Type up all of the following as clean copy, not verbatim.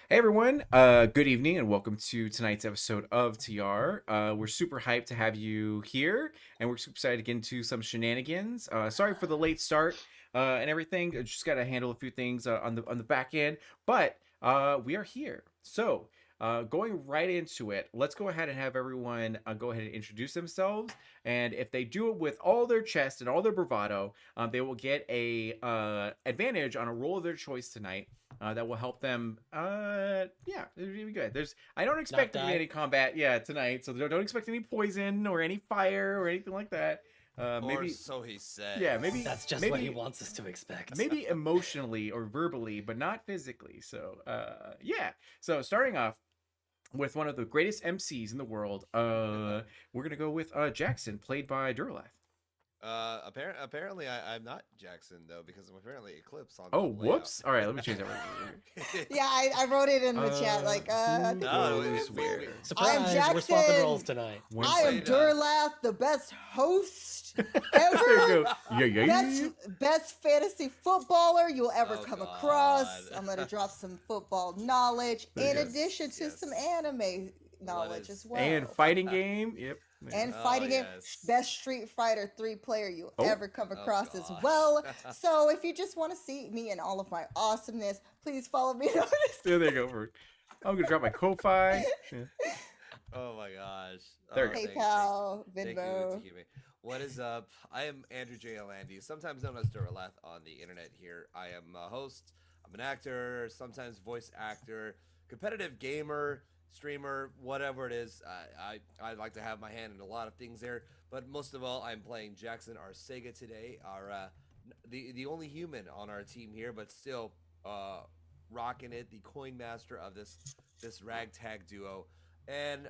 Hey everyone, good evening and welcome to tonight's episode of Tayyar. We're super hyped to have you here and we're super excited to get into some shenanigans. Sorry for the late start and everything. I just got to handle a few things on the back end, but we are here. So, going right into it, let's go ahead and have everyone go ahead and introduce themselves. And if they do it with all their chest and all their bravado, they will get a advantage on a roll of their choice tonight that will help them. Yeah, it'll be good. I don't Not expect there to be die. any combat, tonight. So don't expect any poison or any fire or anything like that. Or Maybe, so he yeah, says. maybe, That's just what he maybe, wants us to expect. maybe emotionally or verbally, but not physically. So, yeah. So starting off with one of the greatest MCs in the world, we're gonna go with Jackson, played by Duralath. Apparently, I'm not Jackson though because I'm apparently Eclipse on Oh, the layout. whoops! All right, let me change that right. Yeah, I wrote it in the chat. I Who think No, goes we, where? we, I'm Surprise, we're swapping roles Jackson. tonight. One I am played, Durlath, the best host there you ever, go. Yeah. best fantasy footballer you'll ever Oh, come God. across. I'm gonna drop some football knowledge in Yes, addition to some anime knowledge as well. And fighting game. Yep. And Oh, fighting game, yes. best Street Fighter 3 player you'll Oh. ever come Oh, across as gosh. well. So if you just want to see me and all of my awesomeness, please follow me on There they go. I'm gonna drop my Ko-Fi. Yeah. Oh my gosh. There Oh, you go. PayPal, thank you, Venmo. Takimi. What is up? I am Andrew J. Alandy, sometimes known as Duralath on the internet here. I am a host, I'm an actor, sometimes voice actor, competitive gamer, streamer, whatever it is. I like to have my hand in a lot of things there, but most of all, I'm playing Jackson Arcega today, the only human on our team here, but still rocking it, the coin master of this ragtag duo. And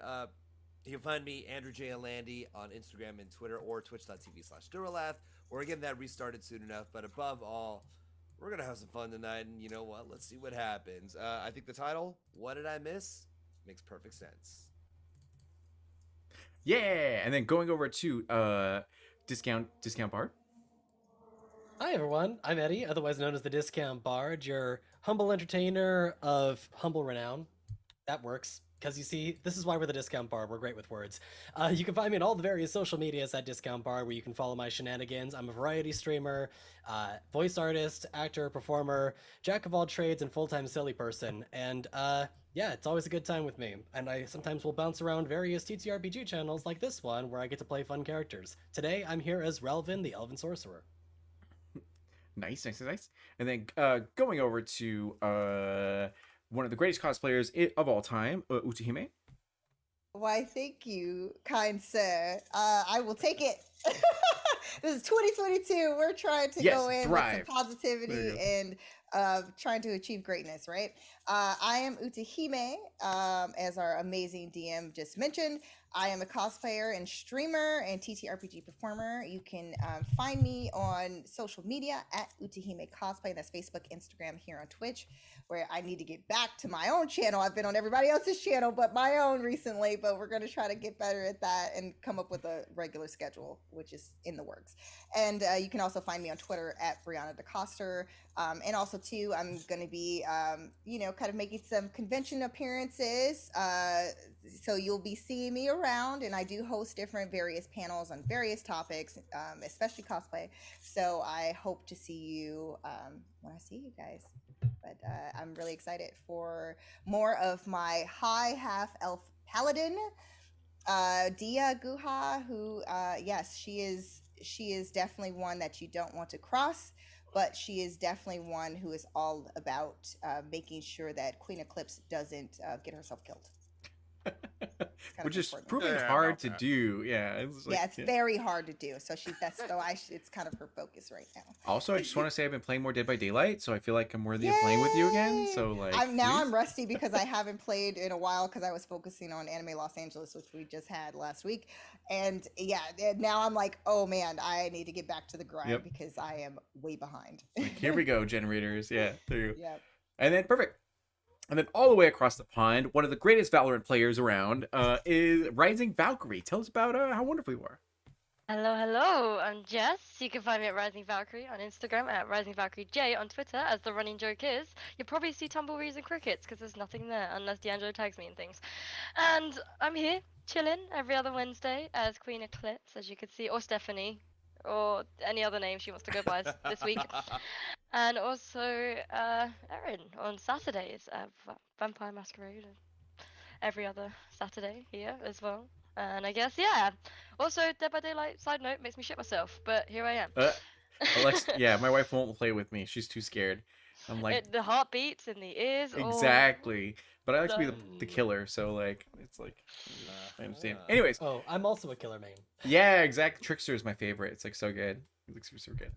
you can find me, Andrew J. Alandy, on Instagram and Twitter or twitch.tv/Duralath. We're getting that restarted soon enough. But above all, we're going to have some fun tonight. And you know what? Let's see what happens. I think the title, What Did I Miss? Makes perfect sense. Yeah. And then going over to discount bar. Hi everyone, I'm Eddie, otherwise known as the Discount Bard, your humble entertainer of humble renown. That works, because you see, this is why we're the Discount Bard, we're great with words. You can find me on all the various social medias at Discount Bard, where you can follow my shenanigans. I'm a variety streamer, voice artist, actor, performer, jack of all trades, and full-time silly person. And yeah, it's always a good time with me. And I sometimes will bounce around various TTRPG channels like this one, where I get to play fun characters. Today, I'm here as Relvin, the Elven Sorcerer. Nice. And then going over to one of the greatest cosplayers of all time, Utahime. Why, thank you, kind sir. I will take it. This is 2022. We're trying to Yes, go in thrive. with some positivity and trying to achieve greatness, right? I am Utahime, as our amazing DM just mentioned. I am a cosplayer and streamer and TTRPG performer. You can find me on social media at Utahime Cosplay. That's Facebook, Instagram, here on Twitch, where I need to get back to my own channel. I've been on everybody else's channel but my own recently, but we're going to try to get better at that and come up with a regular schedule, which is in the works. And you can also find me on Twitter at Brianna DeCoster. And also, too, I'm going to be, kind of making some convention appearances. So you'll be seeing me around, and I do host different various panels on various topics, especially cosplay. So I hope to see you when I see you guys. But I'm really excited for more of my high half elf paladin, Dia Guha, who, yes, she is definitely one that you don't want to cross, but she is definitely one who is all about making sure that Queen Eclipse doesn't get herself killed. Which is important. proving Yeah, hard about to that. do. Yeah, It's very hard to do. So it's kind of her focus right now. Also, I just want to say I've been playing more Dead by Daylight, so I feel like I'm worthy of playing with you again. Yay! So like, I'm please. rusty because I haven't played in a while because I was focusing on Anime Los Angeles, which we just had last week. And yeah, now I'm like, oh man, I need to get back to the grind Yep. because I am way behind. Like, here we go, generators. Yeah, there you go. Yep. And then perfect. And then all the way across the pond, one of the greatest Valorant players around is Rising Valkyrie. Tell us about how wonderful you are. Hello, I'm Jess. You can find me at Rising Valkyrie on Instagram, at Rising Valkyrie J on Twitter, as the running joke is. You'll probably see tumbleweeds and crickets because there's nothing there unless D'Angelo tags me in things. And I'm here, chilling every other Wednesday as Queen Eclipse, as you can see, or Stephanie, or any other name she wants to go by this week. And also Erin on Saturdays at Vampire Masquerade, and every other Saturday here as well. And I guess, yeah. Also, Dead by Daylight, side note, makes me shit myself, but here I am. Alexa, yeah, my wife won't play with me. She's too scared. I'm like, The heartbeats in the ears. Oh, exactly. But I like to be no. the killer, so like it's like I understand. Uh-huh. Anyways, Oh, I'm also a killer main. yeah, exactly. Trickster is my favorite. It's like so good. It looks super good.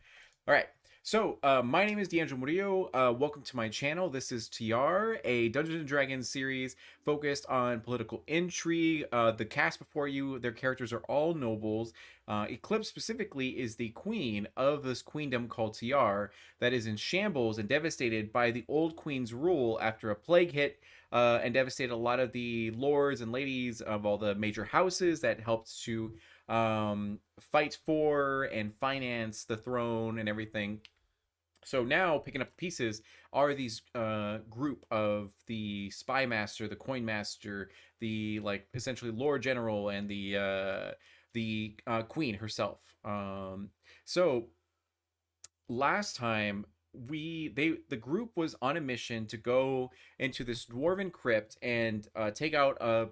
All right. So, my name is D'Angelo Murillo. Welcome to my channel. This is Tayyar, a Dungeons and Dragons series focused on political intrigue. The cast before you, their characters are all nobles. Eclipse specifically is the queen of this queendom called Tayyar that is in shambles and devastated by the old queen's rule after a plague hit and devastated a lot of the lords and ladies of all the major houses that helped to fight for and finance the throne and everything. So now picking up the pieces are these group of the spy master, the coin master, the like essentially lord general, and the queen herself. So last time the group was on a mission to go into this dwarven crypt and take out a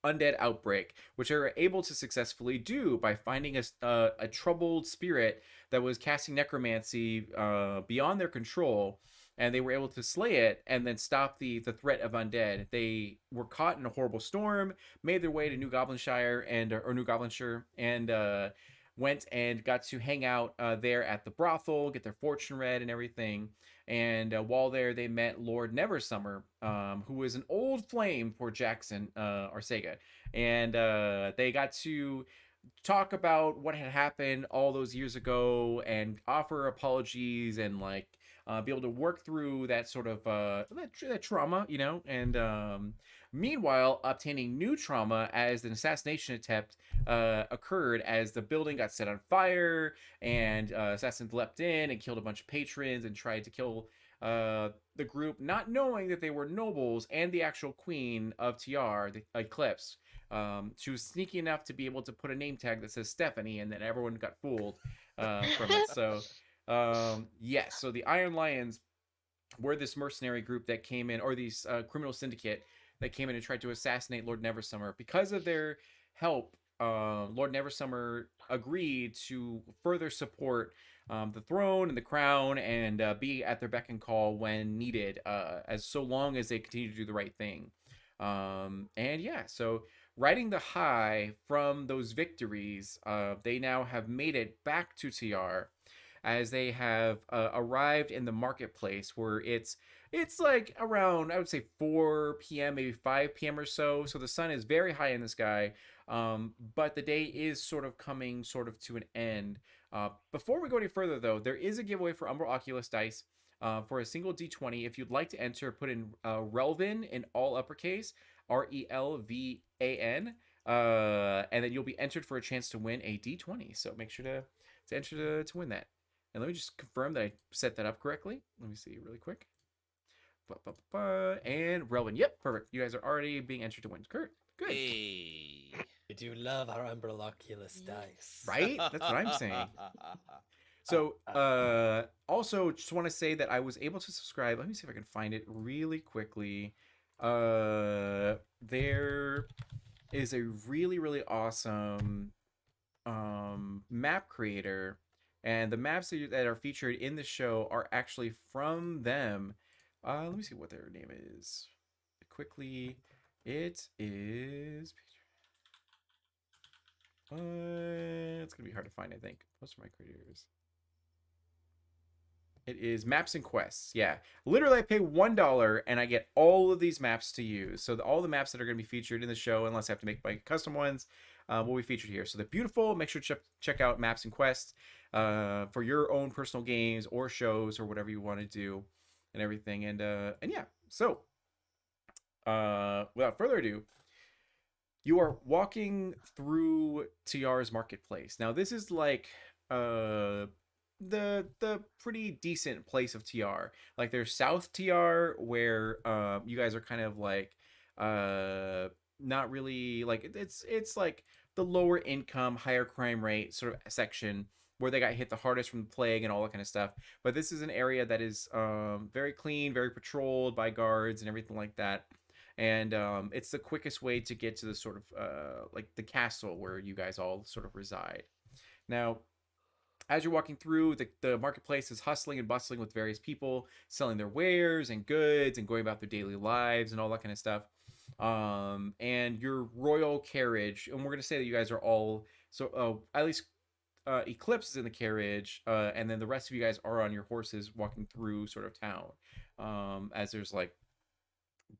undead outbreak, which they were able to successfully do by finding a troubled spirit that was casting necromancy beyond their control, and they were able to slay it and then stop the threat of undead. They were caught in a horrible storm, made their way to New Goblinshire or New Goblinshire, and went and got to hang out there at the brothel, get their fortune read and everything. And while there, they met Lord Neversummer, who was an old flame for Jackson Arcega. And they got to talk about what had happened all those years ago and offer apologies and like be able to work through that sort of that trauma, you know, and meanwhile obtaining new trauma as an assassination attempt occurred as the building got set on fire and assassins leapt in and killed a bunch of patrons and tried to kill the group, not knowing that they were nobles and the actual queen of Tayyar, the Eclipse. She was sneaky enough to be able to put a name tag that says Stephanie, and then everyone got fooled from it. So, yes, so the Iron Lions were this mercenary group that came in, or these criminal syndicate that came in and tried to assassinate Lord Neversummer. Because of their help, Lord Neversummer agreed to further support the throne and the crown and be at their beck and call when needed, as so long as they continue to do the right thing. And yeah, so riding the high from those victories, they now have made it back to Tayyar as they have arrived in the marketplace where it's like around, I would say 4 p.m., maybe 5 p.m. or so. So the sun is very high in the sky, but the day is sort of coming sort of to an end. Before we go any further, though, there is a giveaway for Umber Oculus dice for a single D20. If you'd like to enter, put in Relvan in all uppercase, RELVAN, and then you'll be entered for a chance to win a D20. So make sure to enter to win that. And let me just confirm that I set that up correctly. Let me see really quick. And Relvin. Yep, perfect. You guys are already being entered to win. Good. Hey. We do love our Umbraloculus dice. Right? That's what I'm saying. So, also just want to say that I was able to subscribe. Let me see if I can find it really quickly. There is a really, really awesome map creator, and the maps that are featured in the show are actually from them. Let me see what their name is. Quickly, it is. It's gonna be hard to find, I think. Most of my creators. It is Maps and Quests. Yeah, literally, I pay $1 and I get all of these maps to use. So all the maps that are going to be featured in the show, unless I have to make my custom ones, will be featured here. So they're beautiful. Make sure to check out Maps and Quests for your own personal games or shows or whatever you want to do, and everything. And yeah. So without further ado, You are walking through Tayyar's marketplace. Now, this is like uh the pretty decent place of TR. Like there's South TR where you guys are kind of like uh not really like it's like the lower income, higher crime rate sort of section where they got hit the hardest from the plague and all that kind of stuff. But this is an area that is very clean, very patrolled by guards and everything like that. And it's the quickest way to get to the sort of like the castle where you guys all sort of reside. Now, as you're walking through, the marketplace is hustling and bustling with various people selling their wares and goods and going about their daily lives and all that kind of stuff. And your royal carriage, and we're going to say that you guys are all, so at least Eclipse is in the carriage, and then the rest of you guys are on your horses walking through sort of town. As there's like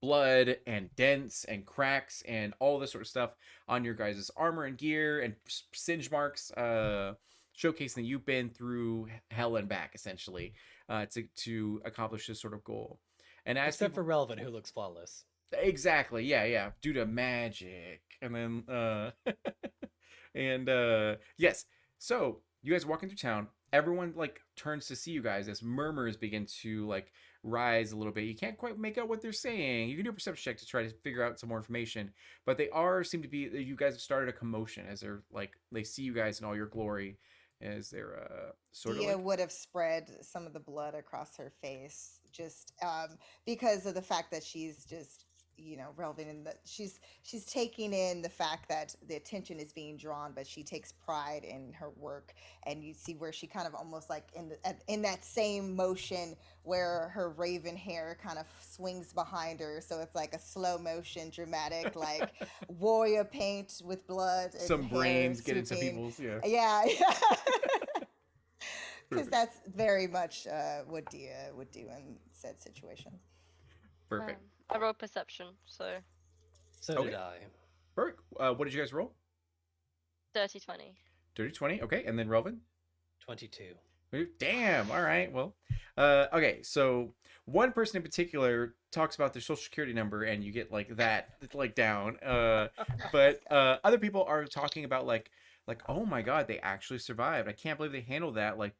blood and dents and cracks and all this sort of stuff on your guys' armor and gear and singe marks, showcasing that you've been through hell and back essentially to accomplish this sort of goal. And as Except people, for Relevant, who looks flawless. exactly, yeah, due to magic, and then and yes, so you guys walking through town. Everyone like turns to see you guys as murmurs begin to like rise a little bit. You can't quite make out what they're saying. You can do a perception check to try to figure out some more information, but they are seem to be, you guys have started a commotion as they're like they see you guys in all your glory as they're sort of Dia like, would have spread some of the blood across her face just because of the fact that she's just relevant in that she's taking in the fact that the attention is being drawn, but she takes pride in her work. And you see where she kind of almost like in that same motion where her raven hair kind of swings behind her, so it's like a slow motion dramatic like warrior paint with blood and some hair brains get into swooping. people's, yeah. Yeah. Because Perfect. that's very much what Dia would do in said situation. Perfect. I rolled perception, so So Okay. did I. Perfect. What did you guys roll? dirty 20. Dirty 20. Okay, and then Relvin? 22. Damn. All right. Well, okay. So one person in particular talks about their social security number, and you get like that, like down. But other people are talking about like, oh my god, they actually survived. I can't believe they handled that. Like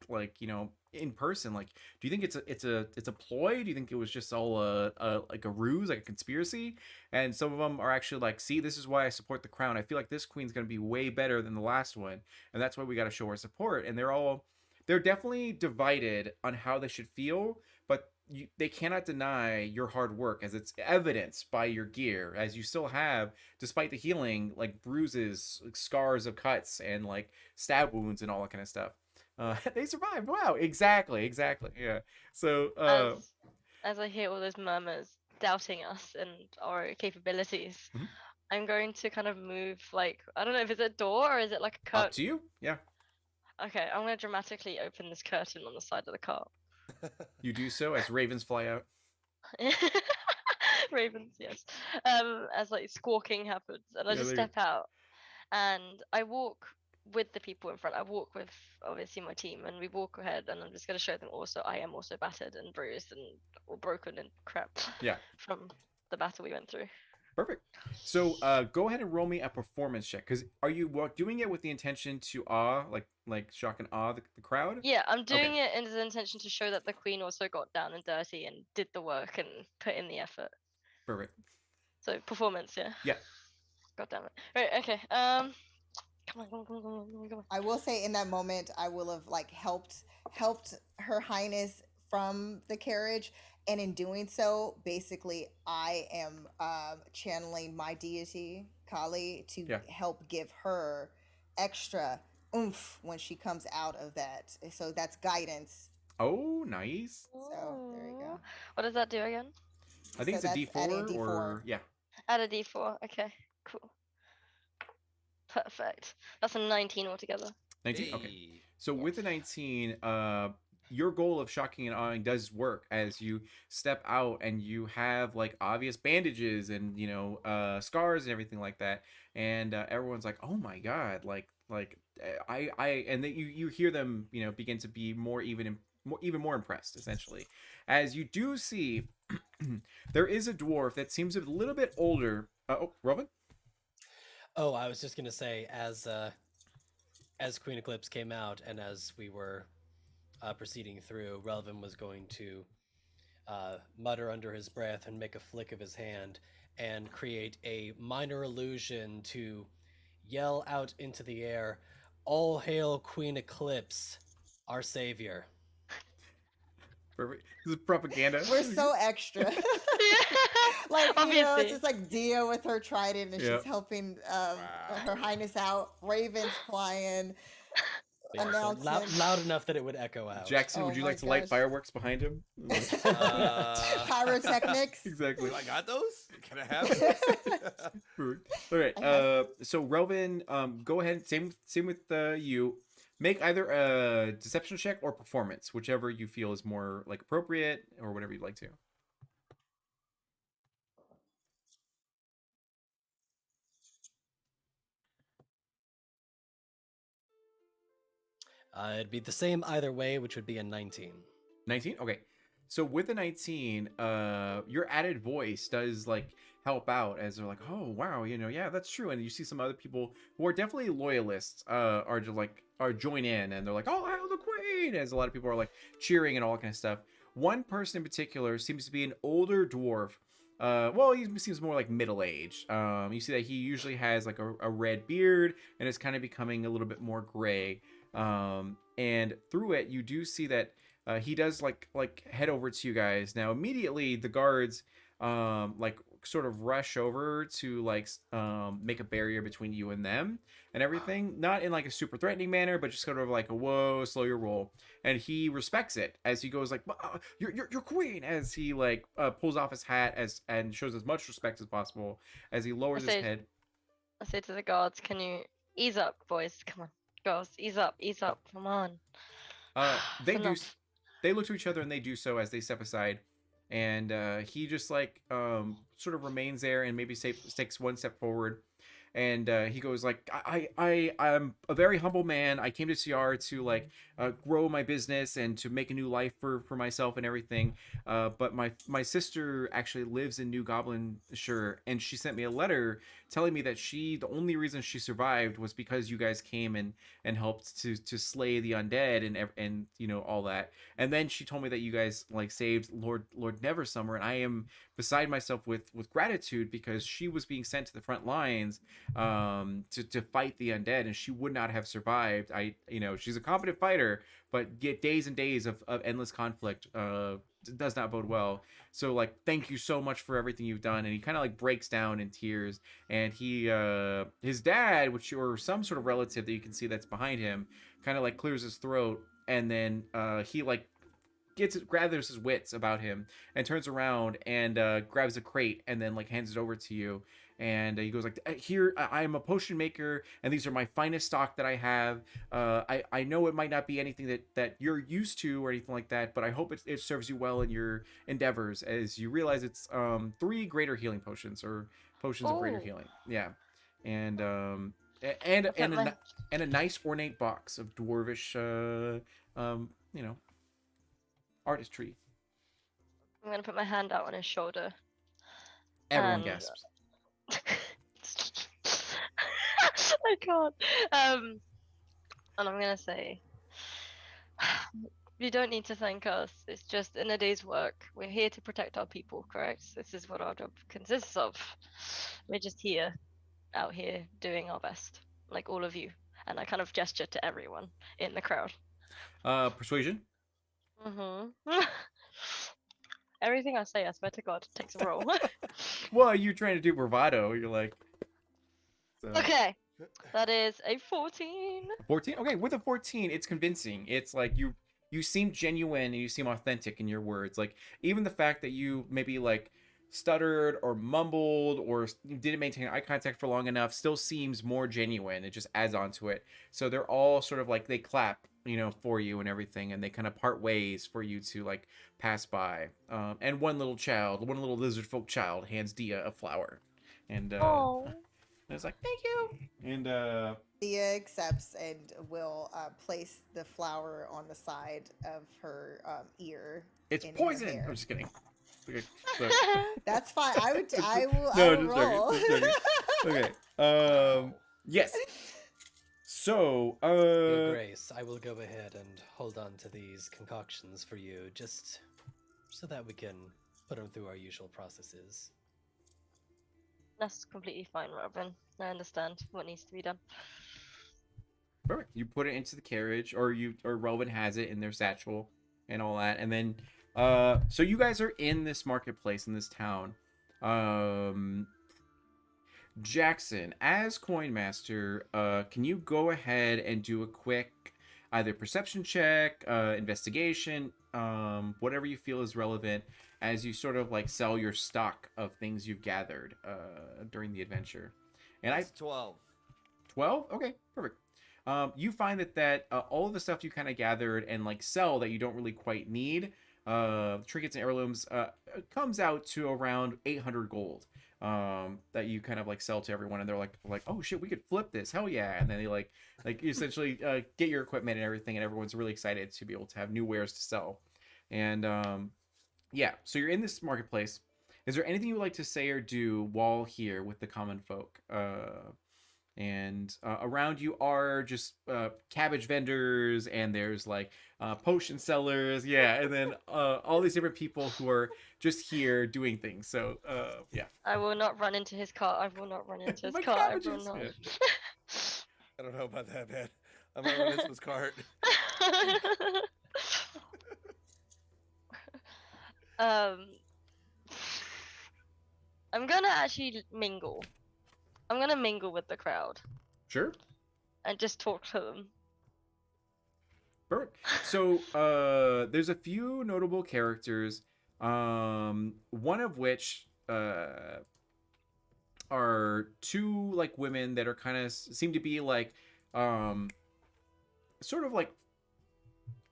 in person. Like, do you think it's a ploy? Do you think it was just all like a ruse, like a conspiracy? And some of them are actually like, see, this is why I support the crown. I feel like this queen's gonna be way better than the last one, and that's why we got to show our support. And they're definitely divided on how they should feel, but they cannot deny your hard work as it's evidenced by your gear, as you still have, despite the healing, like bruises, like scars of cuts, and like stab wounds and all that kind of stuff. They survived. Wow, exactly, yeah. So As I hear all those murmurs doubting us and our capabilities, Mhm. I'm going to kind of move, like, I don't know if it's a door or is it like a up curtain. to you. Yeah, Okay, I'm going to dramatically open this curtain on the side of the car. you do so as ravens fly out. Ravens, yes. As like squawking happens, and I Yeah, just there you step out, and I walk with the people in front. I walk with obviously my team, and we walk ahead, and I'm just gonna show them also I am also battered and bruised and all broken and crap. Yeah. From the battle we went through. Perfect. So go ahead and roll me a performance check. Because are you doing it with the intention to awe, like shock and awe the crowd? Yeah, I'm doing it in the intention to show that the queen also got down and dirty and did the work and put in the effort. Perfect. So performance, yeah. Yeah. God damn it. Right, okay. Come on. I will say in that moment, I will have like helped Her Highness from the carriage, and in doing so, basically, I am channeling my deity Kali to help give her extra oomph when she comes out of that. So that's guidance. Oh, nice. So there you go. What does that do again? I think So it's a that's adding D4 or yeah. Add a D4. Okay, cool. Perfect. That's a 19 altogether. 19. Okay. So with the 19, your goal of shocking and awing does work as you step out and you have like obvious bandages and scars and everything like that, and everyone's like, oh my god, like I and then you hear them begin to be even more impressed essentially, as you do see there is a dwarf that seems a little bit older. Oh, Robin. Oh, I was just gonna say, as Queen Eclipse came out, and as we were proceeding through, Relvin was going to mutter under his breath and make a flick of his hand and create a minor illusion to yell out into the air, "All hail Queen Eclipse, our savior." Perfect. This is propaganda. We're so extra. Like, it's Obviously. just like Dia with her trident and Yep. she's helping Wow. her highness out. Ravens flying. But yeah, so Announcement. loud enough that it would echo out. Jackson, Oh would you my like to light gosh. fireworks behind him? Pyrotechnics. Exactly. I got those. Can I have those? Perfect. All right. I have So Relvin, go ahead. Same with you. Make either a deception check or performance, whichever you feel is more like appropriate, or whatever you'd like to. It'd be the same either way, which would be a 19. 19. Okay. So with the 19, your added voice does like help out as they're like, oh wow, yeah, that's true. And you see some other people who are definitely loyalists, are just like join in, and they're like, oh, hail the queen, as a lot of people are like cheering and all that kind of stuff. One person in particular seems to be an older dwarf. Well, he seems more like middle-aged. You see that he usually has like a red beard, and it's kind of becoming a little bit more gray. And through it, you do see that he does like head over to you guys. Now immediately the guards like sort of rush over to like make a barrier between you and them and everything, not in like a super threatening manner, but just sort of like a whoa, slow your roll. And he respects it as he goes like, you're queen, as he like pulls off his hat and shows as much respect as possible as he lowers his say- head. I say to the guards, can you ease up, boys? Come on. Girls, ease up, come on. They do. Enough. They look to each other and they do so as they step aside, and he just like sort of remains there and maybe takes one step forward, and he goes like, I'm a very humble man. I came to CR to like grow my business and to make a new life for myself and everything. But my sister actually lives in New Goblinshire, and she sent me a letter telling me that the only reason she survived was because you guys came and helped to slay the undead and all that. And then she told me that you guys like saved Lord Neversummer, and I am beside myself with gratitude, because she was being sent to the front lines to fight the undead, and she would not have survived. She's a competent fighter, but get days and days of endless conflict does not bode well. So like, thank you so much for everything you've done. And he kind of like breaks down in tears, and he his dad, or some sort of relative that you can see that's behind him, kind of like clears his throat, and then he like gathers his wits about him and turns around and grabs a crate and then like hands it over to you. And he goes like, here, I am a potion maker, and these are my finest stock that I have. I know it might not be anything that you're used to or anything like that, but I hope it serves you well in your endeavors, as you realize it's 3 greater healing potions, or potions of greater Oh. healing. Yeah. And and a nice ornate box of dwarvish artistry. I'm gonna put my hand out on his shoulder. Everyone And- gasps. I can't. And I'm gonna say, you don't need to thank us. It's just in a day's work. We're here to protect our people, correct? This is what our job consists of. We're just here, out here, doing our best, like all of you. And I kind of gesture to everyone in the crowd. Persuasion. Mm-hmm. Everything I say, I swear to God, takes a roll. Well, you're trying to do bravado. You're like, so. Okay, that is a 14. 14. Okay, with a 14, it's convincing. It's like you seem genuine and you seem authentic in your words. Like, even the fact that you maybe like stuttered or mumbled or didn't maintain eye contact for long enough still seems more genuine. It just adds on to it. So they're all sort of like, they clap, for you and everything, and they kind of part ways for you to like pass by. And one little lizard folk child hands Dia a flower, and Oh. it's like, thank you. And Dia accepts and will place the flower on the side of her ear. it's in her poison. hair. I'm just kidding. Okay, so- That's fine. I will No, roll. just joking. Okay. Wow. Yes. So, Your Grace, I will go ahead and hold on to these concoctions for you, just so that we can put them through our usual processes. That's completely fine, Robin. I understand what needs to be done. perfect. You put it into the carriage, or Relvin has it in their satchel and all that, and then, so you guys are in this marketplace in this town. Jackson, as coin master, can you go ahead and do a quick either perception check, investigation, whatever you feel is relevant as you sort of like sell your stock of things you've gathered during the adventure. And That's 12. 12? Okay, perfect. You find that all of the stuff you kind of gathered and like sell that you don't really quite need, trinkets and heirlooms, comes out to around 800 gold. That you kind of like sell to everyone, and they're like, oh shit, we could flip this, hell yeah! And then they like you essentially get your equipment and everything, and everyone's really excited to be able to have new wares to sell. And yeah, so you're in this marketplace. Is there anything you would like to say or do while here with the common folk? And around you are just cabbage vendors, and there's like potion sellers, yeah, and then all these different people who are just here doing things. So yeah. I will not run into his car. I will not run into his My car. I will cabbages. not. Yeah. I don't know about that, man. I might run into this cart. um, I'm gonna actually mingle. I'm gonna mingle with the crowd Sure. and just talk to them. Perfect. So there's a few notable characters, one of which are two like women that are kind of seem to be like sort of like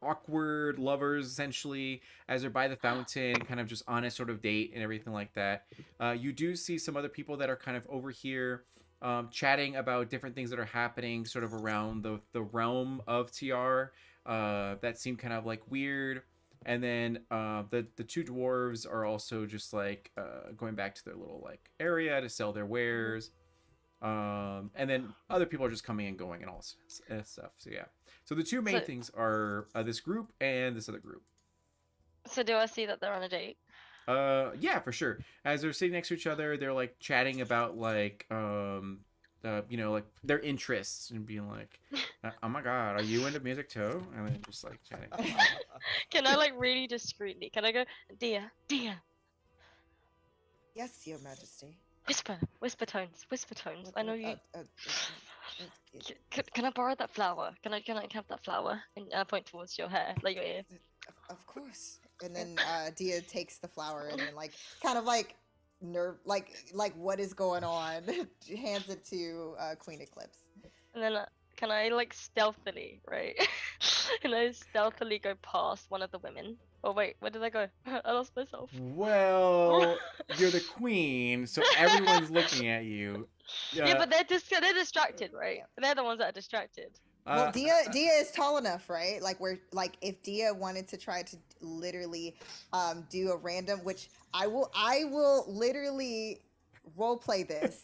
awkward lovers essentially, as they're by the fountain, kind of just on a sort of date and everything like that. You do see some other people that are kind of over here chatting about different things that are happening sort of around the realm of TR that seem kind of like weird. And then the two dwarves are also just like going back to their little like area to sell their wares. And then other people are just coming and going and all stuff. So yeah. So the two main So- things are this group and this other group. So do I see that they're on a date? Yeah, for sure. As they're sitting next to each other, they're like chatting about like like their interests and being like, oh my god, are you into music too? And then just like chatting. Can I like really discreetly? Can I go, dear? Yes, Your Majesty. Whisper tones. I know you. uh, Can I borrow that flower? Can I have that flower and point towards your hair, like your ear? Of course. And then Dia takes the flower and then like kind of like like what is going on? Hands it to Queen Eclipse. And then can I like stealthily, right? Can I stealthily go past one of the women? Oh wait, where did I go? I lost myself. Well, you're the queen, so everyone's looking at you. Yeah, but they're distracted, right? They're the ones that are distracted. Well, Dia is tall enough, right? Like if Dia wanted to try to literally do a random, which I will literally role play this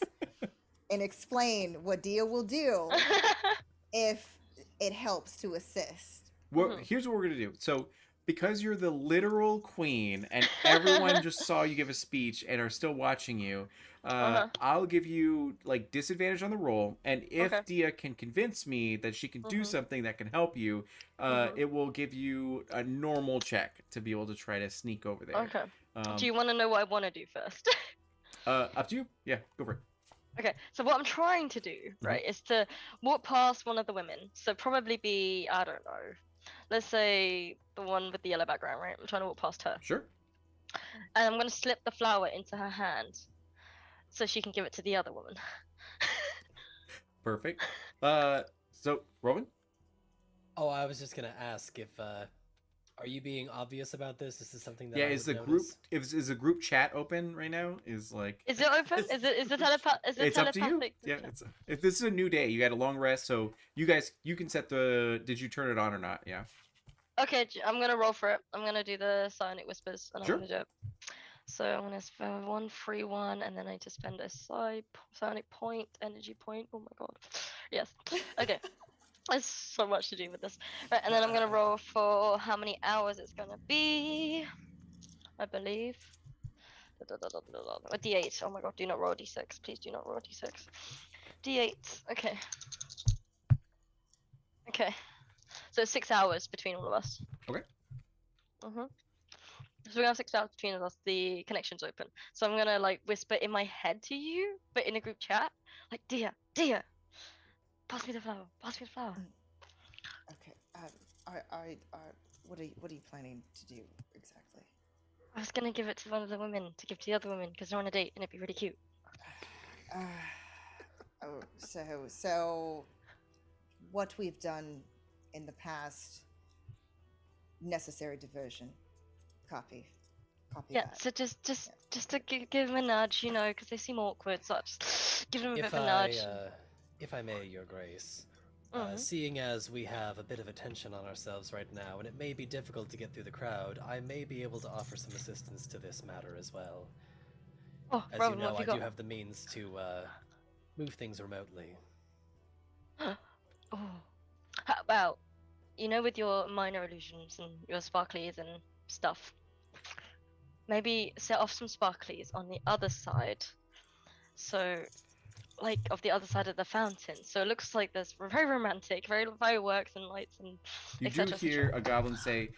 and explain what Dia will do if it helps to assist. Well, here's what we're gonna do. So, because you're the literal queen, and everyone just saw you give a speech and are still watching you, I'll give you like disadvantage on the roll, and if Dia can convince me that she can do something that can help you, it will give you a normal check to be able to try to sneak over there. Okay. Do you want to know what I want to do first? Up to you. Yeah, go for it. Okay, so what I'm trying to do, right, is to walk past one of the women. So probably be, I don't know, let's say the one with the yellow background, right? I'm trying to walk past her. Sure. And I'm going to slip the flower into her hand so she can give it to the other woman. Perfect. So, Rowan? Oh, I was just gonna ask if are you being obvious about this? Is this something that Yeah, I is the would group notice? is the group chat open right now? Is like Is it open? Is the telepath? Is it it's up to you. telepathic? Yeah, if this is a new day, you got a long rest, so you can set the. Did you turn it on or not? Yeah. Okay, I'm gonna roll for it. I'm gonna do the psionic whispers, and Sure. I'm gonna do it. So I'm gonna spend one free one, and then I need to spend a psionic point, energy point. Oh my god. Yes. Okay. There's so much to do with this. Right, and then I'm gonna roll for how many hours it's gonna be. I believe. A D8. Oh my god, do not roll a D6. Please do not roll a D6. D8. Okay. Okay. So 6 hours between all of us. Okay. So we're gonna have 6 hours between us. The connection's open. So I'm gonna like whisper in my head to you, but in a group chat, like, dear, pass me the flower. Pass me the flower. Okay. What are you planning to do exactly? I was gonna give it to one of the women to give to the other women because they're on a date and it'd be really cute. So what we've done in the past, necessary diversion. Copy Yeah. that. So just to give them a nudge, you know, because they seem awkward. So I just give them a bit If of a nudge. if I may, Your Grace, Mhm. seeing as we have a bit of attention on ourselves right now, and it may be difficult to get through the crowd, I may be able to offer some assistance to this matter as well. Oh, As Robin, you what know, have I you do got? have the means to move things remotely. Oh, how about, you know, with your minor illusions and your sparklies and stuff, maybe set off some sparklies on the other side. So, like, of the other side of the fountain. So it looks like there's very romantic, very fireworks and lights and You do etc. hear etc. a goblin say,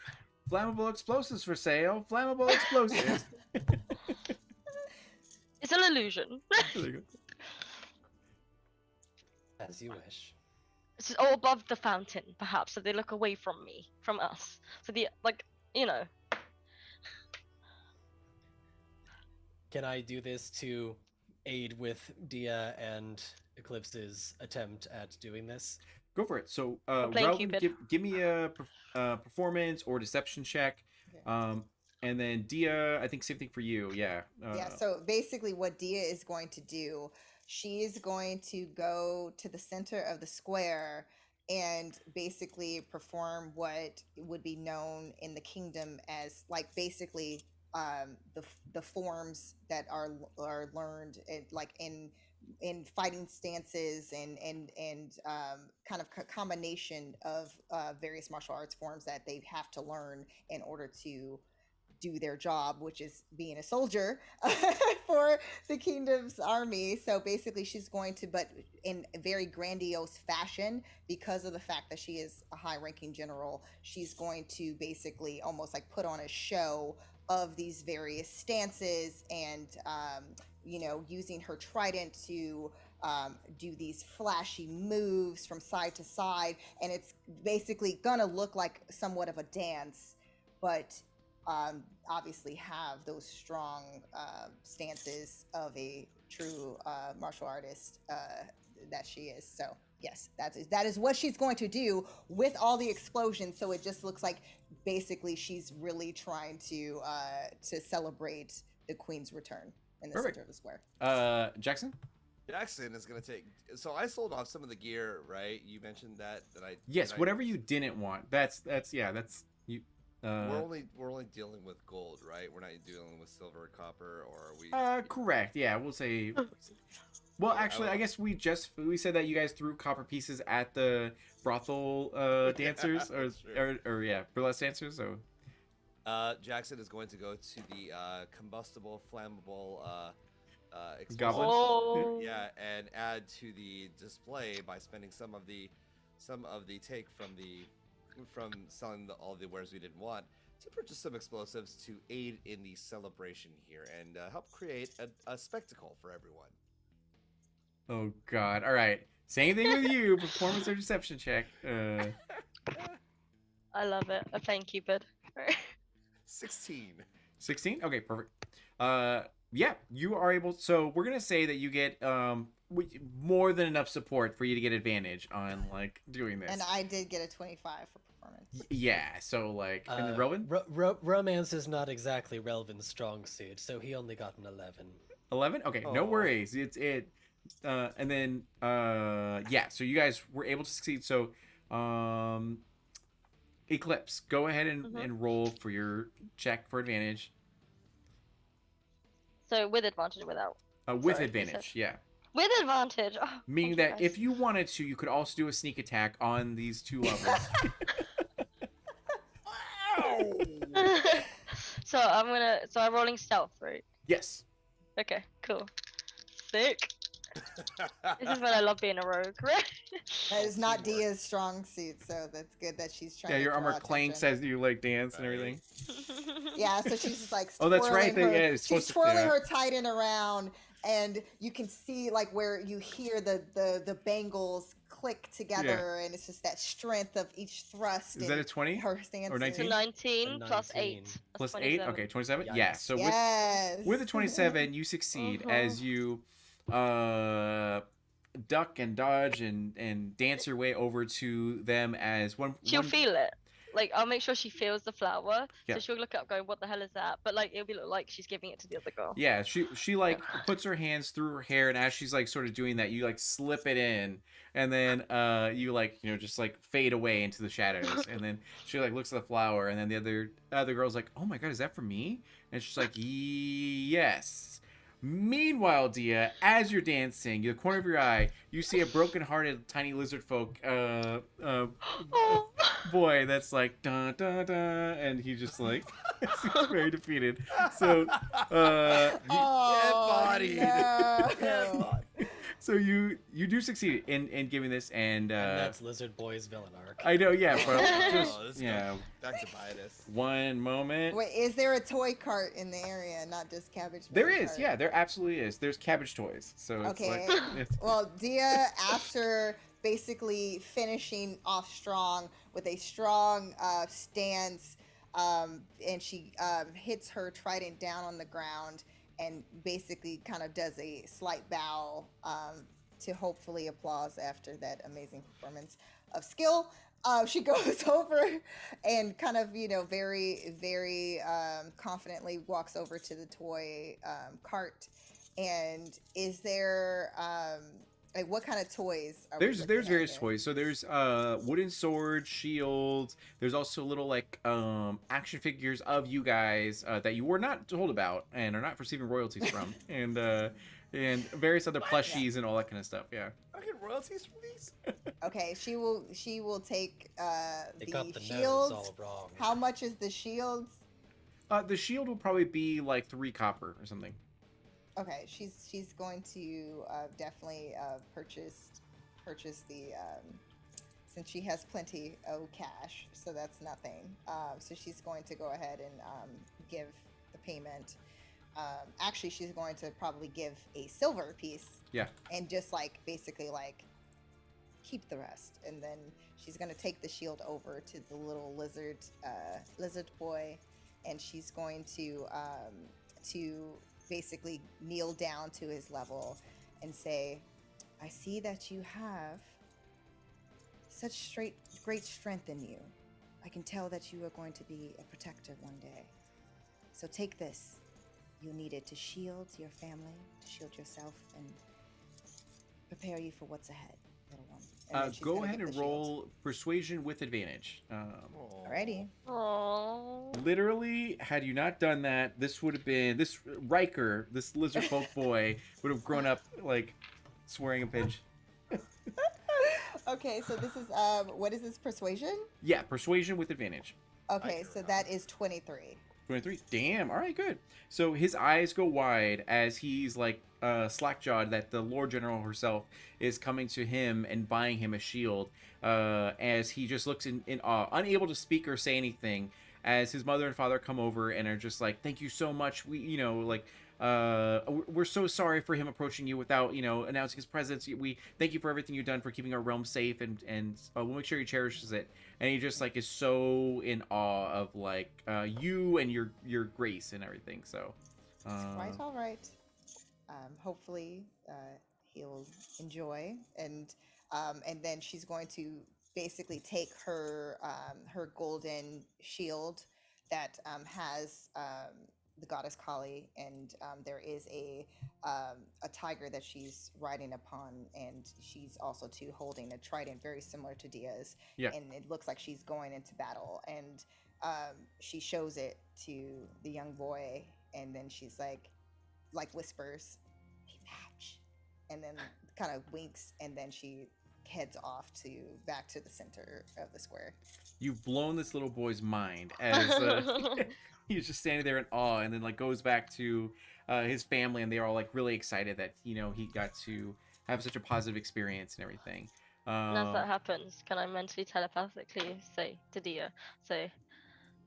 "Flammable explosives for sale! Flammable explosives!" It's an illusion. There you go. As you wish. It's just all above the fountain, perhaps, so they look away from me, from us. So the like, you know. Can I do this to aid with Dia and Eclipse's attempt at doing this? Go for it. So, I'm playing Relvin, Cupid. give me a performance or deception check. Okay. And then Dia, I think same thing for you. Yeah. Yeah, so basically what Dia is going to do, she is going to go to the center of the square and basically perform what would be known in the kingdom as like basically the forms that are learned like in fighting stances and kind of combination of various martial arts forms that they have to learn in order to do their job, which is being a soldier for the kingdom's army. So basically, she's going to, but in a very grandiose fashion, because of the fact that she is a high ranking general, she's going to basically almost like put on a show of these various stances and, using her trident to do these flashy moves from side to side. And it's basically going to look like somewhat of a dance, but obviously have those strong stances of a true martial artist that she is. So yes, that is what she's going to do with all the explosions. So it just looks like basically she's really trying to celebrate the queen's return in the Perfect. center of the square. Jackson. Jackson is gonna take. So I sold off some of the gear, right? You mentioned that I. Yes, did I- whatever you didn't want. That's you. We're only dealing with gold, right? We're not dealing with silver or copper, or are we? Correct. Yeah, we'll say. Well, Yeah, actually, I guess we said that you guys threw copper pieces at the brothel dancers That's true. or yeah, burlesque dancers. So Jackson is going to go to the combustible, flammable explosives. Goblins? Oh. Yeah, and add to the display by spending some of the take from selling all the wares we didn't want to purchase some explosives to aid in the celebration here and help create a spectacle for everyone. oh god. All right. Same thing with you. Performance or deception check. I love it. I'm playing Cupid. 16. 16. Okay, perfect. Yeah, you are able. So we're gonna say that you get more than enough support for you to get advantage on like doing this. And I did get a 25 for performance. Yeah. So like, and then Rowan, Romance is not exactly Relvin's strong suit, so he only got an 11. 11. Okay, no Aw. worries. And then yeah. So you guys were able to succeed. So Eclipse, go ahead and roll for your check for advantage. So with advantage or without? With Sorry, you said- advantage, yeah. With advantage. Oh, Meaning thank you, that guys. if you wanted to, you could also do a sneak attack on these 2 levels. Wow! So I'm rolling stealth, right? Yes. Okay, cool. Sick. This is when I love being a rogue, right? That is not Teamwork. Dia's strong suit, so that's good that she's trying Yeah, to your draw armor attention. clanks as you like dance and everything. Yeah, so she's just like Oh, that's right. twirling her, Yeah, it's she's supposed to. twirling Yeah. her titan around, and you can see like where you hear the bangles click together, and it's just that strength of each thrust. Is that a 20 her stance or 19? So 19 plus 8. 19. That's Plus 8? 27. Okay, 27? Yeah. Yikes. So Yes. with the 27, you succeed as you duck and dodge and dance your way over to them as She'll one feel it. Like, I'll make sure she feels the flower. Yeah. So she'll look up going, what the hell is that? But, like, it'll be like she's giving it to the other girl. Yeah, she like puts her hands through her hair, and as she's like sort of doing that, you like slip it in, and then you like, you know, just like fade away into the shadows, and then she like looks at the flower, and then the other girl's like, oh my god, is that for me? And she's like, yes. Meanwhile, Dia, as you're dancing, the corner of your eye, you see a broken-hearted tiny lizard folk Oh. boy that's like dun dun dun, and he just like seems very defeated. So Embodied. No. so you do succeed in giving this, and that's Lizard Boy's villain arc. I know, yeah, but just Oh, this yeah, goes back to bias. one moment. Wait, is there a toy cart in the area, not just cabbage? There Patch is, cart? yeah, there absolutely is. There's cabbage toys, so it's Okay. like it's, Well, Dia, after basically finishing off strong with a strong stance, and she hits her trident down on the ground and basically kind of does a slight bow to hopefully applause after that amazing performance of skill. She goes over and kind of, you know, very, very confidently walks over to the toy cart. And is there like what kind of toys are we there's looking at various here? toys. So there's wooden swords, shields. There's also little like action figures of you guys that you were not told about and are not receiving royalties from, and various other plushies and all that kind of stuff. Yeah. I get royalties from these? Okay, she will take They the got the nose shields. all wrong. How much is the shields? The shield will probably be like 3 copper or something. Okay, she's going to definitely purchase the since she has plenty of cash, so that's nothing. So she's going to go ahead and give the payment. Actually, she's going to probably give a silver piece. Yeah. And just like basically like keep the rest, and then she's going to take the shield over to the little lizard boy, and she's going to basically kneel down to his level and say, I see that you have such great strength in you. I can tell that you are going to be a protector one day. So take this. You need it to shield your family, to shield yourself, and prepare you for what's ahead, little one. And then she's Go gonna ahead give and the shield. roll persuasion with advantage. Alrighty. Aww. Literally, had you not done that, this would have been this Riker, this lizard folk boy, would have grown up like swearing a pinch. Okay, so this is what is this, persuasion? Yeah, persuasion with advantage. Okay, so that is 23. 23. Damn. All right, good. So his eyes go wide as he's like slack-jawed that the Lord General herself is coming to him and buying him a shield. As he just looks in awe, unable to speak or say anything. As his mother and father come over and are just like, "Thank you so much. We, you know, like, we're so sorry for him approaching you without, you know, announcing his presence. We thank you for everything you've done for keeping our realm safe, and we'll make sure he cherishes it." And he just like is so in awe of like you and your grace and everything. So Quite all right. Hopefully, he'll enjoy, and then she's going to basically take her her golden shield that has the goddess Kali, and there is a tiger that she's riding upon, and she's also too holding a trident very similar to Dia's. Yeah. And it looks like she's going into battle, and she shows it to the young boy, and then she's like, like whispers, "They match," and then kind of winks, and then she heads off to back to the center of the square. You've blown this little boy's mind as he's just standing there in awe, and then like goes back to his family, and they're all like really excited that he got to have such a positive experience and everything. And as that happens, can I mentally telepathically say to Dia, say,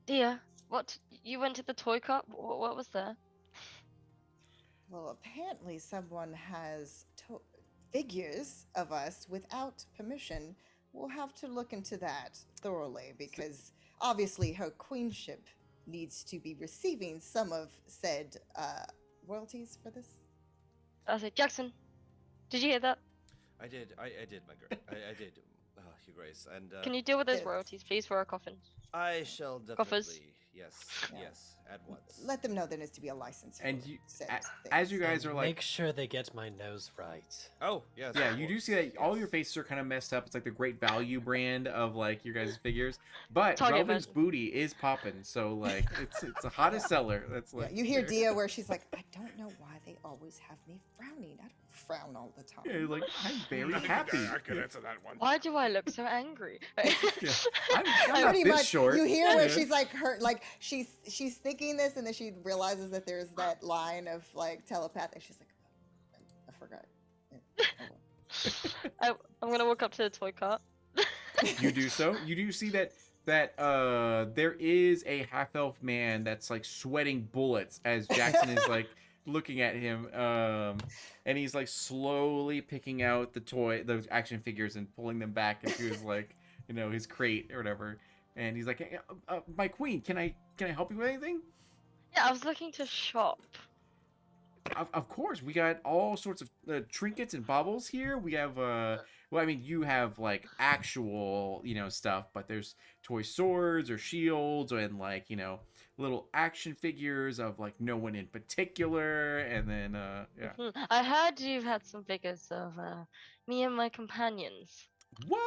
Dia, what? You went to the toy cup? What was there? Well, apparently someone has figures of us without permission. We'll have to look into that thoroughly because obviously her queenship needs to be receiving some of said royalties for this. I say, Jackson, did you hear that? I did, I did, I did, Your Grace, and Can you deal with those Yes. royalties, please, for our coffin? I shall definitely, Coffers. yes, Yeah. yes, at once. Let them know there needs to be a license for And you, said as you things. guys And are like, make sure they get my nose right. Oh, yes. yeah, of you do course, see that all yes. your faces are kind of messed up. It's like the Great Value brand of like your guys' figures, but Target Relvin's man. booty is popping, so like it's the hottest seller. That's Yeah, like you hear Dia where she's like, I don't know why they always have me frowning. I don't frown all the time. Yeah, like I'm very I think happy. I could answer that one. Why do I look so angry? Yeah. I'm not Pretty this much, short. you hear where Yeah. she's like she's thinking this, and then she realizes that there's that line of like telepathic. She's like, I forgot. Yeah, oh I'm gonna walk up to the toy cart. You do so. You do see that there is a half elf man that's like sweating bullets as Jackson is like looking at him, and he's like slowly picking out the action figures and pulling them back into his like his crate or whatever. And he's like, "Hey, my queen, can I help you with anything?" Yeah, I was looking to shop. Of course, we got all sorts of trinkets and baubles here. We have, well, I mean, you have like actual, stuff, but there's toy swords or shields and like, little action figures of like no one in particular. And then, yeah. I heard you've had some figures of me and my companions. What?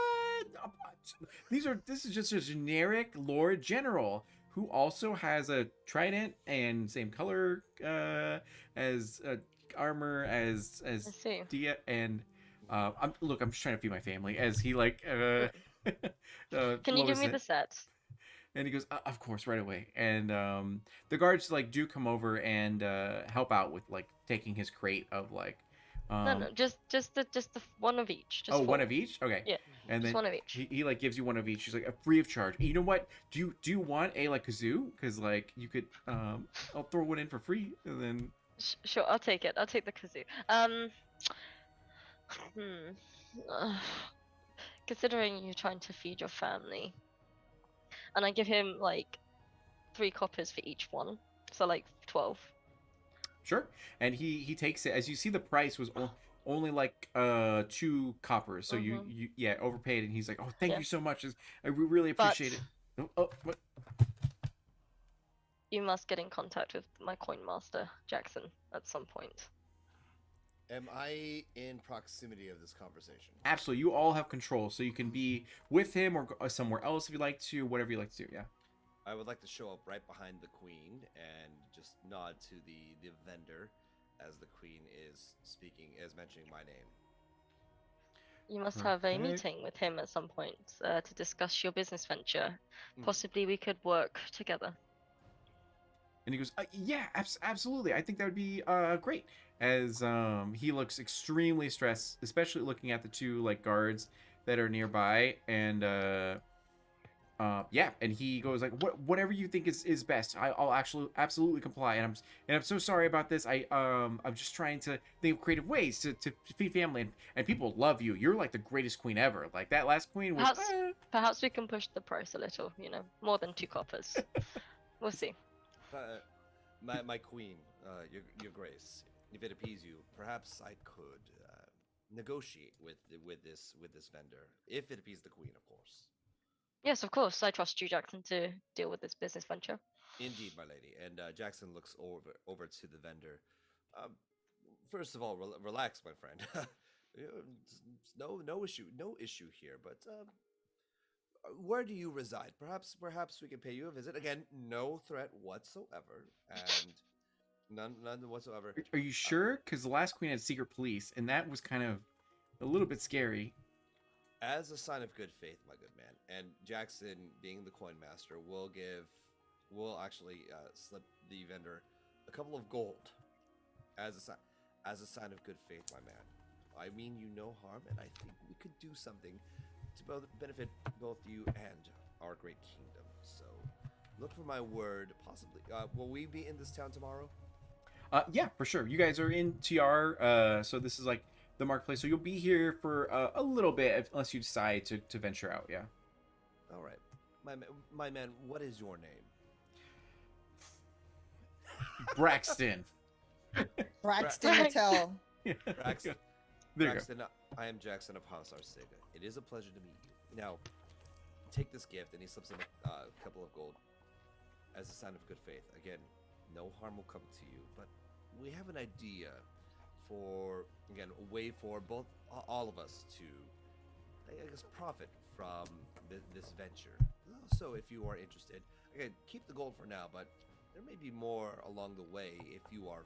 This is just a generic Lord General who also has a trident and same color as armor as I see. Dia, and I'm just trying to feed my family as he like Can you give lowers me it. the set? And he goes, of course, right away. And the guards like do come over and help out with like taking his crate of like No, just the one of each. Just oh, one four. of each. Okay. Yeah, And just then one of each. he like gives you one of each. He's like free of charge. You know what? Do you want a like kazoo? Because like you could I'll throw one in for free and then Sure, I'll take it. I'll take the kazoo. uh, Considering you're trying to feed your family, and I give him like 3 coppers for each one, so like 12. sure. And he takes it. As you see, the price was only like 2 coppers. So you yeah overpaid. And he's like, oh, thank Yeah. you so much. I really appreciate it. Oh, what? You must get in contact with my coin master, Jackson, at some point. Am I in proximity of this conversation? Absolutely. You all have control, so you can be with him or go somewhere else if you like to. Whatever you like to do. Yeah. I would like to show up right behind the queen and just nod to the vendor as the queen is speaking, is mentioning my name. You must have a Okay. meeting with him at some point to discuss your business venture. Mhm. Possibly we could work together. And he goes, yeah, absolutely. I think that would be great. As he looks extremely stressed, especially looking at the 2 like guards that are nearby. And yeah, and he goes like, whatever you think is best. I'll actually absolutely comply. And I'm so sorry about this. I'm just trying to think of creative ways to feed family, and people love you. You're like the greatest queen ever. Like that last queen was. Perhaps we can push the price a little. More than 2 coppers. We'll see. My queen, your grace, if it appease you, perhaps I could negotiate with this vendor, if it appease the queen, of course. Yes, of course. I trust you, Jackson, to deal with this business venture. Indeed, my lady. And Jackson looks over to the vendor. First of all, relax, my friend. No issue here. But where do you reside? Perhaps we can pay you a visit. Again, no threat whatsoever. And None whatsoever. Are you sure? Because the last queen had secret police, and that was kind of a little bit scary. As a sign of good faith, my good man, and Jackson, being the coin master, will actually slip the vendor a couple of gold as a sign of good faith, my man. I mean you no harm, and I think we could do something to benefit both you and our great kingdom. So, look for my word. Possibly, will we be in this town tomorrow? Yeah, for sure. You guys are in TR, so this is like the marketplace. So you'll be here for a little bit, unless you decide to venture out. Yeah. All right, my man. What is your name? Braxton. Braxton Mattel. Braxton. There you Braxton, I am Jackson of House Arsega. It is a pleasure to meet you. Now, take this gift, and he slips him a couple of gold as a sign of good faith. Again, no harm will come to you, but we have an idea for, again, a way for both all of us to, I guess, profit from this venture. So, if you are interested, again, keep the gold for now, but there may be more along the way if you are,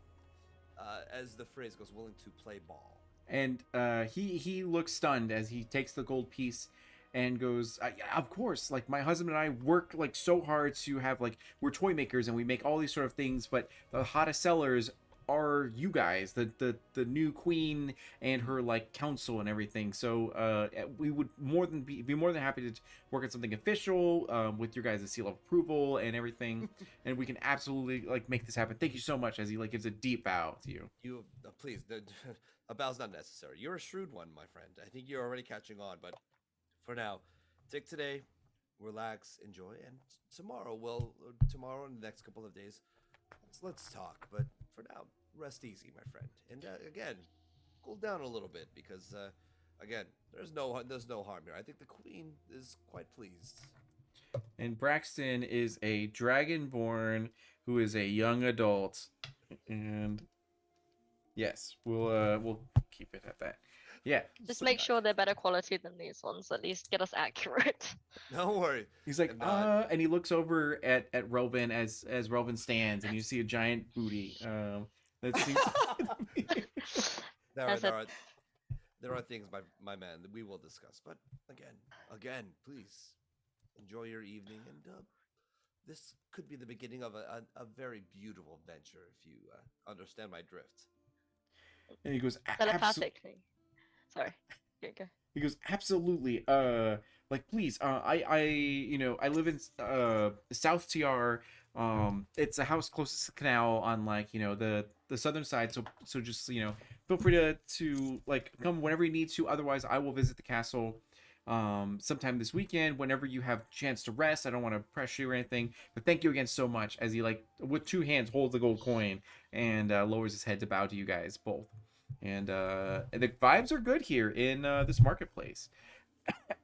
as the phrase goes, willing to play ball. And he looks stunned as he takes the gold piece and goes, yeah, of course, like my husband and I work like so hard to have, like, we're toy makers and we make all these sort of things, but the hottest sellers are you guys, the new queen and her like council and everything. So we would be more than happy to work on something official with your guys' seal of approval and everything, and we can absolutely like make this happen. Thank you so much. As he like gives a deep bow to you. You please, a bow's not necessary. You're a shrewd one, my friend. I think you're already catching on, but for now, take today, relax, enjoy, and tomorrow and the next couple of days, let's talk. But for now, rest easy, my friend. And again, cool down a little bit because again, there's no harm here. I think the queen is quite pleased. And Braxton is a dragonborn who is a young adult, and yes, we'll keep it at that. Yeah. Just make sure they're better quality than these ones. At least get us accurate. Don't worry. He's like, and he looks over at Relvin as Relvin stands, and you see a giant booty. That seems. There are things, my man, that we will discuss. But again, please enjoy your evening, and this could be the beginning of a very beautiful venture, if you understand my drift. And he goes, Telepathically. Sorry. Go. He goes, absolutely. Like, please. I live in South TR. It's a house closest to the canal on like the southern side. So just feel free to like come whenever you need to. Otherwise, I will visit the castle sometime this weekend whenever you have a chance to rest. I don't want to pressure you or anything, but thank you again so much. As he like with two hands holds the gold coin and lowers his head to bow to you guys both. And the vibes are good here in this marketplace.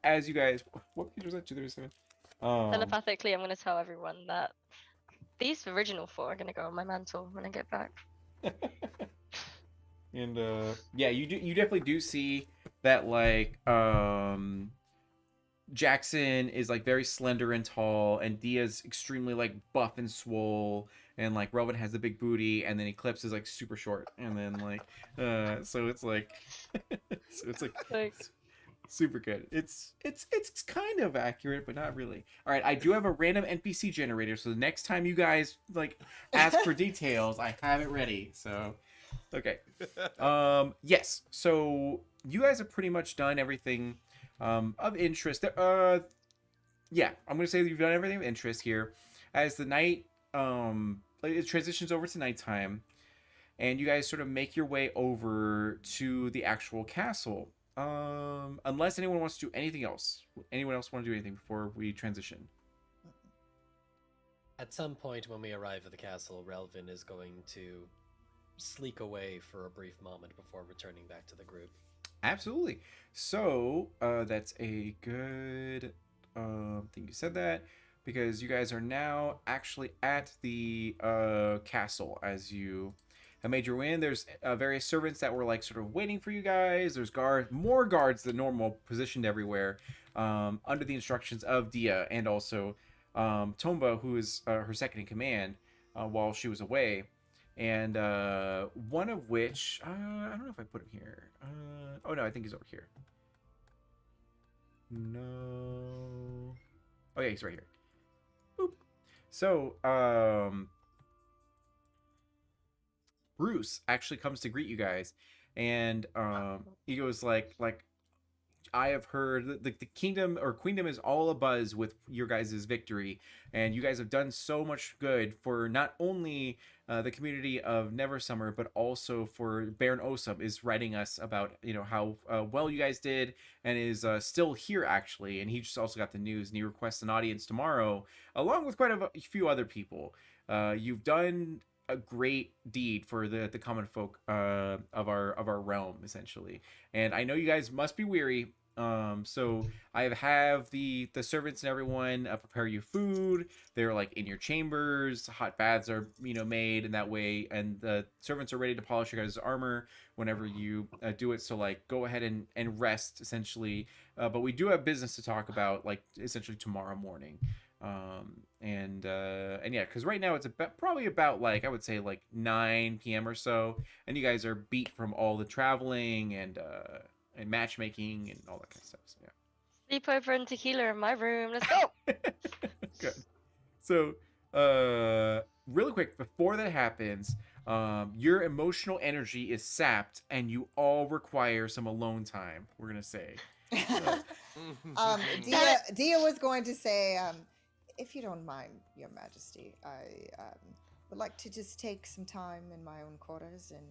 As you guys, what page was that? 237. Telepathically, I'm going to tell everyone that these original 4 are going to go on my mantle when I get back. And yeah, you definitely do see that like Jackson is like very slender and tall, and Dia's extremely like buff and swole, and like Relvin has the big booty, and then Eclipse is like super short, and then like so it's like super good. It's kind of accurate, but not really. All right, I do have a random NPC generator, so the next time you guys like ask for details, I have it ready. So okay. Yes. So you guys have pretty much done everything of interest. Yeah, I'm gonna say that you've done everything of interest here. As the night it transitions over to nighttime, and you guys sort of make your way over to the actual castle. Unless anyone wants to do anything else. Anyone else want to do anything before we transition? At some point when we arrive at the castle, Relvin is going to sleek away for a brief moment before returning back to the group. Absolutely. So that's a good thing you said that, because you guys are now actually at the castle. As you have made your way in, there's various servants that were like sort of waiting for you guys. There's more guards than normal positioned everywhere under the instructions of Dia, and also Tomba, who is her second in command while she was away. and one of which I don't know if I put him here. Oh no, I think he's over here. No. Oh yeah, he's right here. Boop. So Bruce actually comes to greet you guys, and he goes like I have heard that the kingdom or queendom is all abuzz with your guys' victory, and you guys have done so much good for not only the community of Neversummer, but also for Baron Osum is writing us about how well you guys did, and is still here actually, and he just also got the news, and he requests an audience tomorrow, along with quite a few other people. You've done a great deed for the common folk of our realm essentially, and I know you guys must be weary. So I have the servants and everyone prepare you food. They're like in your chambers. Hot baths are made in that way, and the servants are ready to polish your guys' armor whenever you do it. So like go ahead and rest essentially. But we do have business to talk about like essentially tomorrow morning. And yeah, because right now it's probably about like I would say like 9 p.m. or so, and you guys are beat from all the traveling and matchmaking and all that kind of stuff. So Sleepover and tequila in my room. Let's go. yeah. Good. So really quick before that happens, your emotional energy is sapped and you all require some alone time, we're gonna say. Dia was going to say, if you don't mind, Your Majesty, I would like to just take some time in my own quarters and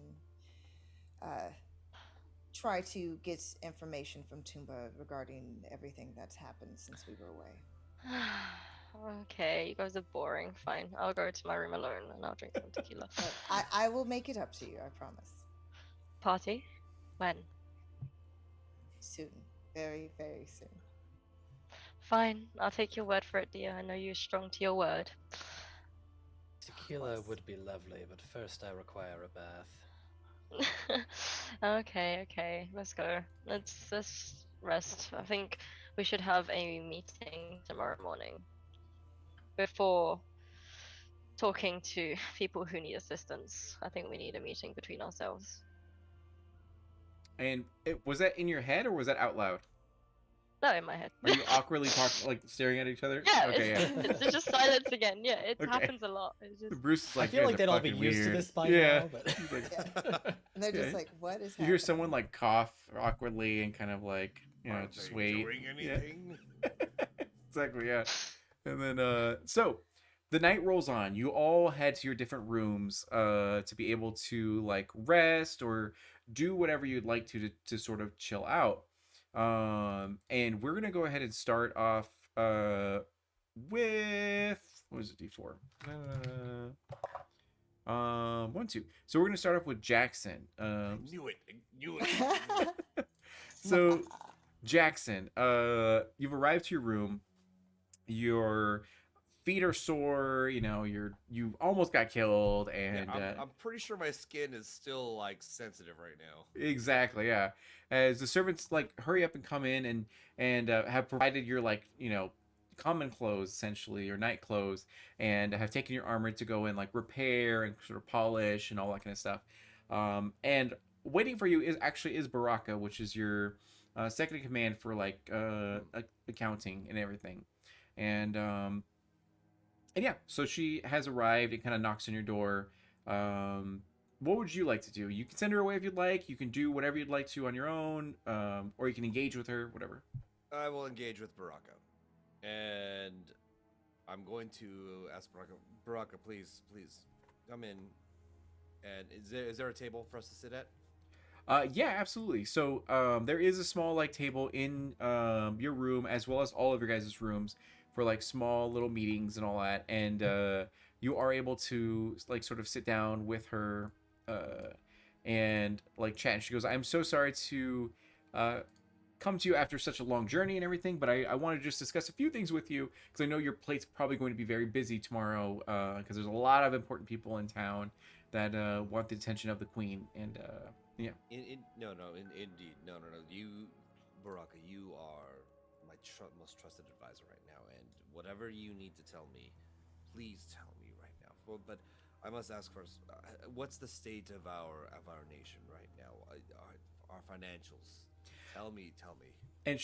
try to get information from Tumba regarding everything that's happened since we were away. Okay, you guys are boring. Fine, I'll go to my room alone and I'll drink some tequila. But I will make it up to you, I promise. Party? When? Soon. Very, very soon. Fine, I'll take your word for it, dear. I know you're strong to your word. Tequila would be lovely, but first I require a bath. Okay, let's go. Let's rest. I think we should have a meeting tomorrow morning before talking to people who need assistance. I think we need a meeting between ourselves. And was that in your head or was that out loud? No, in my head. Are you awkwardly talking, like staring at each other? Yeah, Okay, it's just silence again. Yeah, it Okay. happens a lot. It's just... Bruce is like, I feel "You like guys they'd are all be fucking used to weird." this by Yeah. now, but He's like, And they're just Okay. like, what is you happening? hear someone like cough awkwardly and kind of like Aren't just they wait. doing Yeah. anything? Exactly, yeah. And then so the night rolls on. You all head to your different rooms to be able to like rest or do whatever you'd like to sort of chill out. And we're gonna go ahead and start off with what was it, D4? 1, 2. So we're gonna start off with Jackson. I knew it. So Jackson, you've arrived to your room. Your feet are sore. You almost got killed, and I'm pretty sure my skin is still like sensitive right now. exactly, yeah. As the servants like hurry up and come in and have provided your common clothes essentially, your night clothes, and have taken your armor to go and like repair and sort of polish and all that kind of stuff. And waiting for you is Baraka, which is your second in command for like accounting and everything. And yeah, so she has arrived and kind of knocks on your door. What would you like to do? You can send her away if you'd like. You can do whatever you'd like to on your own, or you can engage with her, whatever. I will engage with Baraka. And I'm going to ask Baraka, please come in. And is there a table for us to sit at? Yeah, absolutely. So there is a small like table in your room as well as all of your guys' rooms for like small little meetings and all that. And you are able to like sort of sit down with her and like chat. And she goes, "I'm so sorry to come to you after such a long journey and everything, but I want to just discuss a few things with you because I know your plate's probably going to be very busy tomorrow because there's a lot of important people in town that want the attention of the queen." And yeah. Indeed. No. You, Baraka, you are my most trusted advisor right now, and whatever you need to tell me, please tell me right now. But I must ask first, what's the state of our nation right now? Our financials. Tell me. And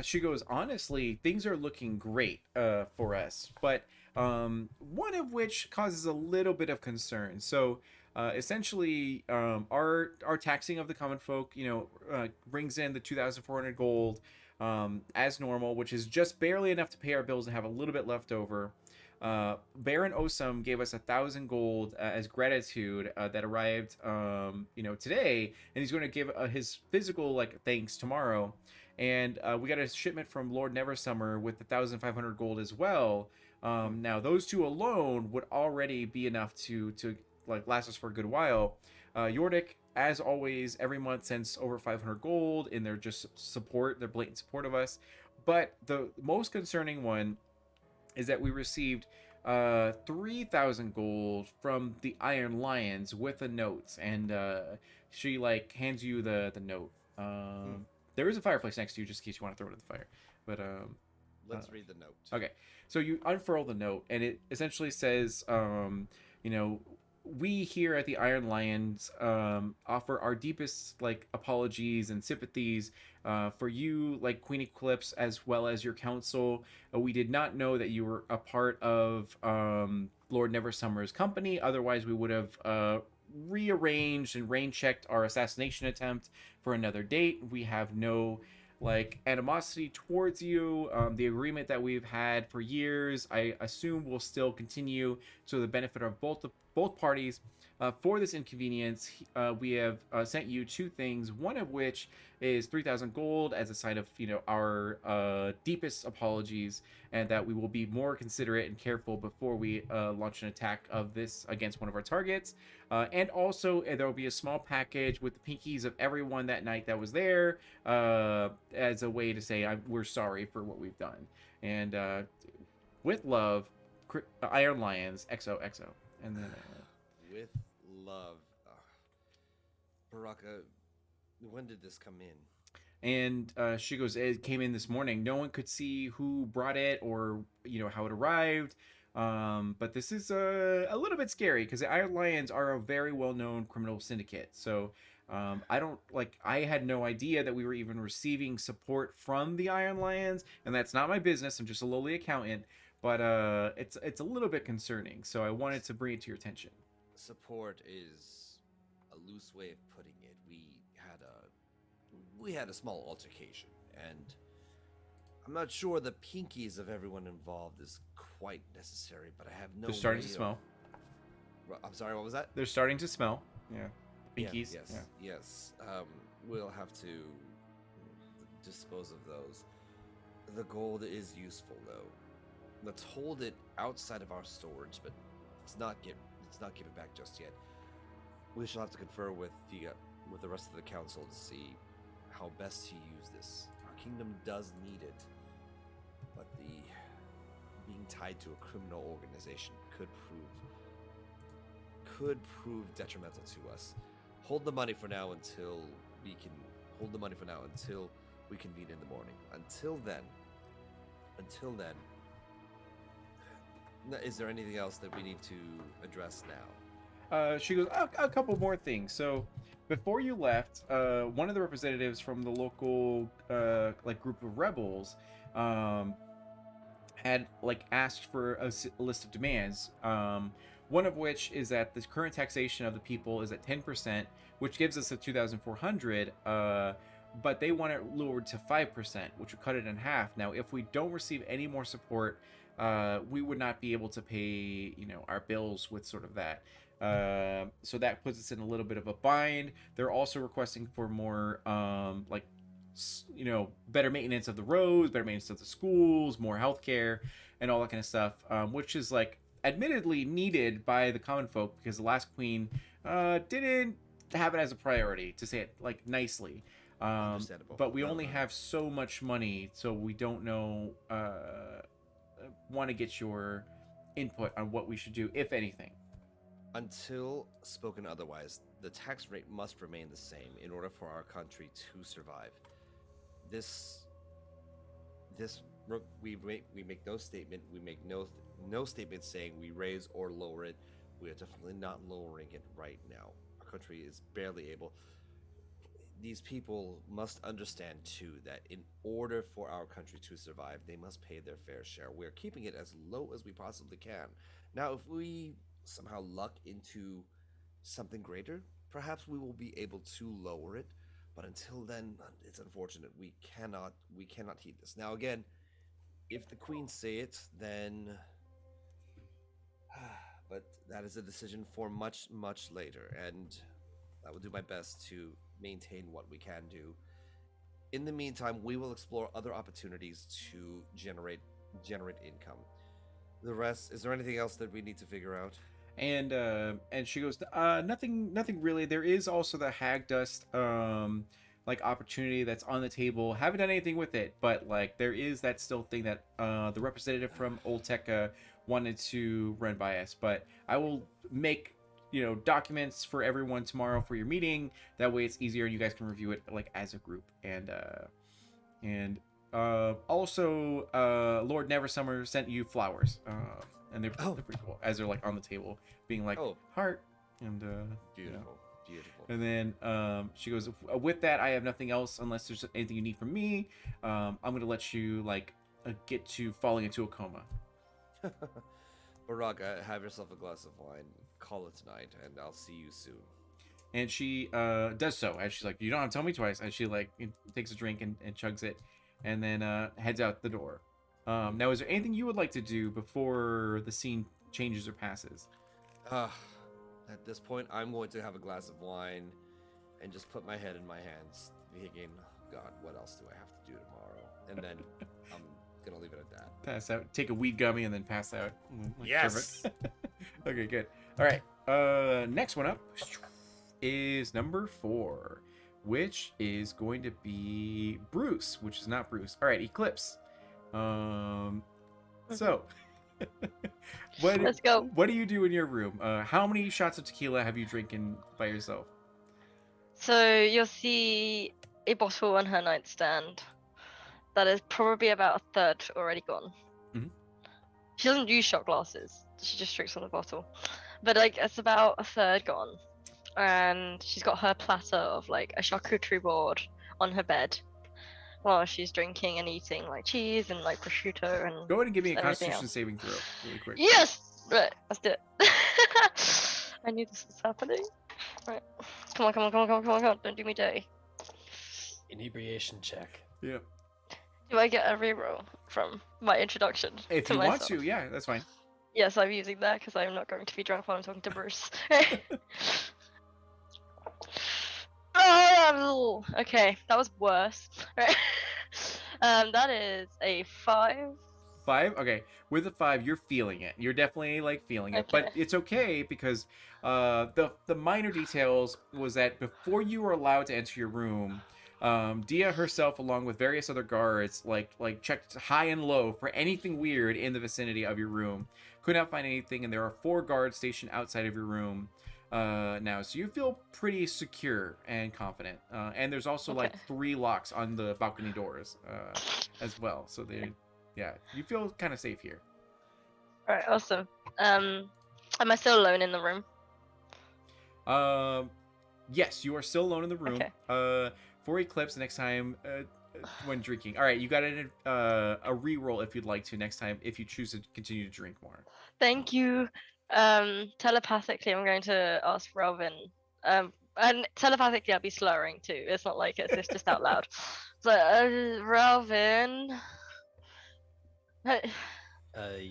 she goes, honestly, things are looking great for us, but one of which causes a little bit of concern. So essentially, our taxing of the common folk, brings in the 2,400 gold as normal, which is just barely enough to pay our bills and have a little bit left over. Baron Osum gave us 1,000 gold as gratitude that arrived, today, and he's going to give his physical like thanks tomorrow. And we got a shipment from Lord Neversummer with 1,500 gold as well. Now those two alone would already be enough to like last us for a good while. Yordik, as always, every month sends over 500 gold in their just support, their blatant support of us. But the most concerning one is that we received 3,000 gold from the Iron Lions with a note, and she like hands you the note. There is a fireplace next to you, just in case you want to throw it in the fire. But Let's read the note. okay, so you unfurl the note, and it essentially says, we here at the Iron Lions offer our deepest like apologies and sympathies for you, like Queen Eclipse, as well as your council. We did not know that you were a part of Lord Neversummer's company. Otherwise, we would have rearranged and rain checked our assassination attempt for another date. We have no like animosity towards you. The agreement that we've had for years, I assume, will still continue to the benefit of both parties. For this inconvenience, we have sent you two things. One of which is 3,000 gold as a sign of our deepest apologies, and that we will be more considerate and careful before we launch an attack of this against one of our targets. And also, there will be a small package with the pinkies of everyone that night that was there, as a way to say we're sorry for what we've done. And with love, Iron Lions, XOXO. And then With love, Baraka. When did this come in? And she goes, it came in this morning. No one could see who brought it or how it arrived. But this is a little bit scary because the Iron Lions are a very well-known criminal syndicate. So I had no idea that we were even receiving support from the Iron Lions, and that's not my business. I'm just a lowly accountant, but it's a little bit concerning. So I wanted to bring it to your attention. Support is a loose way of putting it. We had a small altercation, and I'm not sure the pinkies of everyone involved is quite necessary, but I have no. They're starting way to smell. I'm sorry, what was that? They're starting to smell. Yeah, pinkies. Yes, yes. We'll have to dispose of those. The gold is useful, though. Let's hold it outside of our storage, but let's not give it back just yet. We shall have to confer with the rest of the council to see how best to use this. Our kingdom does need it, but being tied to a criminal organization could prove detrimental to us. Hold the money for now until we convene in the morning. Until then, is there anything else that we need to address now? She goes, a couple more things. So before you left, one of the representatives from the local group of rebels had asked for a list of demands. One of which is that the current taxation of the people is at 10%, which gives us a 2,400. But they want it lowered to 5%, which would cut it in half. Now, if we don't receive any more support, we would not be able to pay, our bills with sort of that. So that puts us in a little bit of a bind. They're also requesting for more, better maintenance of the roads, better maintenance of the schools, more healthcare, and all that kind of stuff, which is admittedly needed by the common folk because the last queen didn't have it as a priority, to say it nicely. Understandable. But we only have so much money, so we don't know. Want to get your input on what we should do, if anything. Until spoken otherwise, the tax rate must remain the same in order for our country to survive. We make no statement. We make no statement saying we raise or lower it. We are definitely not lowering it right now. Our country is barely able. These people must understand too that in order for our country to survive, they must pay their fair share. We're keeping it as low as we possibly can. Now, if we somehow luck into something greater, perhaps we will be able to lower it. But until then, it's unfortunate we cannot heed this. Now, again, if the queen say it, then but that is a decision for much, much later, and I will do my best to maintain what we can do. In the meantime, we will explore other opportunities to generate income. The rest, is there anything else that we need to figure out? And she goes, nothing really. There is also the hag dust like opportunity that's on the table. Haven't done anything with it, but like there is that still thing that the representative from Old Tech wanted to run by us. But I will make documents for everyone tomorrow for your meeting. That way it's easier and you guys can review it like as a group. And also Lord Neversummer sent you flowers. And they're pretty cool as they're like on the table being like heart and Beautiful. Beautiful. and then she goes, with that I have nothing else unless there's anything you need from me. I'm gonna let you like get to falling into a coma. Baraka, have yourself a glass of wine. Call it tonight, and I'll see you soon. And she does so as she's like, you don't have to tell me twice, and she like takes a drink and chugs it and then heads out the door. Now, is there anything you would like to do before the scene changes or passes? At this point, I'm going to have a glass of wine and just put my head in my hands, thinking, God, what else do I have to do tomorrow? And then I'm gonna leave it at that. Pass out. Take a weed gummy and then pass out. Yes. Perfect. Okay, good. All right. Next one up is number 4, which is going to be Bruce, which is not Bruce. All right, Eclipse. So Let's go. What do you do in your room? How many shots of tequila have you drinking by yourself? So you'll see a bottle on her nightstand that is probably about a third already gone. Mhm. She doesn't use shot glasses. She just drinks on the bottle. But like it's about a third gone. And she's got her platter of like a charcuterie board on her bed while she's drinking and eating like cheese and like prosciutto and Go ahead and give me a everything Constitution else. saving throw, really quick. Yes! Right, let's do it. I knew this was happening. Right. Come on. Don't do me dirty. Inebriation check. Yeah. Do I get a reroll from my introduction If to you want myself? to, yeah, that's fine. Yes, I'm using that because I'm not going to be drunk while I'm talking to Bruce. Oh, okay, that was worse. Right. That is a 5. 5? Okay. With a 5, you're feeling it. You're definitely like feeling it. But Okay. it's okay because the minor details was that before you were allowed to enter your room, Dia herself, along with various other guards, like checked high and low for anything weird in the vicinity of your room. Could not find anything, and there are 4 guards stationed outside of your room now, so you feel pretty secure and confident. And there's also like 3 locks on the balcony doors as well. So you feel kind of safe here. All right, awesome. Am I still alone in the room? Yes, you are still alone in the room. Okay. For Eclipse next time when drinking. All right, you got a re-roll if you'd like to next time if you choose to continue to drink more. Thank you. Telepathically, I'm going to ask Robin. And telepathically, I'll be slurring too. It's not like it's just out loud. So, Robin.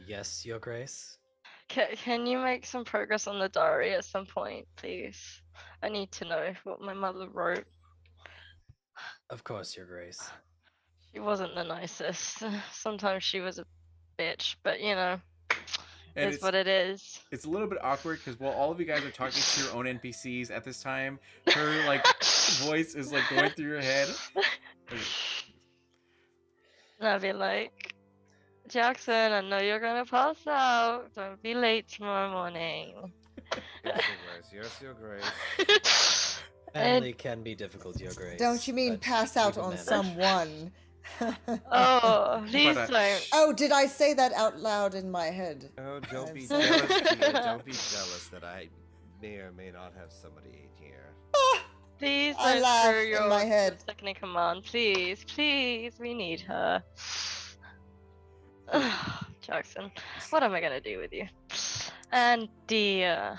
Yes, Your Grace. Can you make some progress on the diary at some point, please? I need to know what my mother wrote. Of course, Your Grace. She wasn't the nicest. Sometimes she was a bitch, but you know, And it's what it is. It's a little bit awkward because while all of you guys are talking to your own NPCs at this time, her like voice is like going through your head. And I'll be like, Jackson, I know you're gonna pass out. Don't be late tomorrow morning. Yes, Your Grace. Family can be difficult, Your Grace. Don't you mean but pass we out will on manage. someone? Oh, please But, don't. Oh, did I say that out loud in my head? Oh, don't I'm be sorry. jealous, Tia. Don't be jealous that I may or may not have somebody here. Please I don't laugh screw in my your head. second in command. Please, please, we need her. Jackson, what am I gonna do with you? And dear,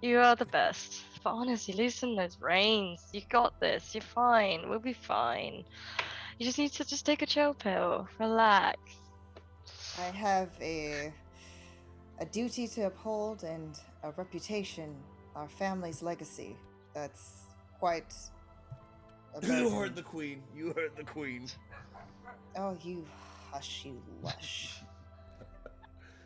you are the best. But honestly, loosen those reins. You got this. You're fine. We'll be fine. You just need to just take a chill pill. Relax. I have a duty to uphold and a reputation, our family's legacy. That's quite a You burden. heard the queen. You heard the queen. Oh, you hush, you lush.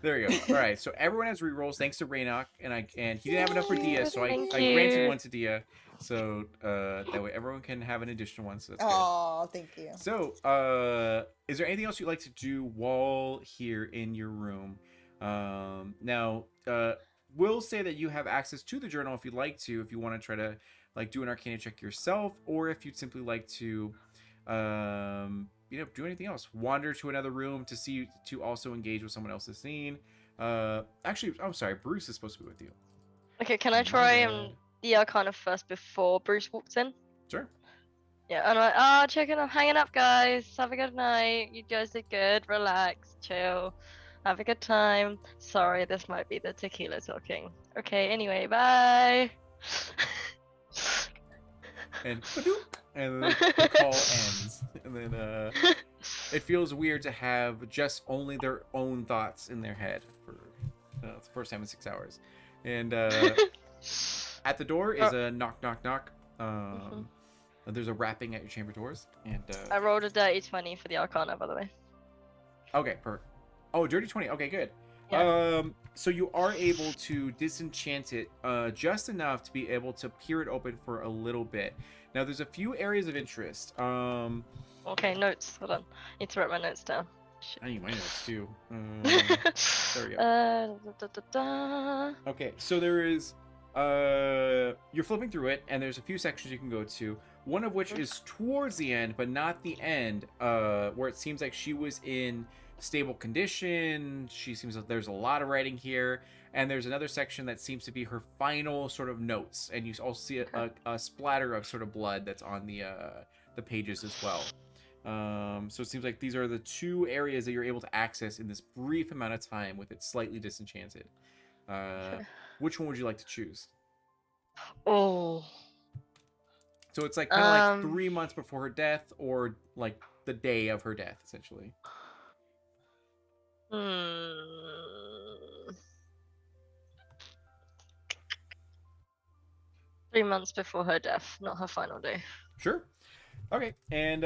there you go. All right, so everyone has rerolls thanks to Raynok, and he didn't have enough for Dia, so I Thank granted you. one to Dia, so that way everyone can have an additional one. So that's good. Oh, thank you. So, is there anything else you'd like to do while here in your room? Now, we'll say that you have access to the journal if you'd like to, if you want to try to like do an Arcana check yourself, or if you'd simply like to, do anything else. Wander to another room to also engage with someone else's scene. Actually, I'm sorry, Bruce is supposed to be with you. Okay, can I try the Arcana first before Bruce walks in? Sure. Yeah, and I'm checking up, hanging up, guys. Have a good night. You guys did good. Relax, chill, have a good time. Sorry, this might be the tequila talking. Okay, anyway, bye. And and then the call ends, and then it feels weird to have just only their own thoughts in their head for the first time in 6 hours. And at the door is a knock, knock, knock. There's a rapping at your chamber doors, and I rolled a dirty 20 for the Arcana, by the way. okay, perfect. Oh, dirty 20. Okay, good. Yeah. So you are able to disenchant it just enough to be able to peer it open for a little bit. Now, there's a few areas of interest. Okay, notes. Hold on. Need to write my notes down. I need my notes too. There we go. Okay, so there is. You're flipping through it, and there's a few sections you can go to. One of which is towards the end, but not the end, where it seems like she was in stable condition. She seems like there's a lot of writing here, and there's another section that seems to be her final sort of notes, and you also see a splatter of sort of blood that's on the pages as well. So it seems like these are the two areas that you're able to access in this brief amount of time with it slightly disenchanted. Which one would you like to choose? Oh. So it's like kind of like 3 months before her death, or like the day of her death, essentially. 3 months before her death, not her final day. Sure. Okay, and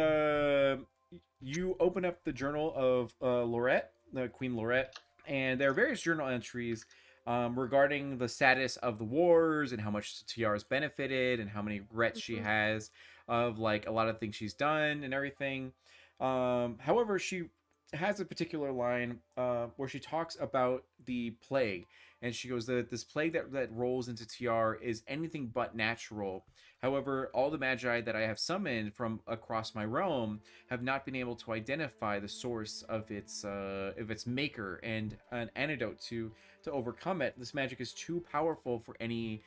you open up the journal of Lorette, the Queen Lorette, and there are various journal entries regarding the status of the wars and how much Tayyar's benefited and how many regrets she has of like a lot of things she's done and everything. However, she has a particular line where she talks about the plague, and she goes that this plague that rolls into Tayyar is anything but natural. However, all the magi that I have summoned from across my realm have not been able to identify the source of its maker and an antidote to overcome it. This magic is too powerful for any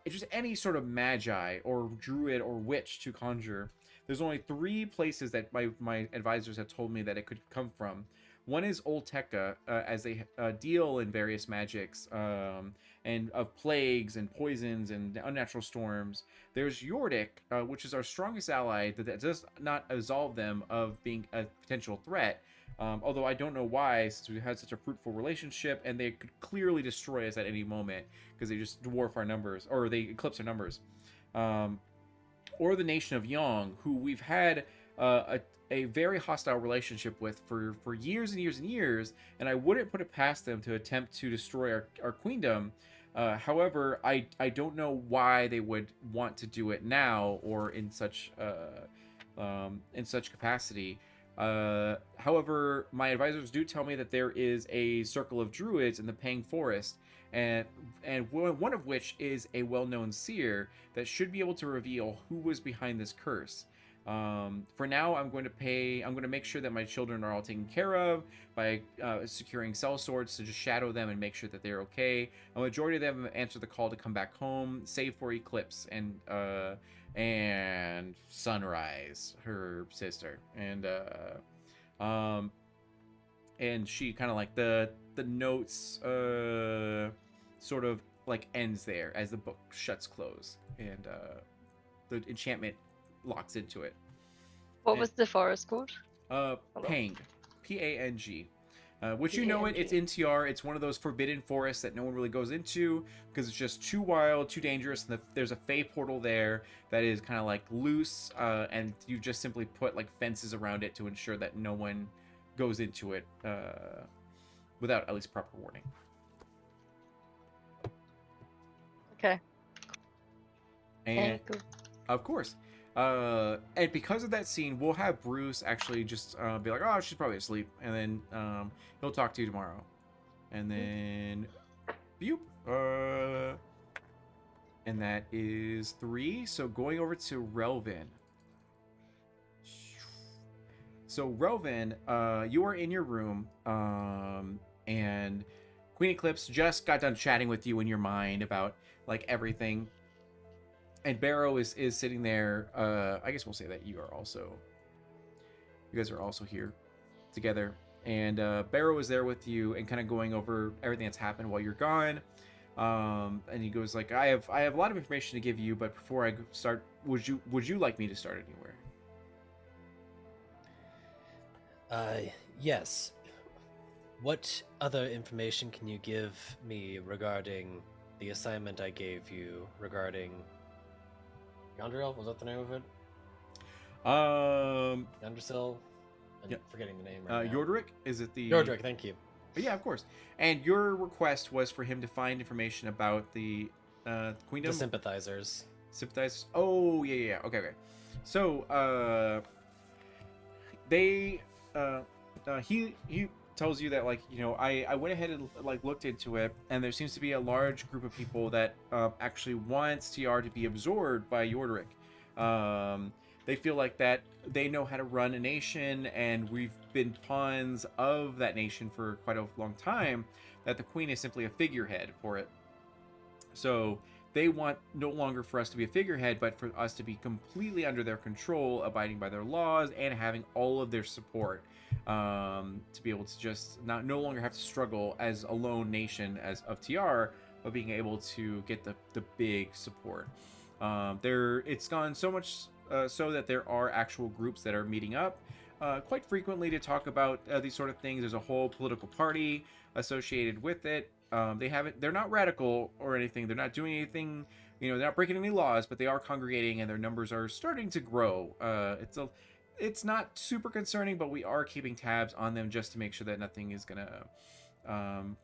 just any sort of magi or druid or witch to conjure. There's only 3 places that my advisors have told me that it could come from. One is Old Tekka, as they deal in various magics and of plagues and poisons and unnatural storms. There's Yordik, which is our strongest ally that does not absolve them of being a potential threat. Although I don't know why, since we had such a fruitful relationship, and they could clearly destroy us at any moment because they just dwarf our numbers, or they eclipse our numbers. Or the nation of Yong, who we've had a very hostile relationship with for years and years and years, and I wouldn't put it past them to attempt to destroy our queendom. However, I don't know why they would want to do it now or in such capacity. However, my advisors do tell me that there is a circle of druids in the Pang Forest, and one of which is a well-known seer that should be able to reveal who was behind this curse. For now, I'm going to make sure that my children are all taken care of by securing cell swords to just shadow them and make sure that they're okay. A majority of them answer the call to come back home, save for Eclipse and Sunrise, her sister, um, and she kind of like the notes sort of like ends there as the book shuts close and the enchantment locks into it. What And, was the forest called? Pang, P-A-N-G. Which you know it, it's in TR. It's one of those forbidden forests that no one really goes into because it's just too wild, too dangerous. And there's a Fey portal there that is kind of like loose, and you just simply put like fences around it to ensure that no one goes into it without at least proper warning. Okay. And cool. of course, and because of that scene, we'll have Bruce actually just be like, "Oh, she's probably asleep," and then he'll talk to you tomorrow, and then, and that is 3. So going over to Relvin. So Relvin, you are in your room, and Queen Eclipse just got done chatting with you in your mind about like everything. And Barrow is sitting there. I guess we'll say that you guys are also here together. And Barrow is there with you and kind of going over everything that's happened while you're gone. And he goes like, I have a lot of information to give you, but before I start, would you like me to start anywhere? Yes. What other information can you give me regarding the assignment I gave you regarding Yandriel? Was that the name of it? Yandrisil? I'm yeah. forgetting the name right now. Yordrick? Is it the... Yordrick, thank you. But yeah, of course. And your request was for him to find information about the Queendom? The sympathizers. Sympathizers? Oh, yeah. Okay. So, he tells you that, like, you know, I went ahead and like looked into it, and there seems to be a large group of people that actually wants TR to be absorbed by Yordrick. They feel like that they know how to run a nation, and we've been pawns of that nation for quite a long time, that the queen is simply a figurehead for it. So they want no longer for us to be a figurehead, but for us to be completely under their control, abiding by their laws, and having all of their support, to be able to just no longer have to struggle as a lone nation as of TR, but being able to get the big support. It's gone so much so that there are actual groups that are meeting up quite frequently to talk about these sort of things. There's a whole political party associated with it. They're not radical or anything. They're not doing anything, they're not breaking any laws, but they are congregating and their numbers are starting to grow. It's not super concerning, but we are keeping tabs on them just to make sure that nothing is gonna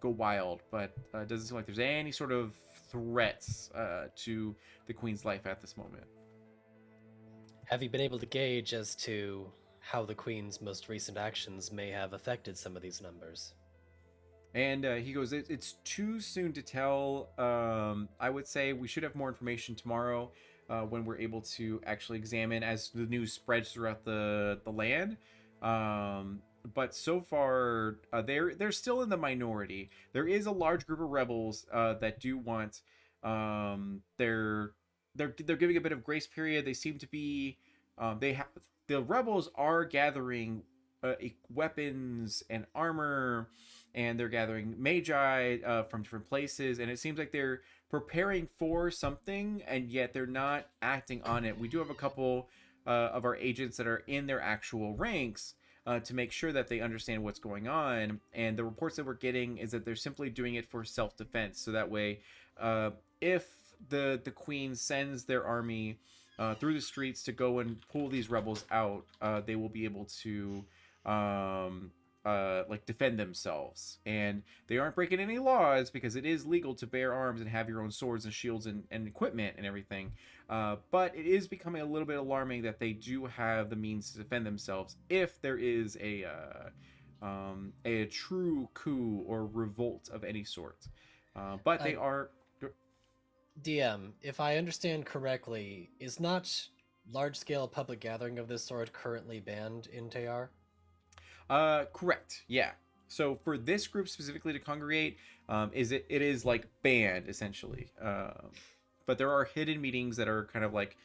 go wild. But it doesn't seem like there's any sort of threats to the Queen's life at this moment. Have you been able to gauge as to how the Queen's most recent actions may have affected some of these numbers? And he goes, it's too soon to tell. I would say we should have more information tomorrow when we're able to actually examine as the news spreads throughout the land. But so far, they're still in the minority. There is a large group of rebels that do want. They're giving a bit of grace period. They seem to be. The rebels are gathering weapons and armor, and they're gathering magi from different places, and it seems like they're preparing for something, and yet they're not acting on it. We do have a couple of our agents that are in their actual ranks to make sure that they understand what's going on, and the reports that we're getting is that they're simply doing it for self-defense, so that way if the queen sends their army through the streets to go and pull these rebels out, they will be able to like defend themselves, and they aren't breaking any laws because it is legal to bear arms and have your own swords and shields and equipment and everything, but it is becoming a little bit alarming that they do have the means to defend themselves if there is a true coup or revolt of any sort, but they are... DM, if I understand correctly, is not large-scale public gathering of this sort currently banned in Tayyar? Correct. Yeah. So for this group specifically to congregate, it is like banned essentially. But there are hidden meetings that are kind of like,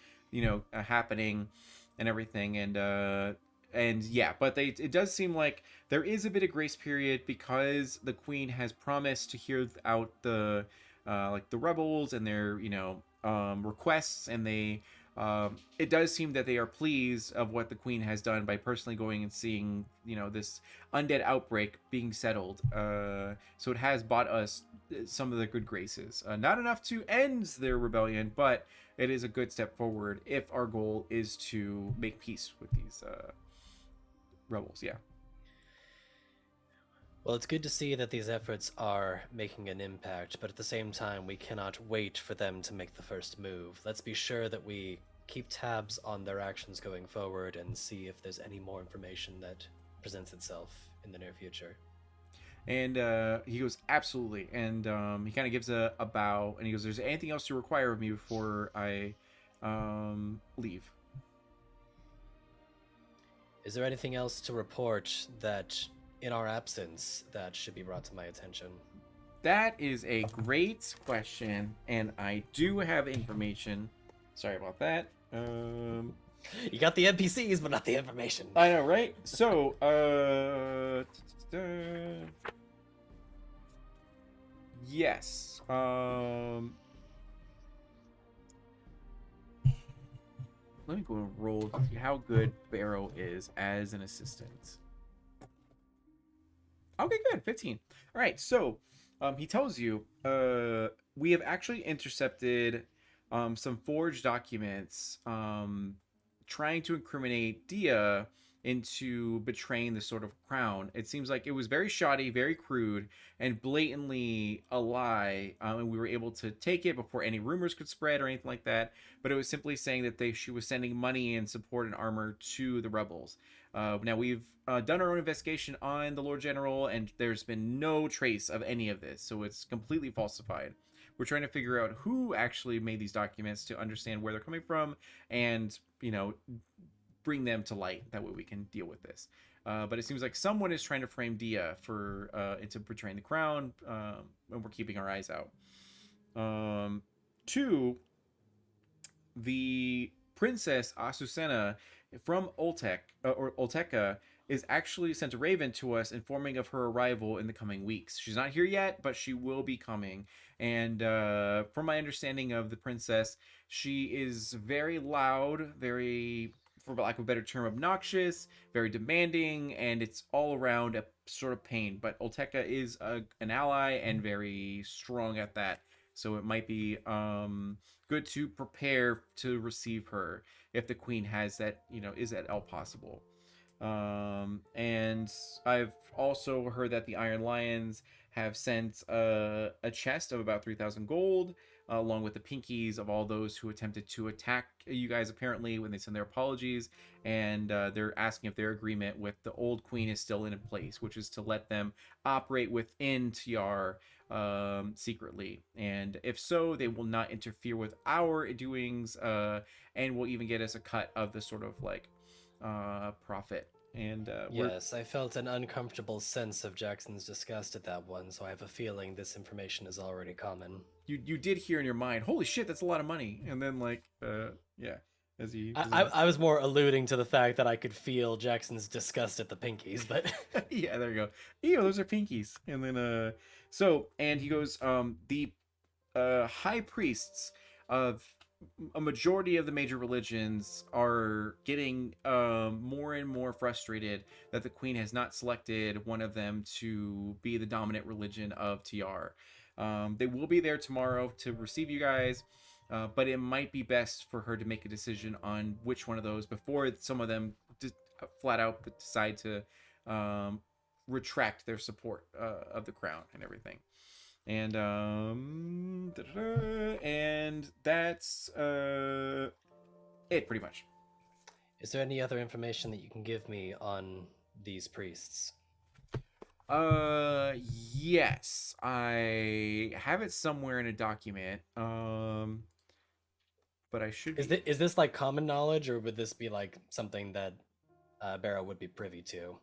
happening and everything, and yeah, but it does seem like there is a bit of grace period because the queen has promised to hear out the like the rebels and their requests, and they it does seem that they are pleased of what the queen has done by personally going and seeing this undead outbreak being settled. So it has bought us some of the good graces, not enough to end their rebellion, but it is a good step forward if our goal is to make peace with these rebels. Yeah. Well, it's good to see that these efforts are making an impact, but at the same time, we cannot wait for them to make the first move. Let's be sure that we keep tabs on their actions going forward and see if there's any more information that presents itself in the near future. And he goes, absolutely. And he kind of gives a bow, and he goes, there's anything else you require of me before I leave? Is there anything else to report that, in our absence, that should be brought to my attention? That is a great question, and I do have information. Sorry about that. You got the NPCs, but not the information. I know, right? So, yes. Let me go and roll to see how good Barrow is as an assistant. Okay, good. 15. All right, so he tells you we have actually intercepted some forged documents trying to incriminate Dia into betraying the sort of crown. It seems like it was very shoddy, very crude, and blatantly a lie. And we were able to take it before any rumors could spread or anything like that. But it was simply saying that she was sending money and support and armor to the rebels. Now we've done our own investigation on the Lord General, and there's been no trace of any of this, so it's completely falsified. We're trying to figure out who actually made these documents to understand where they're coming from, and bring them to light. That way we can deal with this. But it seems like someone is trying to frame Dia for into betraying the crown, and we're keeping our eyes out. Two, the Princess Azucena from Olteca is actually sent a raven to us informing of her arrival in the coming weeks. She's not here yet, but she will be coming. And from my understanding of the princess, she is very loud, very, for lack of a better term, obnoxious, very demanding, and it's all around a sort of pain. But Olteca is an ally and very strong at that. So it might be good to prepare to receive her if the queen has that, is at all possible. And I've also heard that the Iron Lions have sent a chest of about 3,000 gold, along with the pinkies of all those who attempted to attack you guys, apparently, when they send their apologies. And they're asking if their agreement with the old queen is still in place, which is to let them operate within Tayyar secretly. And if so, they will not interfere with our doings, and will even get us a cut of the sort of like profit. And yes, I felt an uncomfortable sense of Jackson's disgust at that one, so I have a feeling this information is already common. You did hear in your mind, holy shit, that's a lot of money. And then yeah, as he I was more alluding to the fact that I could feel Jackson's disgust at the pinkies, but yeah, there you go. Ew, those are pinkies. And then and he goes, the high priests of a majority of the major religions are getting more and more frustrated that the queen has not selected one of them to be the dominant religion of Tayyar. They will be there tomorrow to receive you guys, but it might be best for her to make a decision on which one of those before some of them flat out decide to retract their support of the crown and everything. And and that's it pretty much. Is there any other information that you can give me on these priests? Yes, I have it somewhere in a document. but I should Is be. this like common knowledge, or would this be like something that Barrow would be privy to?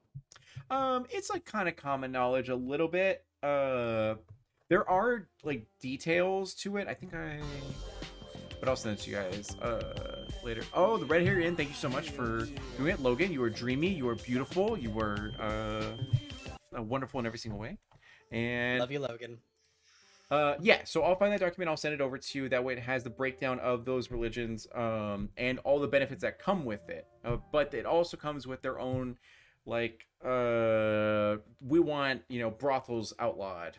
It's like kind of common knowledge a little bit. There are like details to it. I think but I'll send it to you guys later. Oh, the red hair in. Thank you so much for doing it, Logan. You were dreamy. You were beautiful. You were wonderful in every single way. And Love you, Logan. yeah, so I'll find that document. I'll send it over to you. That way, it has the breakdown of those religions and all the benefits that come with it. But it also comes with their own, like, we want brothels outlawed.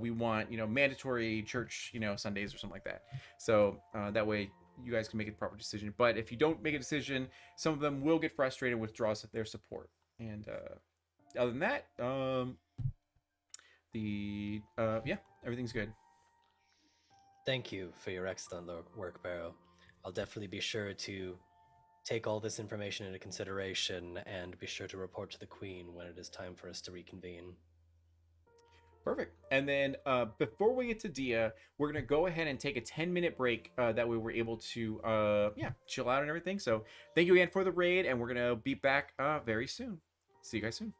We want mandatory church Sundays or something like that. So that way you guys can make a proper decision. But if you don't make a decision, some of them will get frustrated and withdraw their support. And other than that, yeah, everything's good. Thank you for your excellent work, Barrow. I'll definitely be sure to take all this information into consideration and be sure to report to the Queen when it is time for us to reconvene. Perfect. And then before we get to Dia, we're gonna go ahead and take a 10-minute break. That way we're able to chill out and everything. So thank you again for the raid, and we're gonna be back very soon. See you guys soon.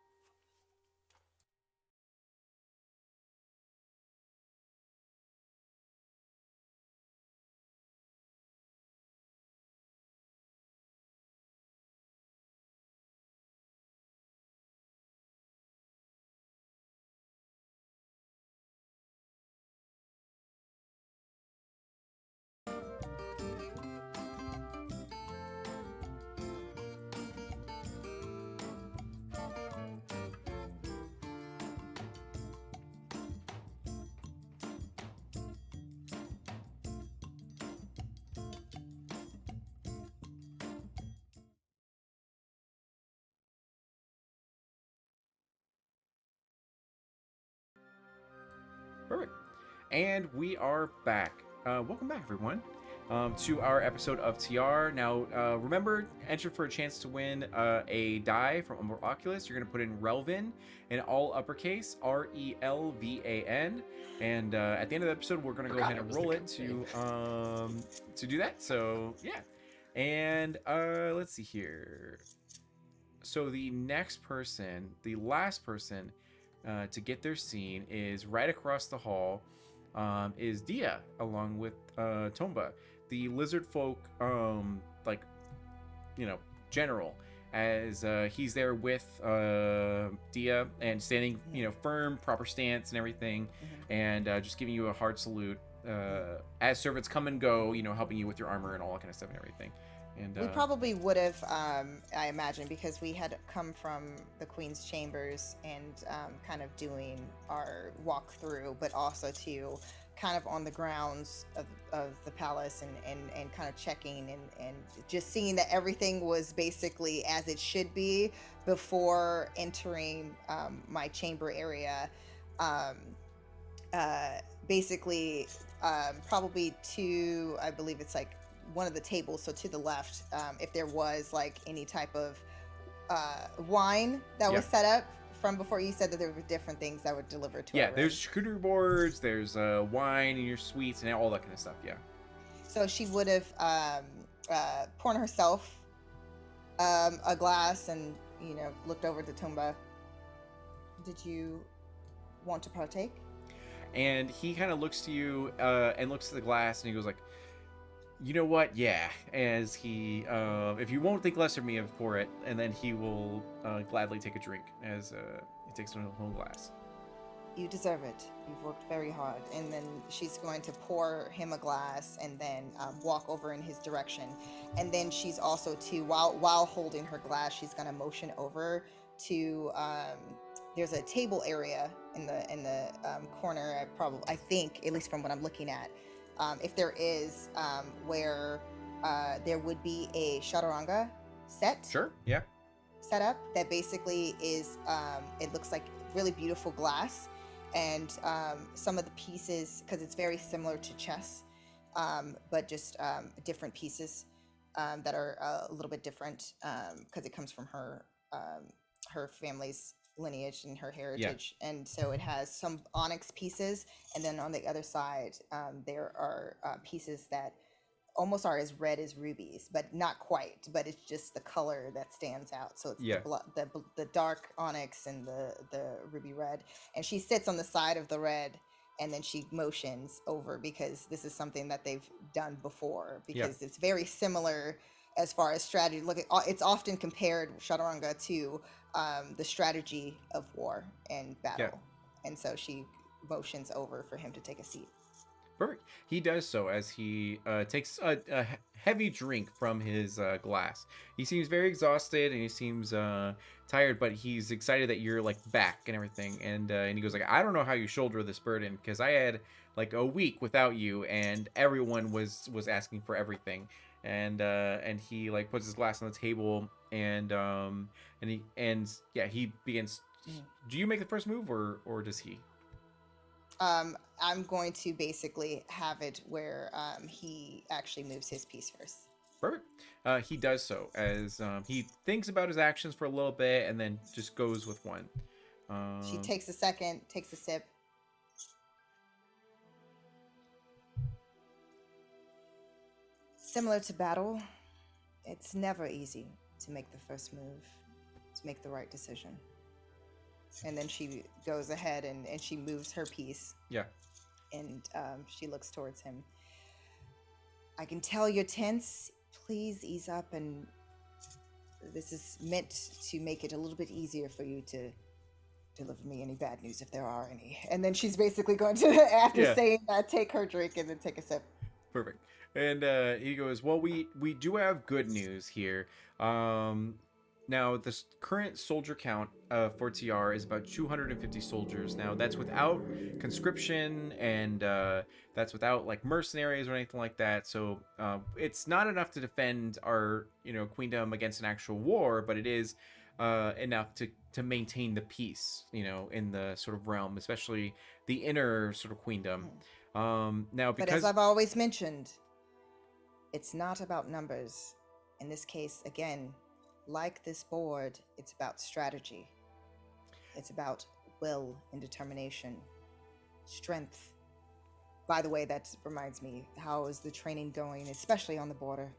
Perfect. And we are back. Welcome back, everyone, to our episode of TR. Now, remember, enter for a chance to win a die from Umber Oculus. You're going to put in Relvan in all uppercase, RELVAN. And at the end of the episode, we're going to go ahead and roll it to do that. So, yeah. And let's see here. So the next person, the last person to get their scene is right across the hall. Is Dia along with Tomba, the lizard folk, general, as he's there with Dia and standing, firm, proper stance and everything, and just giving you a hard salute as servants come and go, helping you with your armor and all that kind of stuff and everything. And we probably would have, I imagine, because we had come from the Queen's chambers and kind of doing our walkthrough, but also to kind of on the grounds of the palace and kind of checking and just seeing that everything was basically as it should be before entering my chamber area. Basically, probably to, I believe it's like one of the tables, so to the left, if there was like any type of wine that was set up from before. You said that there were different things that were delivered to our room. There's charcuterie boards, there's wine and your sweets and all that kind of stuff. So she would have poured herself a glass and looked over to Tomba. Did you want to partake? And he kind of looks to you and looks to the glass and he goes like, you know what? Yeah. As he, if you won't think less of me for it, and then he will gladly take a drink as he takes another whole glass. You deserve it. You've worked very hard. And then she's going to pour him a glass and then walk over in his direction. And then she's also while holding her glass, she's going to motion over to there's a table area in the corner. I think, at least from what I'm looking at. If there is, where there would be a chaturanga set. Sure, yeah. Set up that basically is, it looks like really beautiful glass, and some of the pieces, because it's very similar to chess, but just different pieces that are a little bit different because it comes from her family's lineage and her heritage. And so it has some onyx pieces, and then on the other side there are pieces that almost are as red as rubies, but not quite. But it's just the color that stands out. So it's Yeah. the dark onyx and the ruby red. And she sits on the side of the red, and then she motions over because this is something that they've done before. Yeah. Because it's very similar as far as strategy. Look, it's often compared Chaturanga to the strategy of war and battle. Yeah. And so she motions over for him to take a seat. Perfect. He does so as he takes a heavy drink from his glass. He seems very exhausted and he seems tired, but he's excited that you're like back and everything. And he goes like, I don't know how you shoulder this burden because I had like a week without you, and everyone was asking for everything. And he like puts his glass on the table and he begins. Do you make the first move or does he? I'm going to basically have it where he actually moves his piece first. Perfect. He does so as he thinks about his actions for a little bit and then just goes with one. She takes a second, takes a sip. Similar to battle, it's never easy to make the first move, to make the right decision. And then she goes ahead and she moves her piece. Yeah. And she looks towards him. I can tell you're tense. Please ease up, and this is meant to make it a little bit easier for you to deliver me any bad news if there are any. And then she's basically going to, after saying that, take her drink and then take a sip. Perfect. And he goes, well, we do have good news here. Now, the current soldier count for Tayyar is about 250 soldiers. Now, that's without conscription and that's without like mercenaries or anything like that. So it's not enough to defend our queendom against an actual war, but it is enough to maintain the peace, in the sort of realm, especially the inner sort of queendom. Now, because but as I've always mentioned, it's not about numbers. In this case, again, like this board, it's about strategy. It's about will and determination, strength. By the way, that reminds me, how is the training going, especially on the border?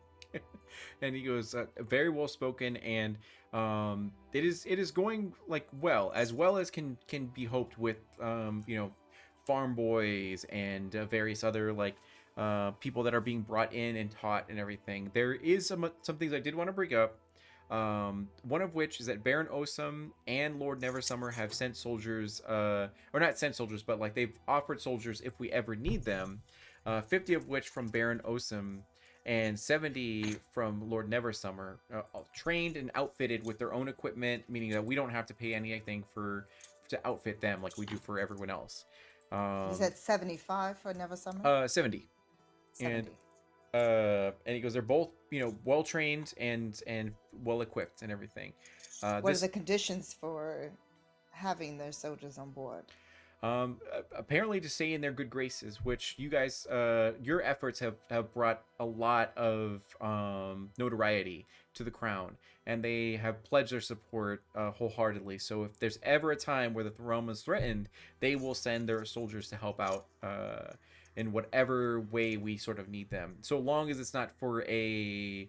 And he goes, very well spoken, and it is going like well as can be hoped with farm boys and various other like people that are being brought in and taught and everything. There is some things I did want to bring up. One of which is that Baron Osum and Lord Neversummer have sent soldiers, or not sent soldiers, but like they've offered soldiers if we ever need them. 50 of which from Baron Osum and 70 from Lord Neversummer, trained and outfitted with their own equipment, meaning that we don't have to pay anything to outfit them like we do for everyone else. You said 75 for Neversummer? 70. 70. And he goes, they're both well trained and well equipped and everything. What are the conditions for having their soldiers on board? Apparently to stay in their good graces, which you guys, your efforts have brought a lot of notoriety to the crown, and they have pledged their support wholeheartedly. So if there's ever a time where the throne is threatened, they will send their soldiers to help out in whatever way we sort of need them, so long as it's not for a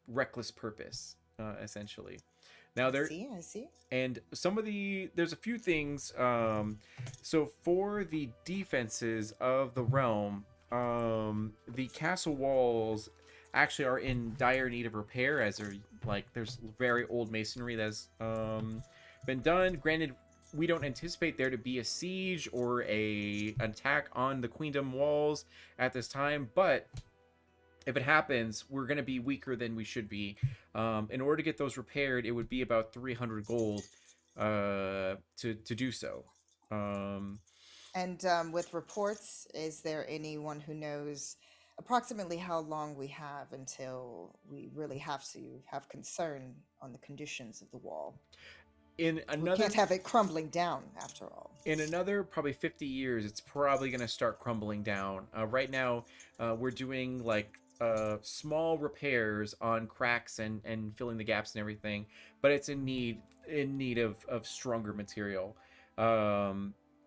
reckless purpose, essentially. Now I see. And there's a few things. So for the defenses of the realm, the castle walls actually are in dire need of repair, as there's very old masonry that's been done. Granted, we don't anticipate there to be a siege or an attack on the queendom walls at this time, but if it happens, we're going to be weaker than we should be. In order to get those repaired, it would be about 300 gold to do so. And with reports, is there anyone who knows approximately how long we have until we really have to have concern on the conditions of the wall? We can't have it crumbling down, after all. In another probably 50 years, it's probably going to start crumbling down. Right now, we're doing like small repairs on cracks and filling the gaps and everything, but it's in need of stronger material.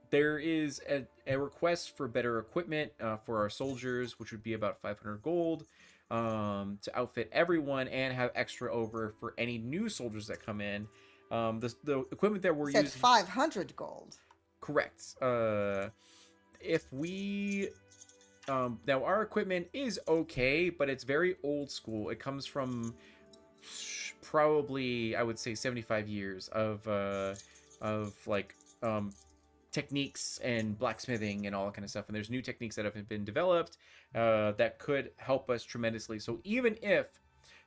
there is a request for better equipment for our soldiers, which would be about 500 gold to outfit everyone and have extra over for any new soldiers that come in. The equipment that we're You said using. 500 gold. Correct. If we now our equipment is okay, but it's very old school. It comes from probably, I would say, 75 years of like techniques and blacksmithing and all that kind of stuff. And there's new techniques that have been developed that could help us tremendously. So even if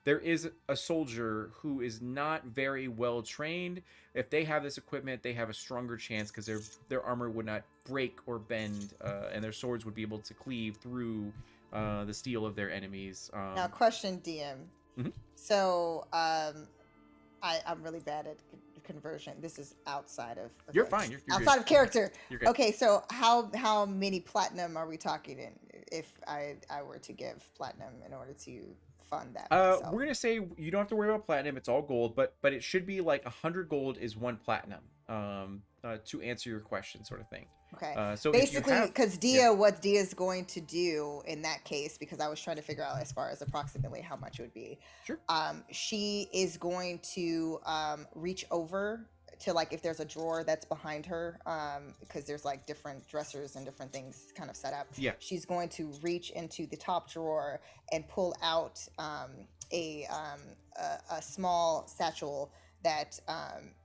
there is a soldier who is not very well trained, if they have this equipment, they have a stronger chance because their armor would not break or bend, and their swords would be able to cleave through the steel of their enemies. Now, question, DM. Mhm. So, I'm really bad at conversion. This is outside of. You're fine. You're outside good. of character. You're good. Okay, so how many platinum are we talking in? If I were to give platinum in order to fund that myself? We're gonna say you don't have to worry about platinum. It's all gold, but it should be like 100 gold is 1 platinum. To answer your question, sort of thing. Okay. So basically, because Dia, yeah. what Dia is going to do in that case, because I was trying to figure out as far as approximately how much it would be. Sure. She is going to reach over to, like, if there's a drawer that's behind her, because there's like different dressers and different things kind of set up. Yeah. She's going to reach into the top drawer and pull out a small satchel that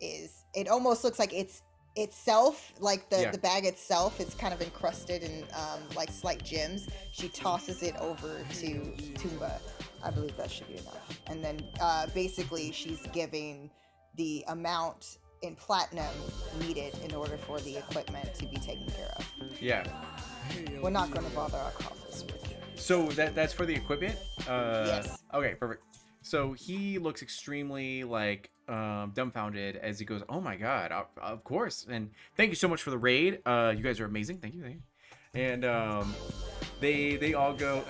it almost looks like it's itself, like the bag itself is kind of encrusted in like slight gems. She tosses it over to Tumba. I believe that should be enough. And then basically she's giving the amount in platinum needed in order for the equipment to be taken care of. Yeah. We're not going to bother our coffers with it. So that's for the equipment? Yes. Okay, perfect. So he looks extremely like dumbfounded as he goes, "Oh my god, of course!" And thank you so much for the raid. You guys are amazing. Thank you. And they all go,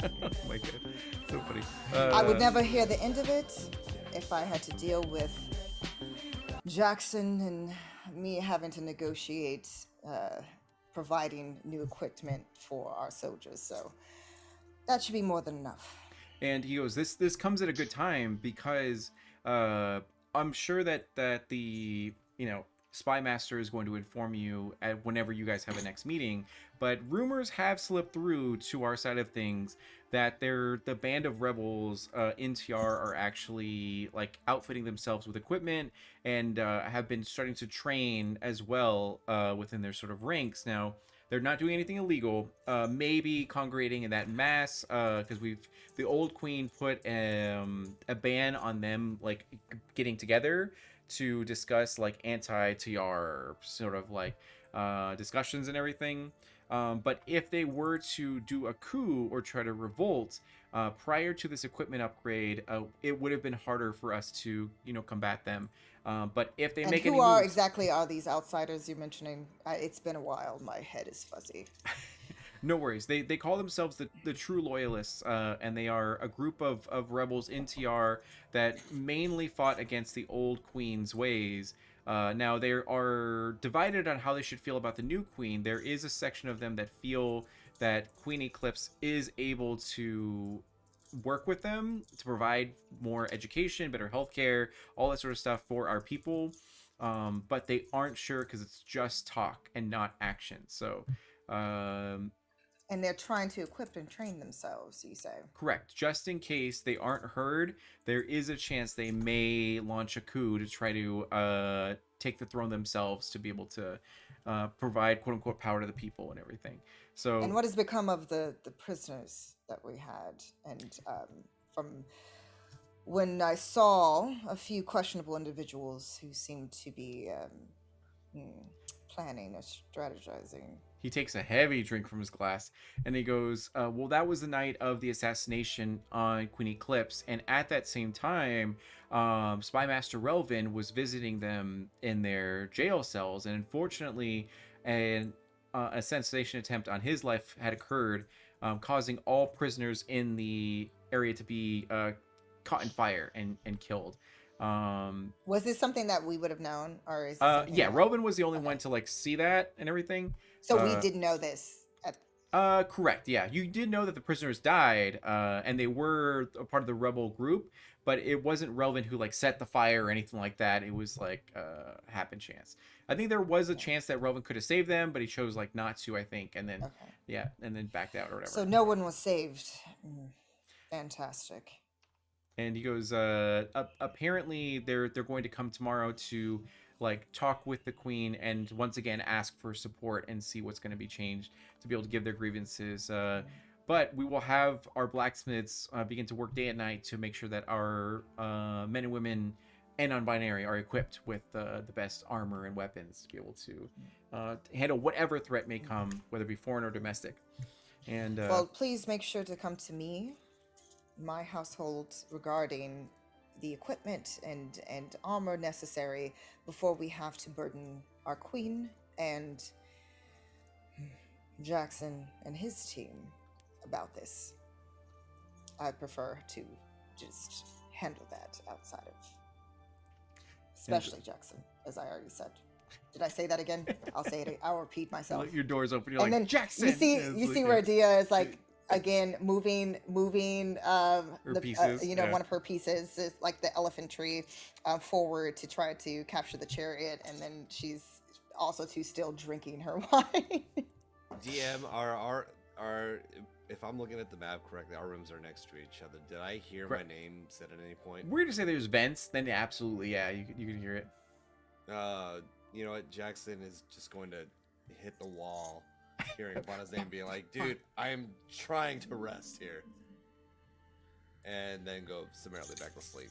"Oh my god, so funny." I would never hear the end of it if I had to deal with Jackson and me having to negotiate providing new equipment for our soldiers. So that should be more than enough. And he goes, "This comes at a good time because I'm sure that the Spy Master is going to inform you at whenever you guys have a next meeting. But rumors have slipped through to our side of things that the band of rebels in Tayyar are actually like outfitting themselves with equipment and have been starting to train as well within their sort of ranks now." They're not doing anything illegal. Maybe congregating in that mass, because the old queen put a ban on them like getting together to discuss like anti-Tayyar sort of like discussions and everything. But if they were to do a coup or try to revolt prior to this equipment upgrade, it would have been harder for us to combat them. But if they make any moves, exactly are these outsiders you're mentioning? It's been a while. My head is fuzzy. no worries. They call themselves the True Loyalists, and they are a group of rebels in TR that mainly fought against the old queen's ways. Now they are divided on how they should feel about the new queen. There is a section of them that feel that Queen Eclipse is able to work with them to provide more education, better healthcare, all that sort of stuff for our people, but they aren't sure because it's just talk and not action. So and they're trying to equip and train themselves, you say? Correct. Just in case they aren't heard, there is a chance they may launch a coup to try to take the throne themselves to be able to provide quote unquote power to the people and everything. So and what has become of the prisoners that we had? And from when I saw a few questionable individuals who seemed to be planning or strategizing. He takes a heavy drink from his glass and he goes, well, that was the night of the assassination on Queen Eclipse. And at that same time, Spy Master Relvin was visiting them in their jail cells. And unfortunately, an assassination attempt on his life had occurred, causing all prisoners in the area to be caught in fire and killed. Was this something that we would have known, or is this something Yeah, that... Rovan was the only Okay. one to like see that and everything. So we didn't know this. Correct. Yeah, you did know that the prisoners died, and they were a part of the rebel group, but it wasn't Relvin who like set the fire or anything like that. It was like happen chance. I think there was a chance that Relvin could have saved them, but he chose like not to. I think, and then Okay. and then backed out or whatever. So no one was saved. Fantastic. And he goes, apparently they're going to come tomorrow to like talk with the queen and once again ask for support and see what's going to be changed to be able to give their grievances. But we will have our blacksmiths begin to work day and night to make sure that our men and women and non-binary are equipped with the best armor and weapons to be able to handle whatever threat may come, whether it be foreign or domestic. And well, please make sure to come to me, my household, regarding the equipment and armor necessary before we have to burden our queen and Jackson and his team about this. I prefer to just handle that outside of, especially Jackson, as I already said. Did I say that again? I'll say it. I'll repeat myself. Your door's open. You're and like, then Jackson. You see, Yeah, you see where Dia is like again moving her pieces, one of her pieces is like the elephantry forward to try to capture the chariot, and then she's also still drinking her wine. DM, our if I'm looking at the map correctly, our rooms are next to each other. Did I hear my name said at any point? We're gonna say there's vents, then absolutely, yeah, you can hear it. You know what? Jackson is just going to hit the wall, hearing upon his name, being like, "Dude, I am trying to rest here," and then go summarily back to sleep.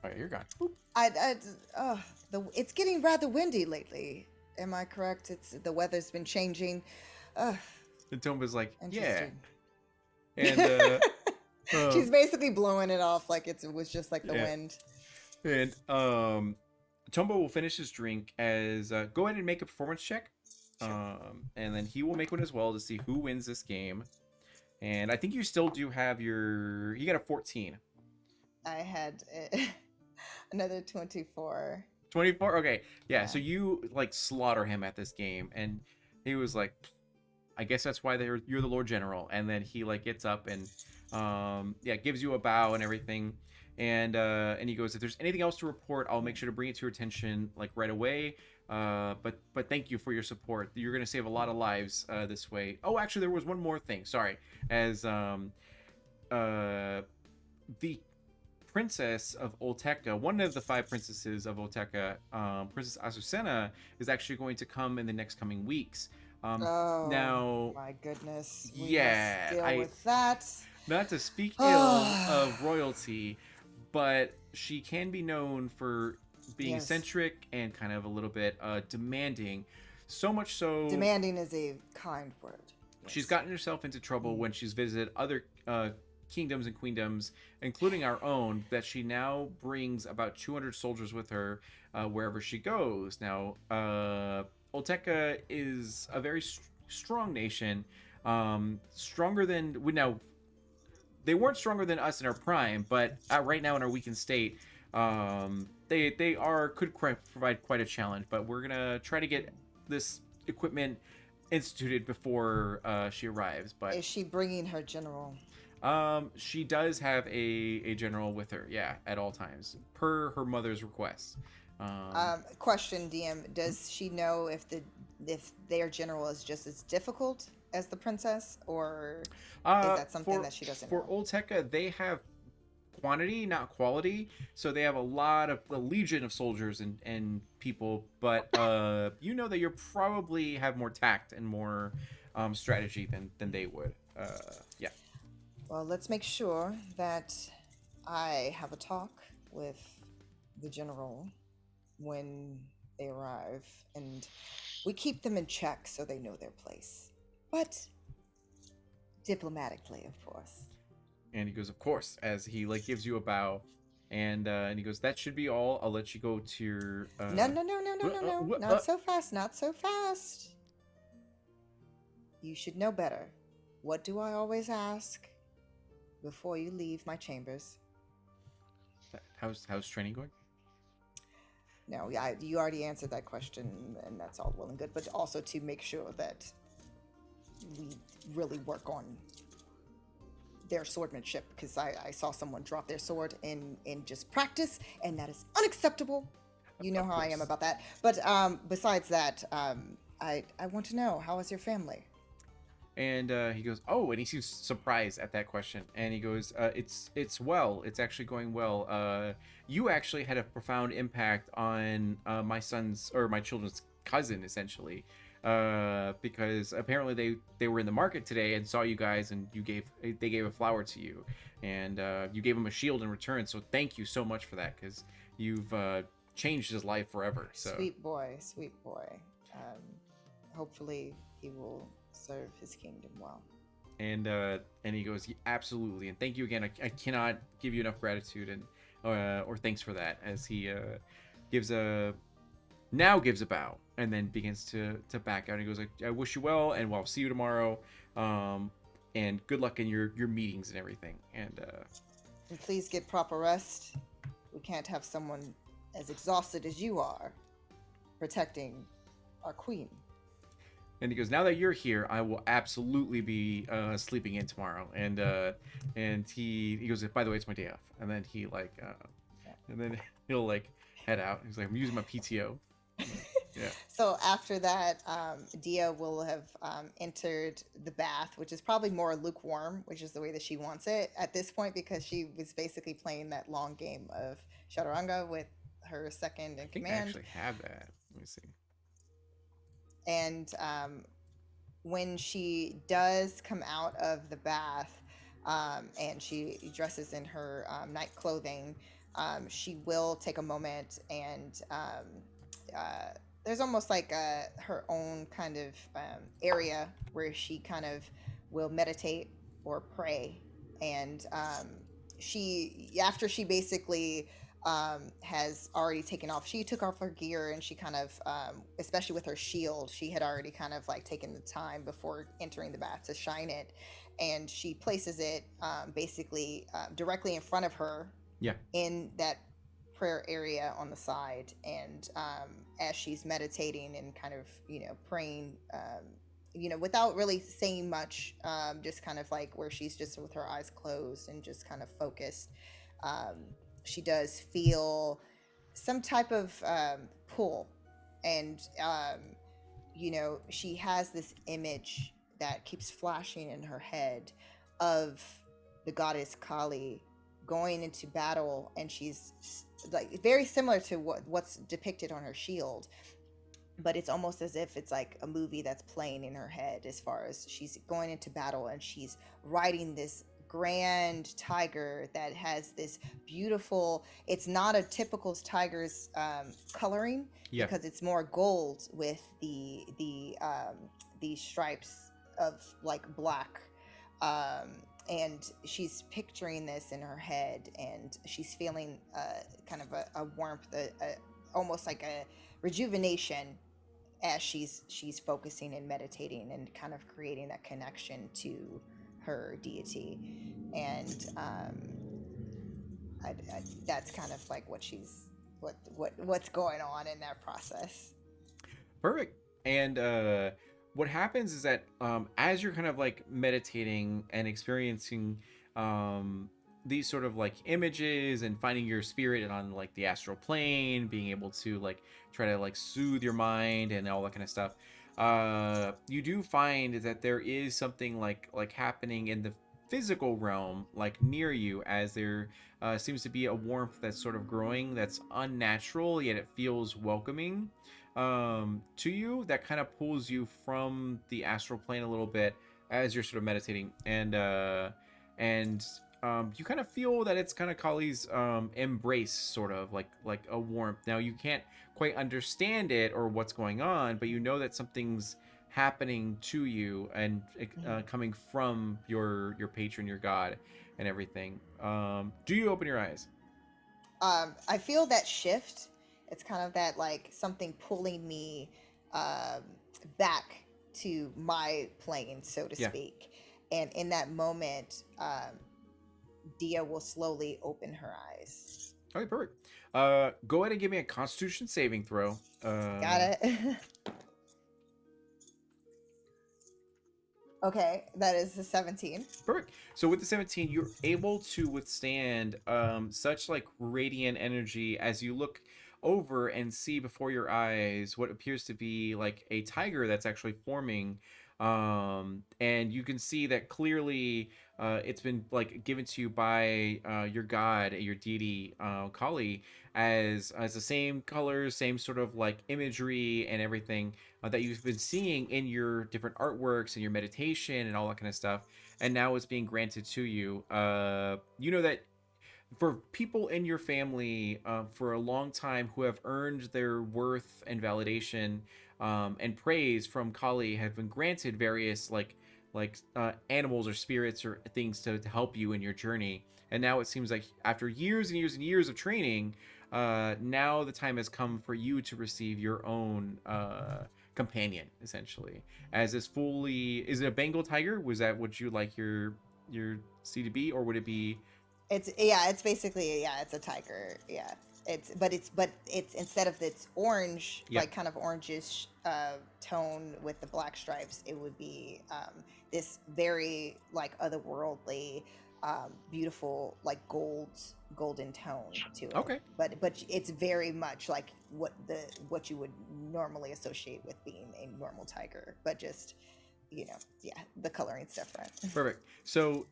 All right, you're gone. It's getting rather windy lately. Am I correct? The weather's been changing. And Tomba's like, yeah. And she's basically blowing it off like it was just like the wind. And Tomba will finish his drink as go ahead and make a performance check. And then he will make one as well to see who wins this game. And I think you still do have you got a 14. I had another 24. 24? Okay. Yeah, so you like slaughter him at this game. And he was like, I guess that's why you're the Lord General. And then he like gets up and gives you a bow and everything. And he goes, if there's anything else to report, I'll make sure to bring it to your attention like right away. But thank you for your support. You're gonna save a lot of lives this way. Oh, actually, there was one more thing. Sorry, as the princess of Olteca, one of the 5 princesses of Olteca, Princess Azucena, is actually going to come in the next coming weeks. Now, my goodness. We must deal with that. Not to speak ill of royalty, but she can be known for being eccentric and kind of a little bit demanding. So much so... Demanding is a kind word. She's gotten herself into trouble when she's visited other kingdoms and queendoms, including our own, that she now brings about 200 soldiers with her wherever she goes. Now, Olteca is a very strong nation, stronger than... They weren't stronger than us in our prime, but right now in our weakened state, they could provide quite a challenge. But we're gonna try to get this equipment instituted before she arrives. But is she bringing her general? She does have a general with her, at all times, per her mother's request. Question, DM: does she know if their general is just as difficult as the princess, or is that something that she doesn't know? For Olteca, they have quantity, not quality, so they have a legion of soldiers and people, but you know that you probably have more tact and more strategy than they would. Well, let's make sure that I have a talk with the general when they arrive, and we keep them in check so they know their place. But diplomatically, of course. And he goes, of course, as he like gives you a bow, and he goes, that should be all. I'll let you go to your. No. Not so fast. Not so fast. You should know better. What do I always ask before you leave my chambers? How's training going? No, yeah, you already answered that question, and that's all well and good. But also to make sure that we really work on their swordsmanship, because I saw someone drop their sword in just practice, and that is unacceptable. You know Of how I am course. about that. But besides that, I want to know, how is your family? And he goes, oh, and he seems surprised at that question. And he goes, it's well. It's actually going well. You actually had a profound impact on my son's or my children's cousin, essentially, because apparently they were in the market today and saw you guys, and they gave a flower to you, and you gave him a shield in return. So thank you so much for that, because you've changed his life forever. So Sweet boy, sweet boy. Hopefully he will serve his kingdom well. and he goes, "Yeah, absolutely, and thank you again. I cannot give you enough gratitude and or thanks for that," as he gives a bow and then begins to back out. He goes like, I wish you well, and we'll see you tomorrow, and good luck in your meetings and everything. And And please get proper rest. We can't have someone as exhausted as you are protecting our queen. he goes, now that you're here, I will absolutely be sleeping in tomorrow. And he goes, by the way, it's my day off. And then he like and then he'll like head out. He's like, I'm using my PTO. Yeah. So after that, Dia will have entered the bath, which is probably more lukewarm, which is the way that she wants it at this point, because she was basically playing that long game of Chaturanga with her second in I think I command. actually have that. Let me see. And when she does come out of the bath, and she dresses in her night clothing, she will take a moment and there's almost like her own kind of area where she kind of will meditate or pray. And after she basically has already taken off, she took off her gear, and she kind of, especially with her shield, she had already kind of like taken the time before entering the bath to shine it, and she places it basically directly in front of her, Yeah. in that prayer area on the side. And as she's meditating and kind of praying, without really saying much, just kind of like where she's just with her eyes closed and just kind of focused, she does feel some type of pull. And she has this image that keeps flashing in her head of the goddess Kali going into battle, and she's like very similar to what's depicted on her shield, but it's almost as if it's like a movie that's playing in her head, as far as she's going into battle and she's riding this grand tiger that has this beautiful, it's not a typical tiger's coloring, Yeah. because it's more gold with the stripes of like black, and she's picturing this in her head, and she's feeling kind of a warmth, almost like a rejuvenation, as she's focusing and meditating and kind of creating that connection to her deity. And that's kind of like what's going on in that process. Perfect. And what happens is that as you're kind of like meditating and experiencing these sort of like images and finding your spirit on like the astral plane, being able to like try to like soothe your mind and all that kind of stuff, you do find that there is something like happening in the physical realm, like near you, as there seems to be a warmth that's sort of growing, that's unnatural, yet it feels welcoming to you, that kind of pulls you from the astral plane a little bit as you're sort of meditating. And you kind of feel that it's kind of Kali's embrace, sort of like a warmth. Now you can't quite understand it or what's going on, but you know that something's happening to you and coming from your patron, your god, and everything. Do you open your eyes? I feel that shift. It's kind of that like something pulling me back to my plane, so to Yeah. speak. And in that moment, Dia will slowly open her eyes. Okay, perfect. Go ahead and give me a Constitution saving throw. Got it. Okay, that is a 17. Perfect. So with the 17, you're able to withstand such like radiant energy as you look over and see before your eyes what appears to be like a tiger that's actually forming. And you can see that clearly it's been like given to you by your god, your deity, Kali, as the same colors, same sort of like imagery and everything that you've been seeing in your different artworks and your meditation and all that kind of stuff, and now it's being granted to you. You know that for people in your family for a long time who have earned their worth and validation and praise from Kali have been granted various animals or spirits or things to help you in your journey. And now it seems like after years and years and years of training, now the time has come for you to receive your own companion, essentially. As this fully, is it a Bengal tiger? Was that what you like your C to be, or would it be? It's basically it's a tiger. Yeah. It's instead of its orange, Yeah. like kind of orangish tone with the black stripes, it would be this very like otherworldly, beautiful like golden tone to it. Okay. But it's very much like what you would normally associate with being a normal tiger, but just the coloring's different. Perfect. So,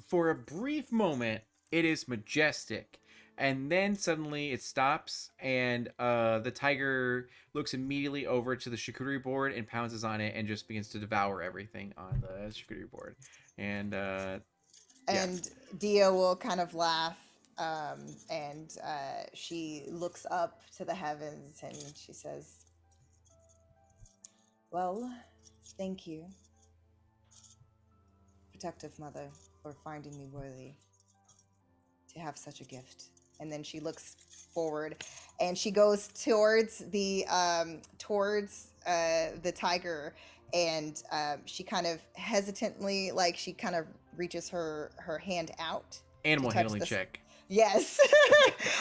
for a brief moment, it is majestic, and then suddenly it stops, and the tiger looks immediately over to the charcuterie board and pounces on it, and just begins to devour everything on the charcuterie board. And And Dia will kind of laugh, and she looks up to the heavens and she says, "Well, thank you, protective mother, for finding me worthy to have such a gift." And then she looks forward and she goes towards the tiger, and she kind of hesitantly, like she kind of reaches her hand out animal to touch handling the check. Yes.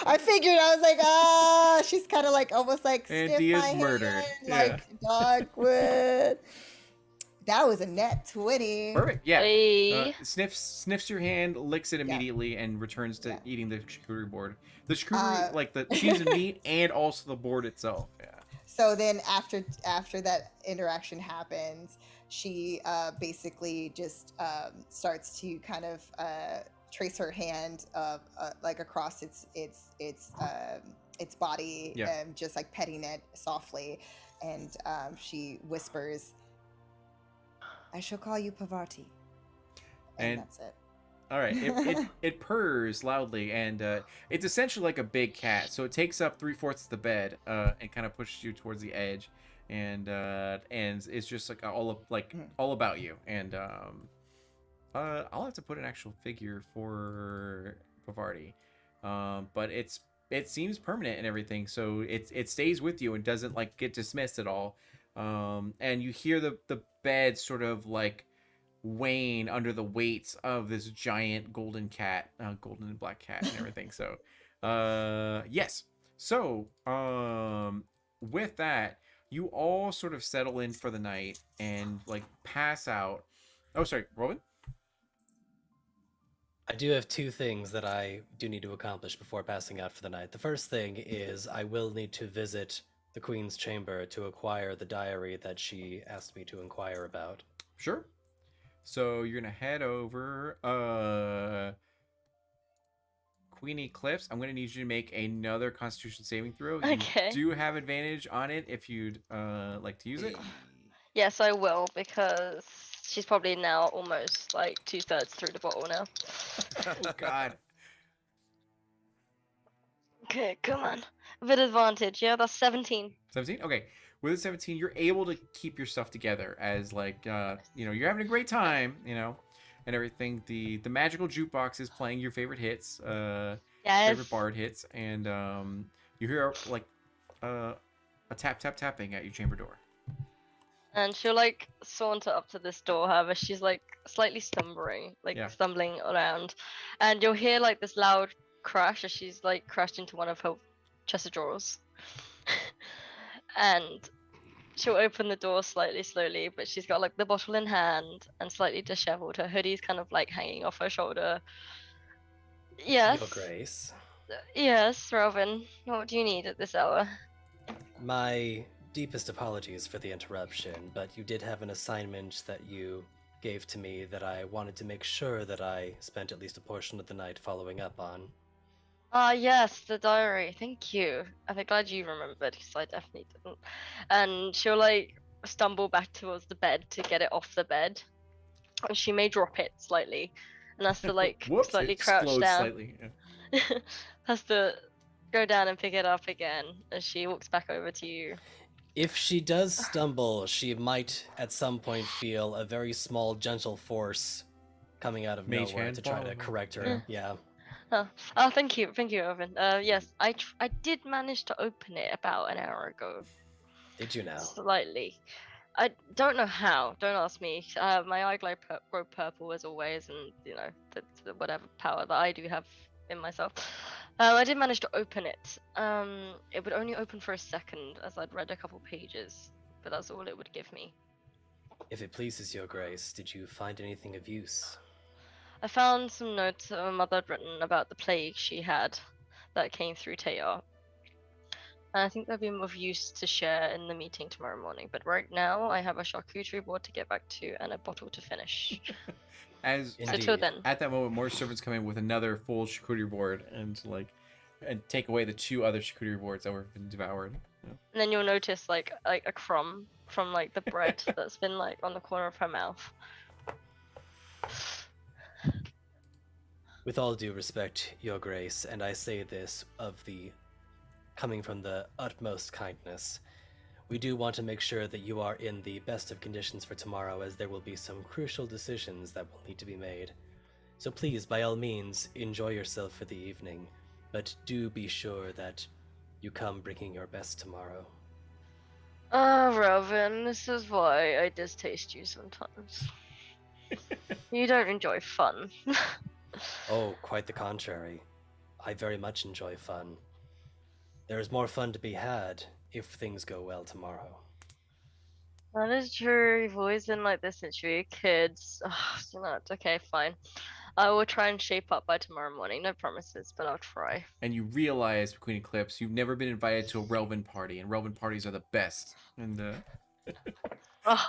I figured. I was like, she's kind of like almost like And sniff Dia's my murdered. hand, Yeah. like dog would. That was a net 20. Perfect. Yeah. Hey. Sniffs your hand, licks it Yeah. immediately, and returns to Yeah. eating the charcuterie board. The charcuterie, like the cheese and meat, and also the board itself. Yeah. So then after that interaction happens, she basically just starts to kind of trace her hand like across its body, Yeah. just like petting it softly, and she whispers, "I shall call you Pavarti," and that's it. All right. It purrs loudly, and it's essentially like a big cat. So it takes up 3/4 of the bed, and kind of pushes you towards the edge, and it's just like all about you. And I'll have to put an actual figure for Pavarti, but it seems permanent and everything, so it stays with you and doesn't like get dismissed at all. And you hear the bed sort of like wane under the weight of this giant golden cat, golden and black cat and everything. So, yes. So, with that, you all sort of settle in for the night and like pass out. Oh, sorry, Robin? I do have two things that I do need to accomplish before passing out for the night. The first thing is I will need to visit the Queen's chamber to acquire the diary that she asked me to inquire about. Sure. So you're gonna head over. Queen Eclipse, I'm gonna need you to make another Constitution saving throw. Okay. You do have advantage on it if you'd like to use it. Yes, I will, because she's probably now almost like 2/3 through the bottle now. Oh God. Okay, come on. With advantage, yeah, that's 17. 17. Okay. With a 17, you're able to keep your stuff together as like you're having a great time, and everything. The magical jukebox is playing your favorite hits, Yes. favorite bard hits, and you hear like a tapping at your chamber door. And she'll like saunter up to this door, however, she's like slightly stumbling Yeah. around. And you'll hear like this loud crash as she's like crashed into one of her chest of drawers. And she'll open the door slightly slowly, but she's got like the bottle in hand and slightly disheveled. Her hoodie's kind of like hanging off her shoulder. Yes. Your Grace. Yes, Robin. What do you need at this hour? My deepest apologies for the interruption, but you did have an assignment that you gave to me that I wanted to make sure that I spent at least a portion of the night following up on. Ah, yes, the diary. Thank you. I'm glad you remembered because I definitely didn't. And she'll like stumble back towards the bed to get it off the bed. And she may drop it slightly, and has to like Whoops! slightly It crouch explodes down. slightly. Yeah. Has to go down and pick it up again as she walks back over to you. If she does stumble, she might at some point feel a very small, gentle force coming out of Mage nowhere hand to try to falling. correct her. Yeah. Oh, thank you, Irvin. Yes, I did manage to open it about an hour ago. Did you now? Slightly. I don't know how. Don't ask me. My eye grow purple as always, and you know the whatever power that I do have in myself. I did manage to open it. It would only open for a second, as I'd read a couple pages, but that's all it would give me. If it pleases your Grace, did you find anything of use? I found some notes that my mother had written about the plague she had that came through Tayyar. And I think they'll be of use to share in the meeting tomorrow morning. But right now, I have a charcuterie board to get back to and a bottle to finish. Until then. At that moment, more servants come in with another full charcuterie board and take away the 2 other charcuterie boards that were been devoured. Yeah. And then you'll notice like a crumb from like the bread that's been like on the corner of her mouth. With all due respect, your Grace, and I say this coming from the utmost kindness, we do want to make sure that you are in the best of conditions for tomorrow, as there will be some crucial decisions that will need to be made. So please, by all means, enjoy yourself for the evening, but do be sure that you come bringing your best tomorrow. Oh, Robin, this is why I distaste you sometimes. You don't enjoy fun. Oh, quite the contrary. I very much enjoy fun. There is more fun to be had if things go well tomorrow. That is true. You've always been like this since you were kids. You know, okay, fine. I will try and shape up by tomorrow morning. No promises, but I'll try. And you realize, between clips, you've never been invited to a Relvin party, and Relvin parties are the best. And Oh,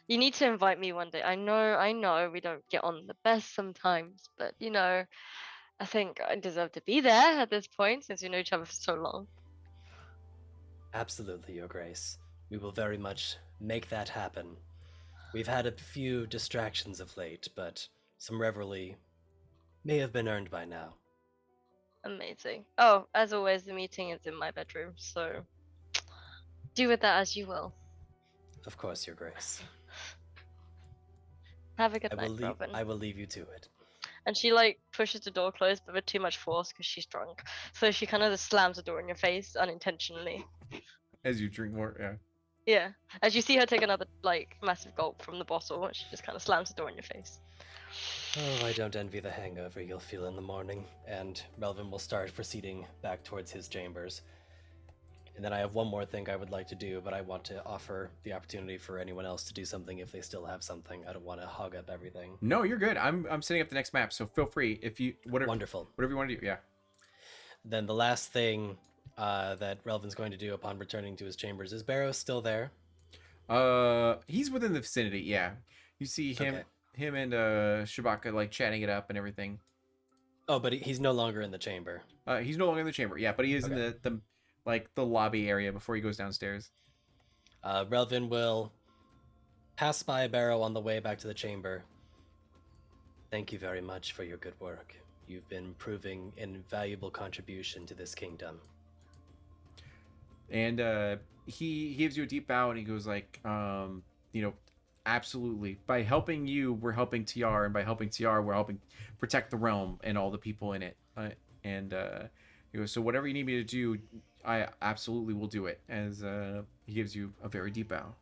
you need to invite me one day. I know we don't get on the best sometimes, but you know, I think I deserve to be there at this point since we know each other for so long. Absolutely, Your Grace. We will very much make that happen. We've had a few distractions of late, but some revelry may have been earned by now. Amazing. Oh, as always, the meeting is in my bedroom, so do with that as you will. Of course, Your Grace. Have a good night, Robin. I will leave you to it. And she like pushes the door closed, but with too much force because she's drunk. So she kind of just slams the door in your face unintentionally. as you drink more, yeah. Yeah. As you see her take another like massive gulp from the bottle, she just kind of slams the door in your face. Oh, I don't envy the hangover you'll feel in the morning. And Relvin will start proceeding back towards his chambers. And then I have one more thing I would like to do, but I want to offer the opportunity for anyone else to do something if they still have something. I don't want to hog up everything. No, you're good. I'm setting up the next map, so feel free if you Wonderful. Whatever you want to do. Yeah. Then the last thing that Relvin's going to do upon returning to his chambers is Barrow still there? He's within the vicinity. Yeah, you see him, Okay. him and Shabaka like chatting it up and everything. Oh, but he's no longer in the chamber. He's no longer in the chamber. Yeah, but he is in Okay. the lobby area before he goes downstairs. Relvin will pass by Barrow on the way back to the chamber. Thank you very much for your good work. You've been proving an invaluable contribution to this kingdom. And he gives you a deep bow and he goes like, absolutely. By helping you, we're helping Tayyar, and by helping Tayyar, we're helping protect the realm and all the people in it. He goes, so whatever you need me to do, I absolutely will do it. As he gives you a very deep bow.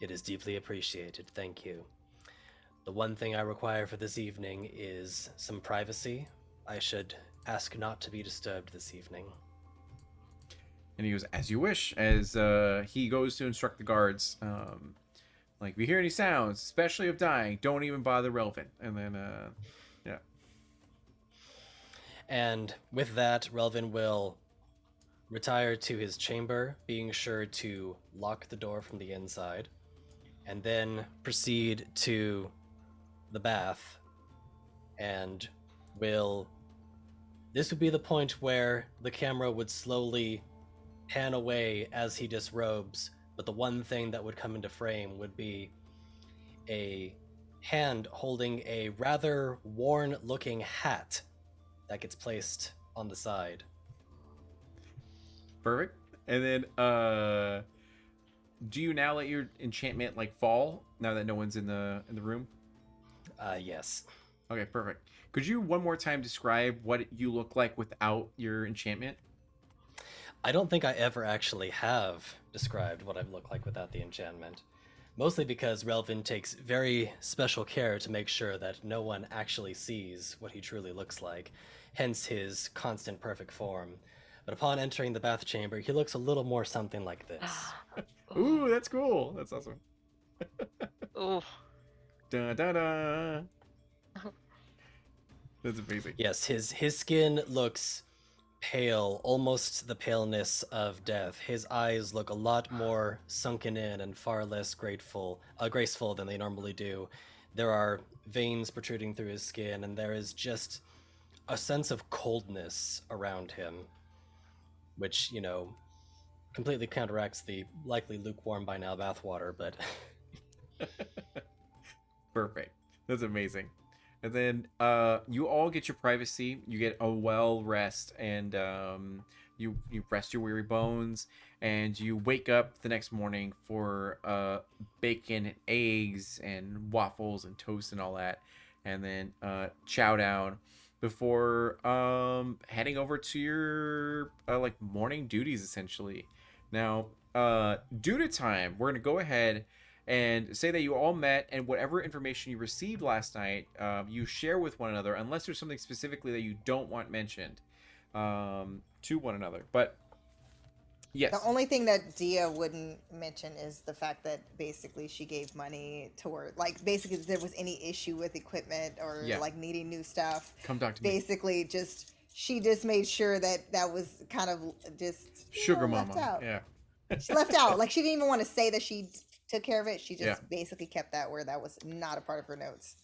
It is deeply appreciated, thank you. The one thing I require for this evening is some privacy I should ask not to be disturbed this evening. And he goes, as you wish, as he goes to instruct the guards. Like, if you hear any sounds, especially of dying, don't even bother Relvin. And then, yeah. And with that, Relvin will retire to his chamber, being sure to lock the door from the inside, and then proceed to the bath. And this would be the point where the camera would slowly pan away as he disrobes, but the one thing that would come into frame would be a hand holding a rather worn looking hat that gets placed on the side. Perfect. And then, do you now let your enchantment like fall now that no one's in the room? Yes. Okay, perfect. Could you one more time describe what you look like without your enchantment? I don't think I ever actually have described what I look like without the enchantment. Mostly because Relvin takes very special care to make sure that no one actually sees what he truly looks like, hence his constant perfect form. But upon entering the bath chamber, he looks a little more something like this. Ooh, that's cool. That's awesome. Ooh. Da da da. That's amazing. Yes, his skin looks pale, almost the paleness of death. His eyes look a lot more sunken in and far less graceful than they normally do. There are veins protruding through his skin, and there is just a sense of coldness around him, which, completely counteracts the likely lukewarm by now bathwater, but Perfect. That's amazing. And then you all get your privacy. You get a well rest, and you rest your weary bones, and you wake up the next morning for bacon and eggs and waffles and toast and all that, and then chow down before heading over to your like morning duties essentially. Now, due to time, we're gonna go ahead and say that you all met, and whatever information you received last night, you share with one another, unless there's something specifically that you don't want mentioned to one another. But yes, The only thing that Dia wouldn't mention is the fact that basically she gave money toward, like, basically if there was any issue with equipment or Yeah. like needing new stuff. come talk to me, Basically, she just made sure that was kind of just sugar left mama. out. Yeah, She left out. Like, she didn't even want to say that she took care of it. She just Yeah. basically kept that where that was not a part of her notes.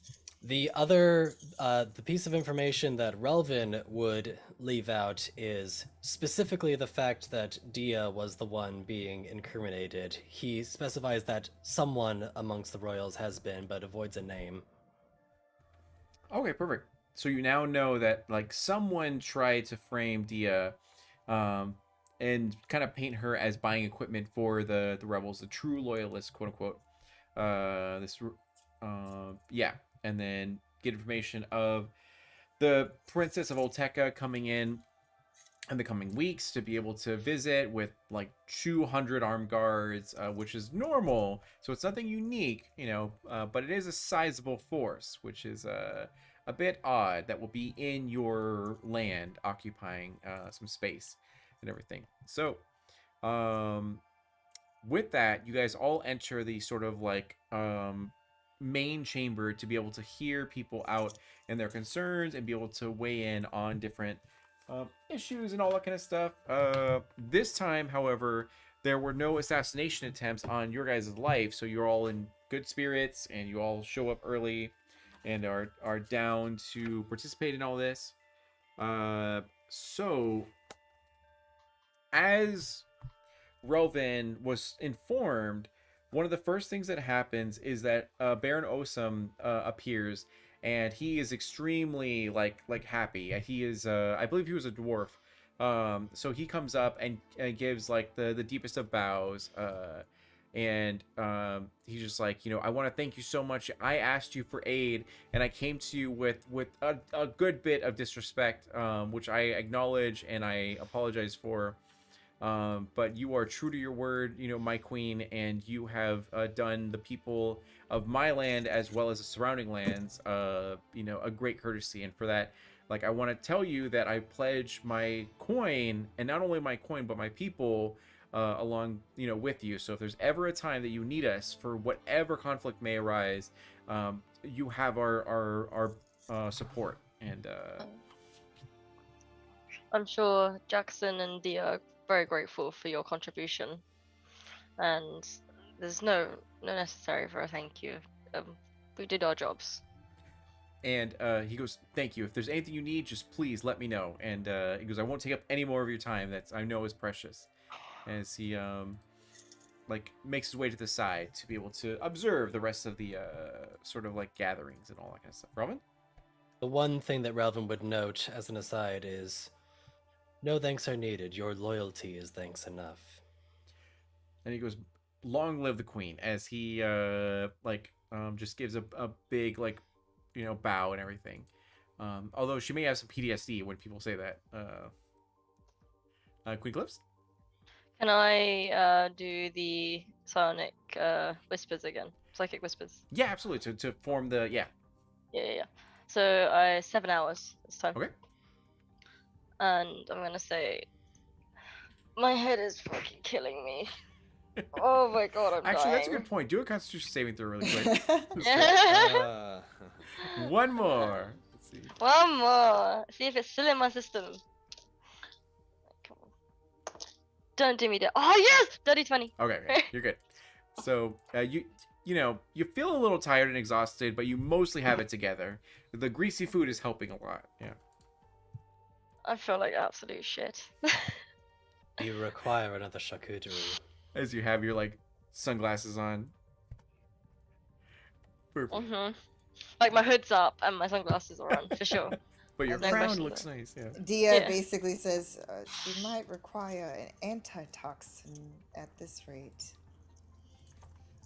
the other, the piece of information that Relvin would leave out is specifically the fact that Dia was the one being incriminated. He specifies that someone amongst the royals has been, but avoids a name. okay, perfect. So you now know that like someone tried to frame Dia, and kind of paint her as buying equipment for the rebels, the true loyalists, quote unquote. Yeah, and then get information of the Princess of Olteca coming in the coming weeks to be able to visit with like 200 armed guards, which is normal. So it's nothing unique, but it is a sizable force, which is a bit odd that will be in your land, occupying some space and everything. So, with that, you guys all enter the sort of like main chamber to be able to hear people out and their concerns and be able to weigh in on different issues and all that kind of stuff. This time, however, there were no assassination attempts on your guys' life, so you're all in good spirits and you all show up early and are down to participate in all this. So as Relvin was informed, one of the first things that happens is that Baron Osum appears, and he is extremely like happy. He is, I believe, he was a dwarf. So he comes up and gives like the deepest of bows, and he's just like, I want to thank you so much. I asked you for aid, and I came to you with a good bit of disrespect, which I acknowledge and I apologize for. But you are true to your word, my queen, and you have done the people of my land as well as the surrounding lands, a great courtesy, and for that, like, I want to tell you that I pledge my coin, and not only my coin, but my people, along, with you. So if there's ever a time that you need us for whatever conflict may arise, you have our support. And I'm sure Jackson and Dia are very grateful for your contribution, and there's no necessary for a thank you. We did our jobs. And he goes, "Thank you. If there's anything you need, just please let me know." And he goes, "I won't take up any more of your time. That I know is precious." As he like makes his way to the side to be able to observe the rest of the sort of like gatherings and all that kind of stuff. Robin? The one thing that Relvin would note as an aside is, no thanks are needed. Your loyalty is thanks enough. And he goes, "Long live the queen," as he just gives a big bow and everything. Although she may have some PTSD when people say that. Queen Clips? Can I do the sonic whispers again? Psychic whispers. Yeah, absolutely. To form the Yeah. So 7 hours this time. Okay. And I'm gonna say, my head is fucking killing me. Oh my god, I'm Actually, dying. that's a good point. Do a Constitution saving throw really quick. Uh, One more. Let's see. One more. See if it's still in my system. Come on. Don't do me that. Oh yes, dirty 20. Okay, you're good. So you feel a little tired and exhausted, but you mostly have it together. The greasy food is helping a lot. Yeah. I feel like absolute shit. You require another charcuterie. As you have your sunglasses on. Perfect. Like my hood's up and my sunglasses are on for sure. But your There's no crown question looks there. nice. Yeah. Dia Yeah. basically says she might require an antitoxin at this rate.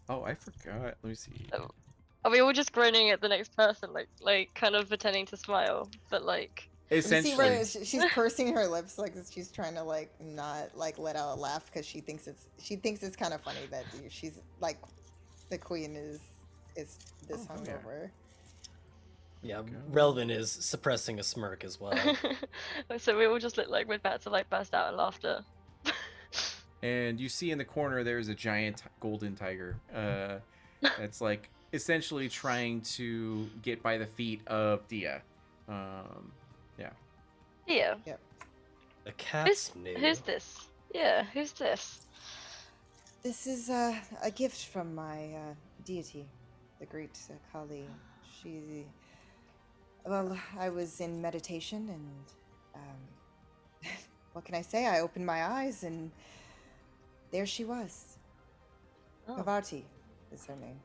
Oh, I forgot. Let me see. Are we all just grinning at the next person, like kind of pretending to smile, but like? You see Essentially. where she's pursing her lips like she's trying to not let out a laugh because she thinks it's kind of funny that she's like the queen is this Oh, yeah. hungover. Yeah, Relvin is suppressing a smirk as well. So we all just look like we're about to burst out in laughter. And you see in the corner there's a giant golden tiger. That's essentially trying to get by the feet of Dia. Yeah. The cat's Who's this? Yeah, who's this? This is a gift from my deity, the great Kali. I was in meditation and what can I say? I opened my eyes and there she was. Oh, Pavarti is her name.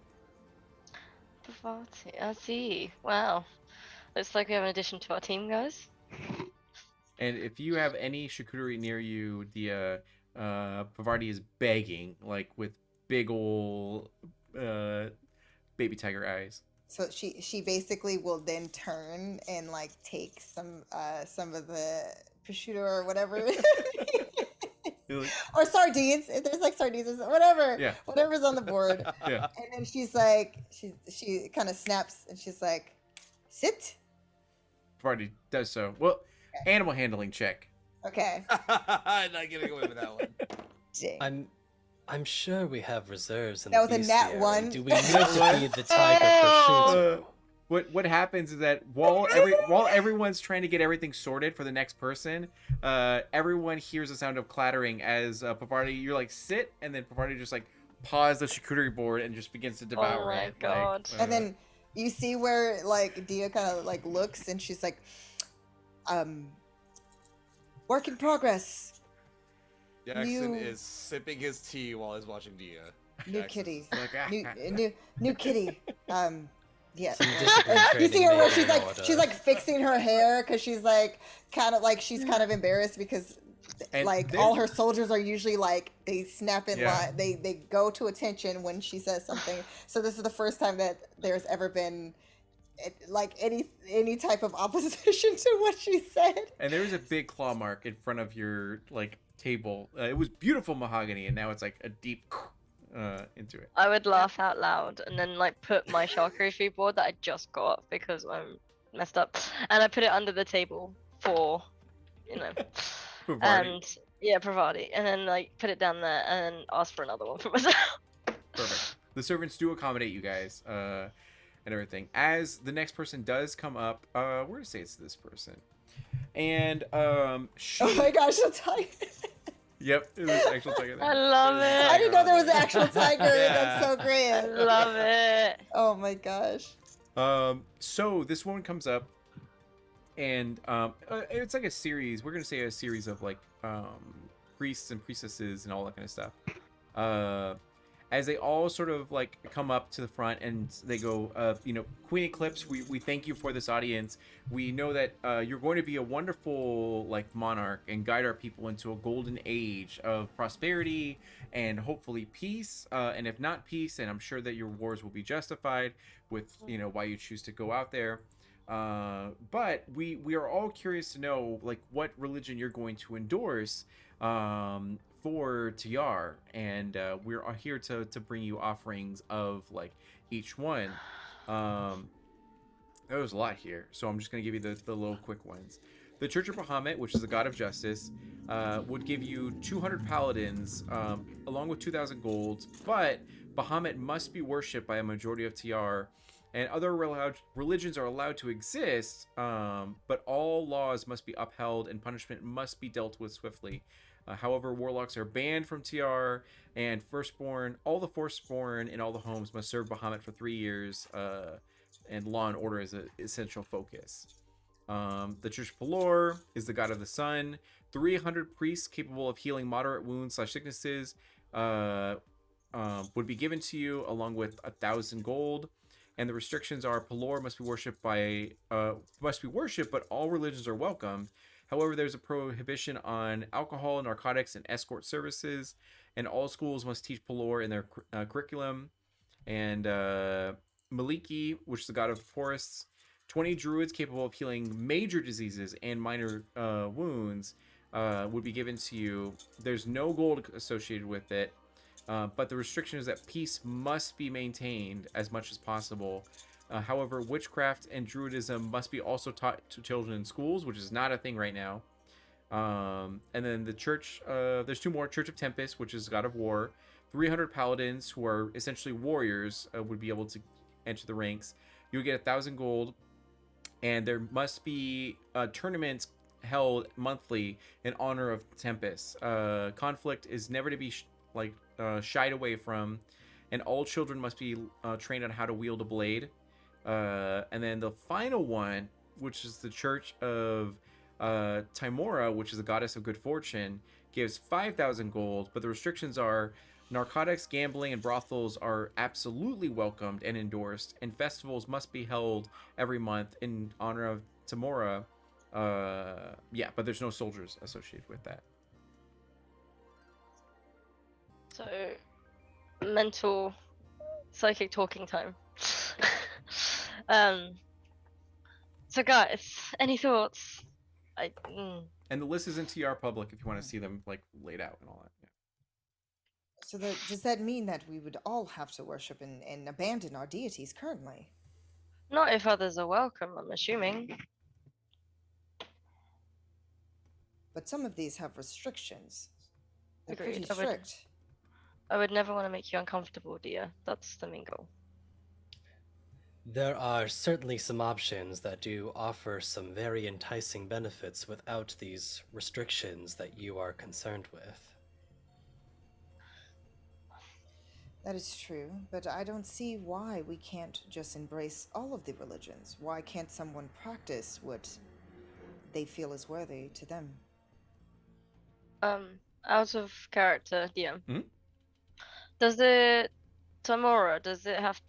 Pavarti. I see. Wow. Looks like we have an addition to our team, guys. And if you have any charcuterie near you, Dia, Pavarti is begging, with big ol' baby tiger eyes. So she basically will then turn and take some of the prosciutto or whatever. You're like, Or sardines, if there's sardines or whatever, Yeah. whatever's on the board. yeah. And then she's she kind of snaps and she's like, sit. Pavarti does so. Well, animal handling check. Okay. I'm not getting away with that one. Dang. I'm sure we have reserves in That the was a nat bestiary. one. Do we need to feed the tiger prosciutto? What happens is that while everyone's trying to get everything sorted for the next person, everyone hears the sound of clattering as Pavarti, you're sit, and then Pavarti just paws the charcuterie board and just begins to devour my it. God. And then you see where Dia kind of looks and she's like, work in progress. Jackson New- is sipping his tea while he's watching Dia. New Jackson. kitty. Like, New kitty. Yeah. Some discipline You see training her where made in order. she's fixing her hair because she's kind of embarrassed because And all her soldiers are usually they snap in Yeah. line, they go to attention when she says something. So this is the first time that there's ever been any type of opposition to what she said. And there was a big claw mark in front of your table. It was beautiful mahogany, and now it's a deep into it. I would laugh out loud and then put my charcuterie board that I just got because I'm messed up, and I put it under the table for, you know, For Vardy. and yeah, Pravati, and then like put it down there, and then ask for another one for myself. Perfect. The servants do accommodate you guys, and everything. As the next person does come up, we're gonna say it's this person, and she. Oh my gosh, a tiger! Yep, it was actual tiger. I There. love I it. didn't know there was an actual tiger. Yeah. That's so I great. love it. Oh my gosh. So this woman comes up, and it's like a series. We're gonna say a series of like priests and priestesses and all that kind of stuff. As they all sort of like come up to the front and they go, Queen Eclipse, we thank you for this audience. We know that you're going to be a wonderful like monarch and guide our people into a golden age of prosperity and hopefully peace. And if not peace, and I'm sure that your wars will be justified with why you choose to go out there. But we are all curious to know like what religion you're going to endorse for Tayyar, and we're here to bring you offerings of like each one. There was a lot here, so I'm just gonna give you the little quick ones. The Church of Bahamut, which is the god of justice, would give you 200 paladins along with 2,000 golds, but Bahamut must be worshipped by a majority of Tayyar, and other religions are allowed to exist, but all laws must be upheld and punishment must be dealt with swiftly. However, warlocks are banned from Tayyar, and all the firstborn in all the homes must serve Bahamut for 3 years, and law and order is an essential focus. The Church of Pelor is the god of the sun. 300 priests capable of healing moderate wounds / sicknesses would be given to you, along with 1,000 gold. And the restrictions are Pelor must be worshipped, but all religions are welcomed. However, there's a prohibition on alcohol, narcotics, and escort services, and all schools must teach Pelor in their curriculum. And Maliki, which is the god of the forests, 20 druids capable of healing major diseases and minor wounds would be given to you. There's no gold associated with it, but the restriction is that peace must be maintained as much as possible. However, witchcraft and druidism must be also taught to children in schools, which is not a thing right now. And then the church, there's 2 more. Church of Tempest, which is god of war. 300 paladins who are essentially warriors would be able to enter the ranks. You would get 1,000 gold, and there must be tournaments held monthly in honor of Tempest. Conflict is never to be shied away from, and all children must be trained on how to wield a blade. And then the final one, which is the Church of Timora, which is the goddess of good fortune, gives 5,000 gold, but the restrictions are narcotics, gambling, and brothels are absolutely welcomed and endorsed, and festivals must be held every month in honor of Timora. But there's no soldiers associated with that. So, mental, psychic talking time. So guys, any thoughts? And the list is in TR Public if you want to see them like laid out and all that. Yeah. So does that mean that we would all have to worship and abandon our deities currently? Not if others are welcome, I'm assuming. But some of these have restrictions. They're Agreed. pretty strict. I would never want to make you uncomfortable, dear. That's the main goal. There are certainly some options that do offer some very enticing benefits without these restrictions that you are concerned with. That is true, but I don't see why we can't just embrace all of the religions. Why can't someone practice what they feel is worthy to them? Out of character, DM. Hmm? Does it Tamora,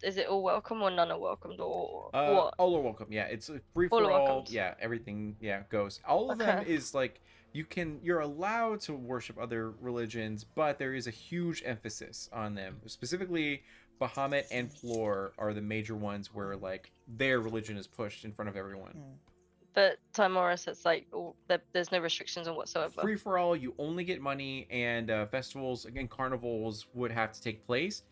is it all welcome or none are welcomed or what? All are welcome. Yeah, it's free All for are all. welcomed. Yeah, everything. Yeah, goes. All of them Okay. is like you're allowed to worship other religions, but there is a huge emphasis on them. Specifically, Bahamut and Pelor are the major ones where like their religion is pushed in front of everyone. But Timoris, it's like there's no restrictions on whatsoever. Free for all. You only get money, and festivals and carnivals would have to take place.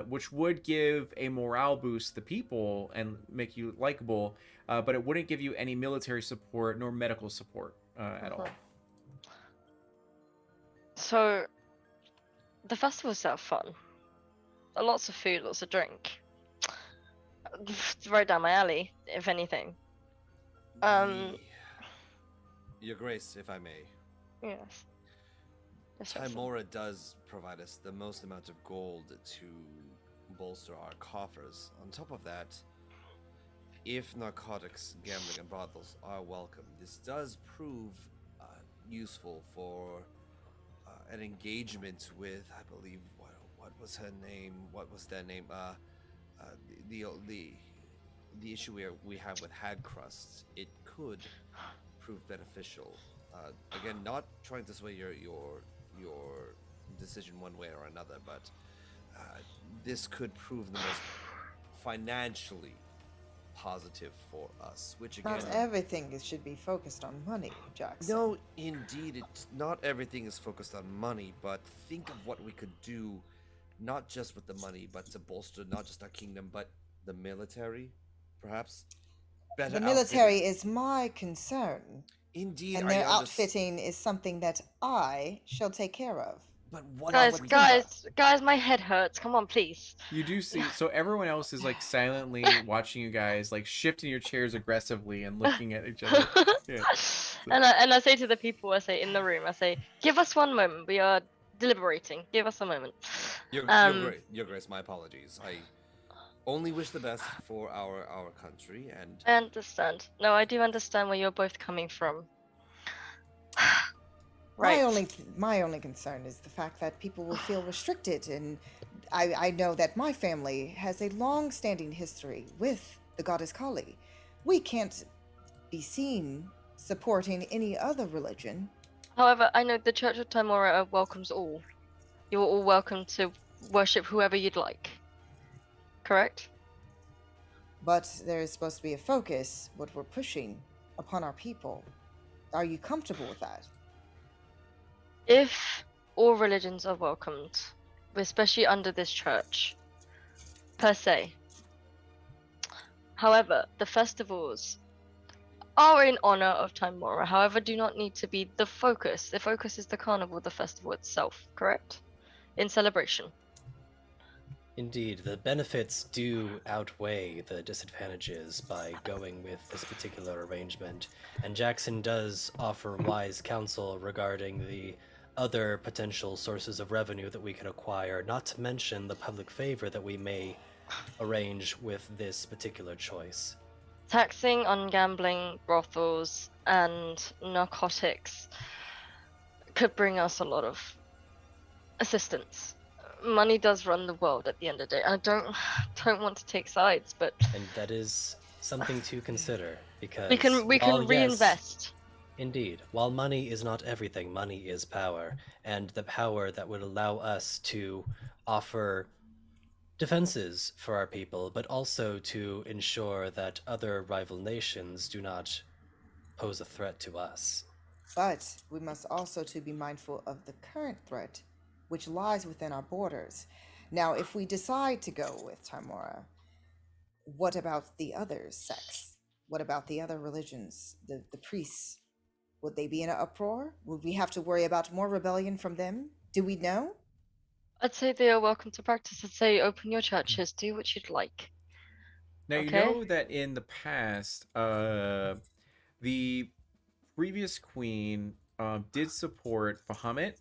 which would give a morale boost to the people and make you likable, but it wouldn't give you any military support nor medical support at all. So the festival's so fun. Lots of food, lots of drink. It's right down my alley, if anything. Your Grace, if I may. Yes. Yes, yes. Timora does provide us the most amount of gold to bolster our coffers. On top of that, if narcotics, gambling, and brothels are welcome, this does prove useful for an engagement with, I believe, what was her name? What was their name? The issue we have with hag crusts. It could prove beneficial. Again, not trying to sway your decision one way or another, but this could prove the most financially positive for us, which again, Not everything should be focused on money, Jackson. no, indeed, it's not everything is focused on money, but think of what we could do, not just with the money, but to bolster not just our kingdom, but the military, perhaps. Better The military outfitting. is my concern, Indeed, and I their understand. outfitting is something that I shall take care of. But what Guys, if we guys, my head hurts. Come on, please. You do see, so everyone else is like silently watching you guys, like shifting your chairs aggressively and looking at each other. Yeah. And I say to the people, I say in the room, I say, give us one moment. We are deliberating. Give us a moment. Your Grace, my apologies. I only wish the best for our country, and I understand. No, I do understand where you're both coming from. Right. My only concern is the fact that people will feel restricted, and I know that my family has a long-standing history with the goddess Kali. We can't be seen supporting any other religion. However, I know the Church of Timora welcomes all. You are all welcome to worship whoever you'd like. Correct? But there is supposed to be a focus, what we're pushing upon our people. Are you comfortable with that? If all religions are welcomed, especially under this church, per se. However, the festivals are in honor of Timora, however, do not need to be the focus. The focus is the carnival, the festival itself, correct? In celebration. Indeed, the benefits do outweigh the disadvantages by going with this particular arrangement, and Jackson does offer wise counsel regarding the other potential sources of revenue that we can acquire, not to mention the public favor that we may arrange with this particular choice. Taxing on gambling, brothels, and narcotics could bring us a lot of assistance. Money does run the world at the end of the day. I don't want to take sides, but And that is something to consider, because we can while, reinvest. Yes, indeed, while money is not everything, money is power, and the power that would allow us to offer defenses for our people, but also to ensure that other rival nations do not pose a threat to us. But we must also to be mindful of the current threat, which lies within our borders. Now, if we decide to go with Timora, what about the other sects? What about the other religions, the priests? Would they be in an uproar? Would we have to worry about more rebellion from them? Do we know? I'd say they are welcome to practice. I'd say open your churches, do what you'd like. Now, you Okay. know that in the past, the previous queen did support Bahamut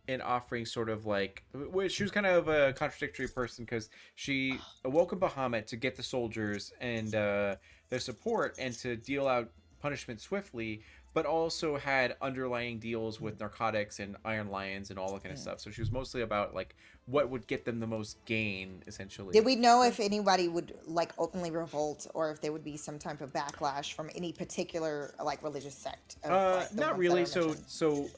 in offering sort of like, which she was kind of a contradictory person, because she welcomed Bahamut to get the soldiers and their support and to deal out punishment swiftly, but also had underlying deals with narcotics and iron lions and all that kind of stuff. So she was mostly about like what would get them the most gain, essentially. Did we know if anybody would like openly revolt, or if there would be some type of backlash from any particular like religious sect? Of, like, the Not ones really. that are mentioned? So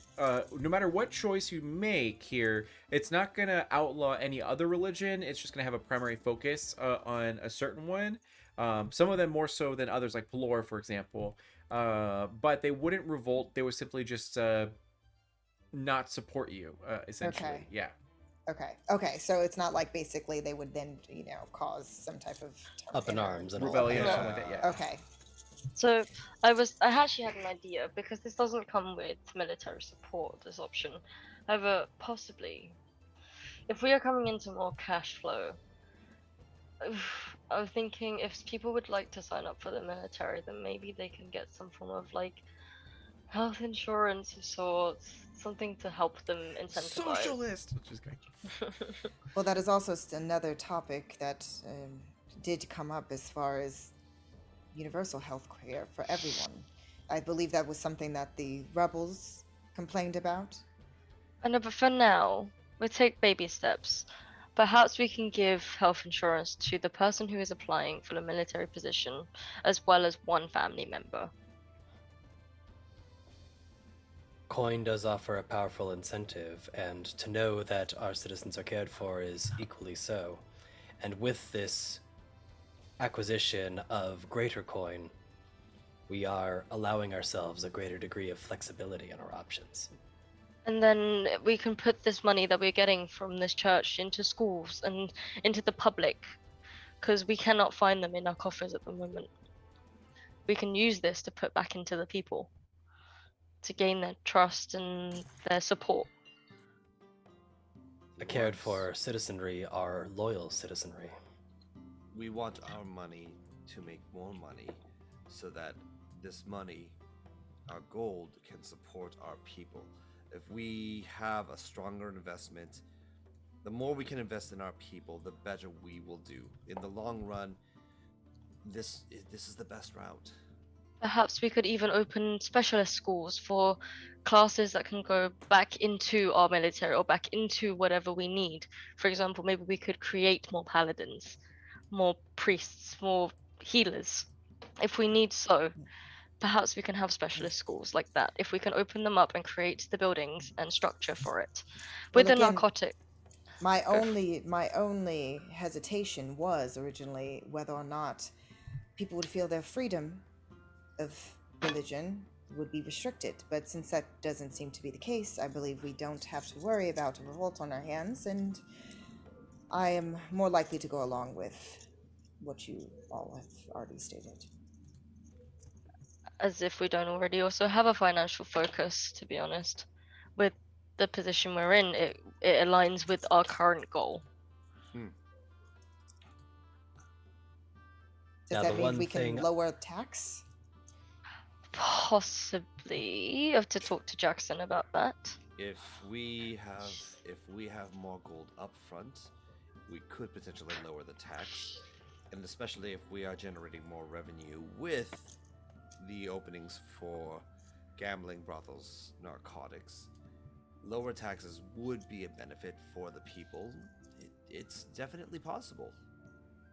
no matter what choice you make here, it's not gonna outlaw any other religion. It's just gonna have a primary focus on a certain one. Some of them more so than others, like Pelor, for example. But they wouldn't revolt. They would simply just not support you, essentially. Okay. Yeah. Okay, so it's not like basically they would then, cause some type of Up in arms and all rebellion or that. something like that. Yeah. Okay. So I actually had an idea because this doesn't come with military support, this option. However, possibly, if we are coming into more cash flow, I'm thinking if people would like to sign up for the military, then maybe they can get some form of like health insurance of sorts, something to help them incentivize. Socialist. Just kidding. Well, that is also another topic that did come up as far as universal health care for everyone. I believe that was something that the rebels complained about. I know, but for now, we'll take baby steps. Perhaps we can give health insurance to the person who is applying for the military position, as well as one family member. Coin does offer a powerful incentive, and to know that our citizens are cared for is equally so. And with this acquisition of greater coin, we are allowing ourselves a greater degree of flexibility in our options. And then we can put this money that we're getting from this church into schools and into the public, because we cannot find them in our coffers at the moment. We can use this to put back into the people, to gain their trust and their support. A cared for citizenry are loyal citizenry. We want our money to make more money so that this money, our gold, can support our people. If we have a stronger investment, the more we can invest in our people, the better we will do. In the long run, this is the best route. Perhaps we could even open specialist schools for classes that can go back into our military or back into whatever we need. For example, maybe we could create more paladins, more priests, more healers. If we need so, perhaps we can have specialist schools like that. If we can open them up and create the buildings and structure for it. With Well, the again, narcotic. My only hesitation was originally whether or not people would feel their freedom of religion would be restricted. But since that doesn't seem to be the case, I believe we don't have to worry about a revolt on our hands, and I am more likely to go along with what you all have already stated. As if we don't already also have a financial focus, to be honest. With the position we're in, it aligns with our current goal. Does Now, that the mean one we can thing- lower tax? Possibly. You have to talk to Jackson about that. If we have more gold up front, we could potentially lower the tax, and especially if we are generating more revenue with the openings for gambling, brothels, narcotics, lower taxes would be a benefit for the people. It's definitely possible.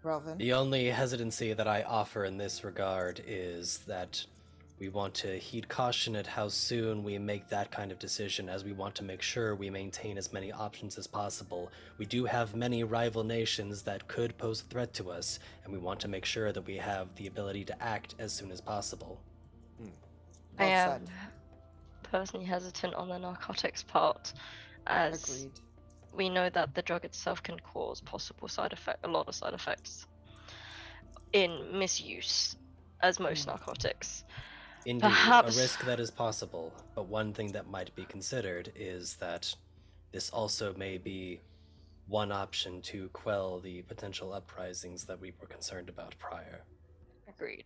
Relvin? The only hesitancy that I offer in this regard is that we want to heed caution at how soon we make that kind of decision, as we want to make sure we maintain as many options as possible. We do have many rival nations that could pose a threat to us, and we want to make sure that we have the ability to act as soon as possible. I Well am said. personally hesitant on the narcotics part, as Agreed. we know that the drug itself can cause a lot of side effects in misuse, as most narcotics. Indeed, Perhaps- a risk that is possible, but one thing that might be considered is that this also may be one option to quell the potential uprisings that we were concerned about prior. Agreed.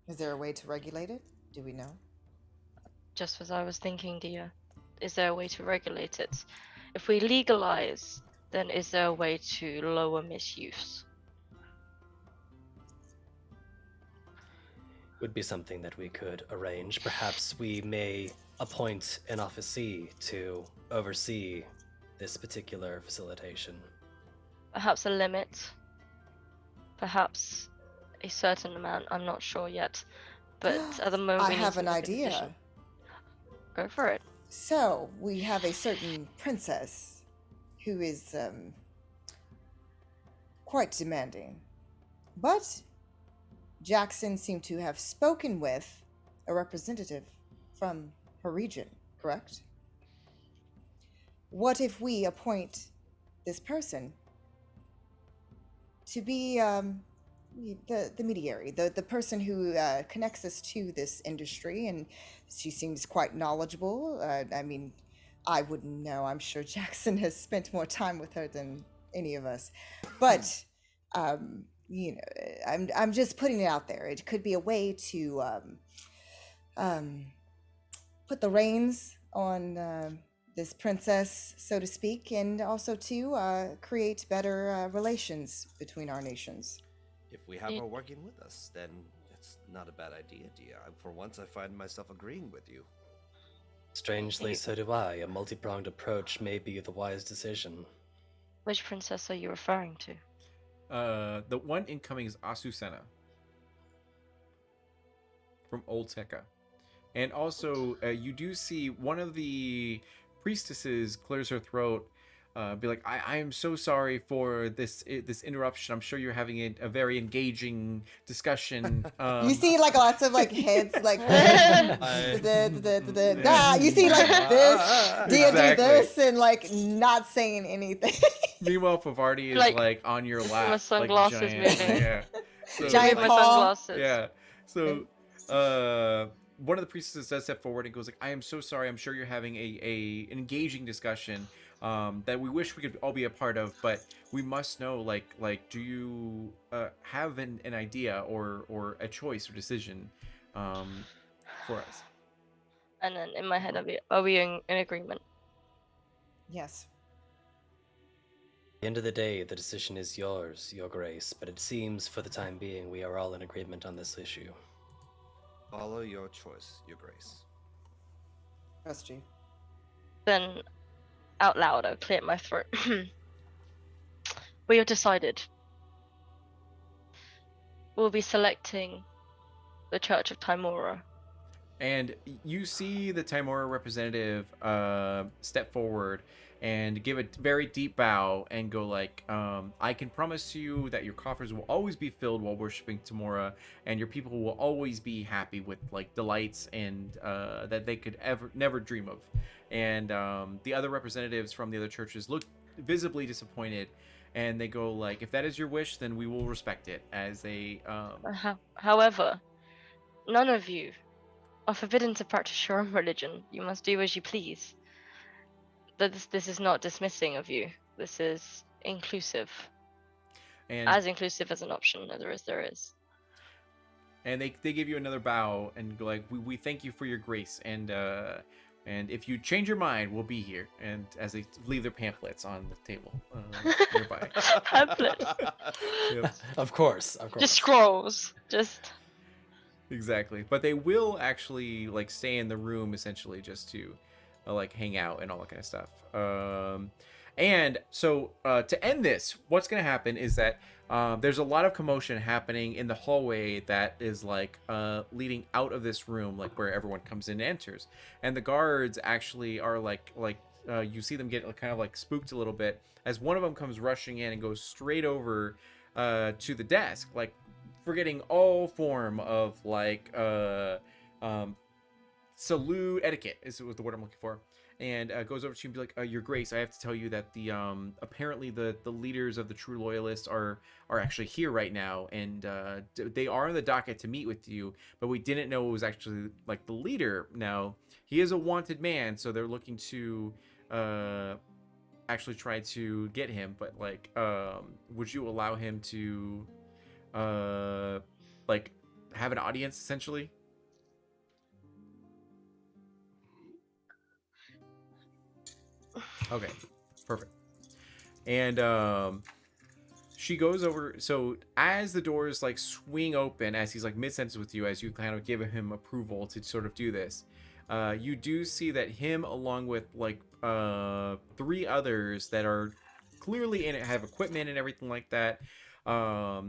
Is there a way to regulate it? Do we know? Just as I was thinking, dear, is there a way to regulate it? If we legalize, then is there a way to lower misuse? Would be something that we could arrange. Perhaps we may appoint an officee to oversee this particular facilitation. Perhaps a limit. Perhaps a certain amount. I'm not sure yet. But at the moment, I we need have to an make a idea. decision. Go for it. So, we have a certain princess who is quite demanding. But Jackson seemed to have spoken with a representative from her region, correct? What if we appoint this person to be the mediary, the person who connects us to this industry, and she seems quite knowledgeable. I mean, I wouldn't know. I'm sure Jackson has spent more time with her than any of us, but you know, I'm just putting it out there. It could be a way to um, put the reins on this princess, so to speak, and also to create better relations between our nations. If we have You- her working with us, then it's not a bad idea, Dia. For once, I find myself agreeing with you. Strangely, You- so do I. A multi-pronged approach may be the wise decision. Which princess are you referring to? The one incoming is Asusena from Old Tekka. And also, you do see one of the priestesses clears her throat, be like, I am so sorry for this interruption. I'm sure you're having a very engaging discussion. You see like lots of like heads like you see like this, Dia do Exactly. this, and like not saying anything. Meanwhile, Pavardi is Like, like on your lap, my sunglasses like giant. moving. Yeah. So, Giant my paw. sunglasses. Yeah. So, one of the priestesses does step forward and goes like, "I am so sorry. I'm sure you're having an engaging discussion that we wish we could all be a part of, but we must know, like, do you have an idea or a choice or decision for us?" And then in my head, are we in agreement? Yes. At the end of the day, the decision is yours, Your Grace, but it seems for the time being we are all in agreement on this issue. Follow your choice, Your Grace. Trust you. Then, out loud, I'll clear my throat. We have decided. We'll be selecting the Church of Timora. And you see the Timora representative step forward and give a very deep bow and go like, I can promise you that your coffers will always be filled while worshiping Timora, and your people will always be happy with like delights and that they could never dream of. And the other representatives from the other churches look visibly disappointed, and they go like, if that is your wish, then we will respect it. As they However, none of you are forbidden to practice your own religion. You must do as you please. This is not dismissing of you. This is inclusive. and As inclusive as an option as there is. and they give you another bow and go like, we thank you for your grace, and if you change your mind, we'll be here. And as they leave their pamphlets on the table nearby. Pamphlet. Yep. Of course. Just scrolls. Just Exactly, but they will actually like stay in the room essentially just to like hang out and all that kind of stuff. And so to end this, what's gonna happen is that there's a lot of commotion happening in the hallway that is like leading out of this room, like where everyone comes in and enters, and the guards actually are like you see them get kind of like spooked a little bit as one of them comes rushing in and goes straight over to the desk, like forgetting all form of like salute etiquette is the word I'm looking for, and goes over to you and be like, Your Grace, I have to tell you that the apparently the leaders of the True Loyalists are actually here right now, and they are on the docket to meet with you, but we didn't know it was actually like the leader. Now he is a wanted man, so they're looking to actually try to get him, but like would you allow him to like have an audience essentially? Okay, perfect. And she goes over, so as the doors like swing open as he's like mid-sentence with you, as you kind of give him approval to sort of do this, you do see that him along with like 3 others that are clearly in it, have equipment and everything like that,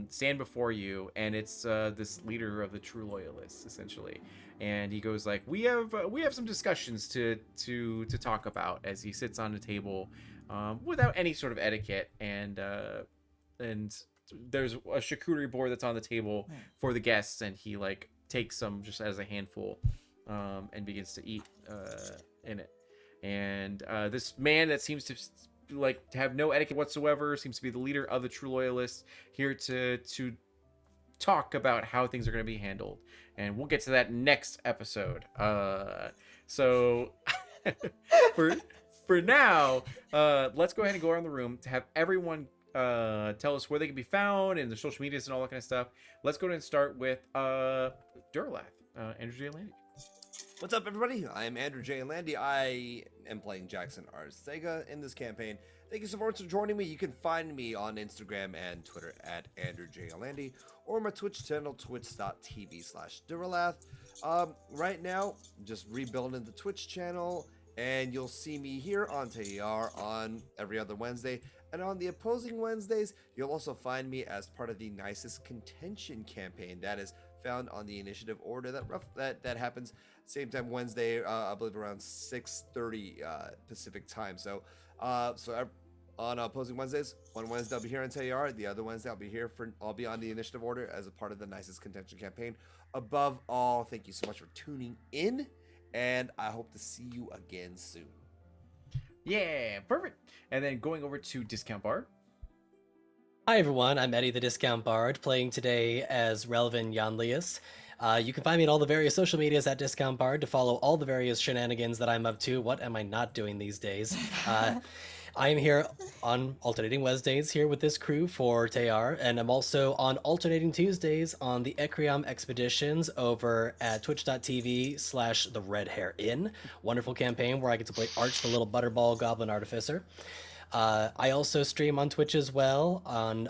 stand before you, and it's this leader of the True Loyalists essentially, and he goes like, we have some discussions to talk about, as he sits on the table without any sort of etiquette, and there's a charcuterie board that's on the table for the guests, and he like takes some just as a handful and begins to eat in it. And this man that seems to like to have no etiquette whatsoever. Seems to be the leader of the True Loyalists, here to talk about how things are going to be handled, and we'll get to that next episode. So for now, let's go ahead and go around the room to have everyone tell us where they can be found and their social medias and all that kind of stuff. Let's go ahead and start with Duralath, Andrew J. Landy. What's up, everybody? I am Andrew J. Landy. I am playing Jackson Arcega in this campaign. Thank you so much for joining me. You can find me on Instagram and Twitter at Andrew J. Landy, or my Twitch channel, twitch.tv/Duralath. Right now, just rebuilding the Twitch channel, and you'll see me here on Tayyar on every other Wednesday. And on the opposing Wednesdays, you'll also find me as part of the Nicest Contention campaign that is found on the initiative order that happens same time Wednesday, I believe around 6:30 Pacific time. So on opposing Wednesdays, one Wednesday I'll be here on Tayyar, the other Wednesday I'll be on the initiative order as a part of the Nicest Contention campaign. Above all, thank you so much for tuning in, and I hope to see you again soon. Yeah, perfect. And then going over to Discount Bard. Hi everyone, I'm Eddie the Discount Bard, playing today as Relvin Yanlius. You can find me on all the various social medias at Discount Bard to follow all the various shenanigans that I'm up to. What am I not doing these days? I am here on alternating Wednesdays here with this crew for Tayyar, and I'm also on alternating Tuesdays on the Ekriam Expeditions over at twitch.tv/The Red Hair Inn. Wonderful campaign where I get to play Arch, the little butterball goblin artificer. I also stream on Twitch as well on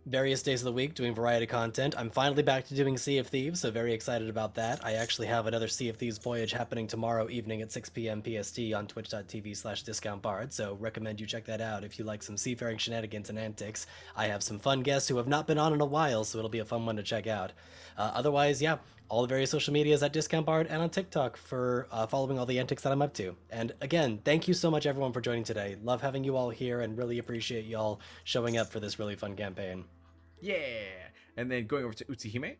various days of the week doing variety content. I'm finally back to doing Sea of Thieves, so very excited about that. I actually have another Sea of Thieves voyage happening tomorrow evening at 6 p.m. PST on twitch.tv/discountbard, so recommend you check that out if you like some seafaring shenanigans and antics. I have some fun guests who have not been on in a while, so it'll be a fun one to check out. Otherwise, yeah, all the various social medias at Discount Bard and on TikTok for following all the antics that I'm up to. And again, thank you so much everyone for joining today. Love having you all here and really appreciate y'all showing up for this really fun campaign. Yeah. And then going over to Utsuhime.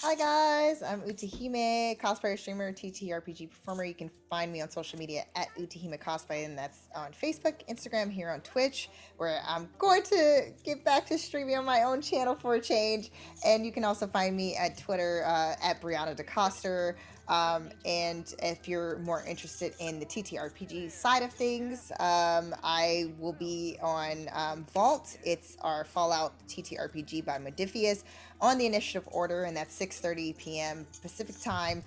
Hi guys, I'm Utahime, cosplayer, streamer, TTRPG performer. You can find me on social media at Utahime Cosplay, and that's on Facebook, Instagram, here on Twitch, where I'm going to get back to streaming on my own channel for a change. And you can also find me at Twitter at Brianna DeCoster. And if you're more interested in the TTRPG side of things, I will be on Vault. It's our Fallout TTRPG by Modifius on the initiative order, and that's 6:30 p.m. Pacific time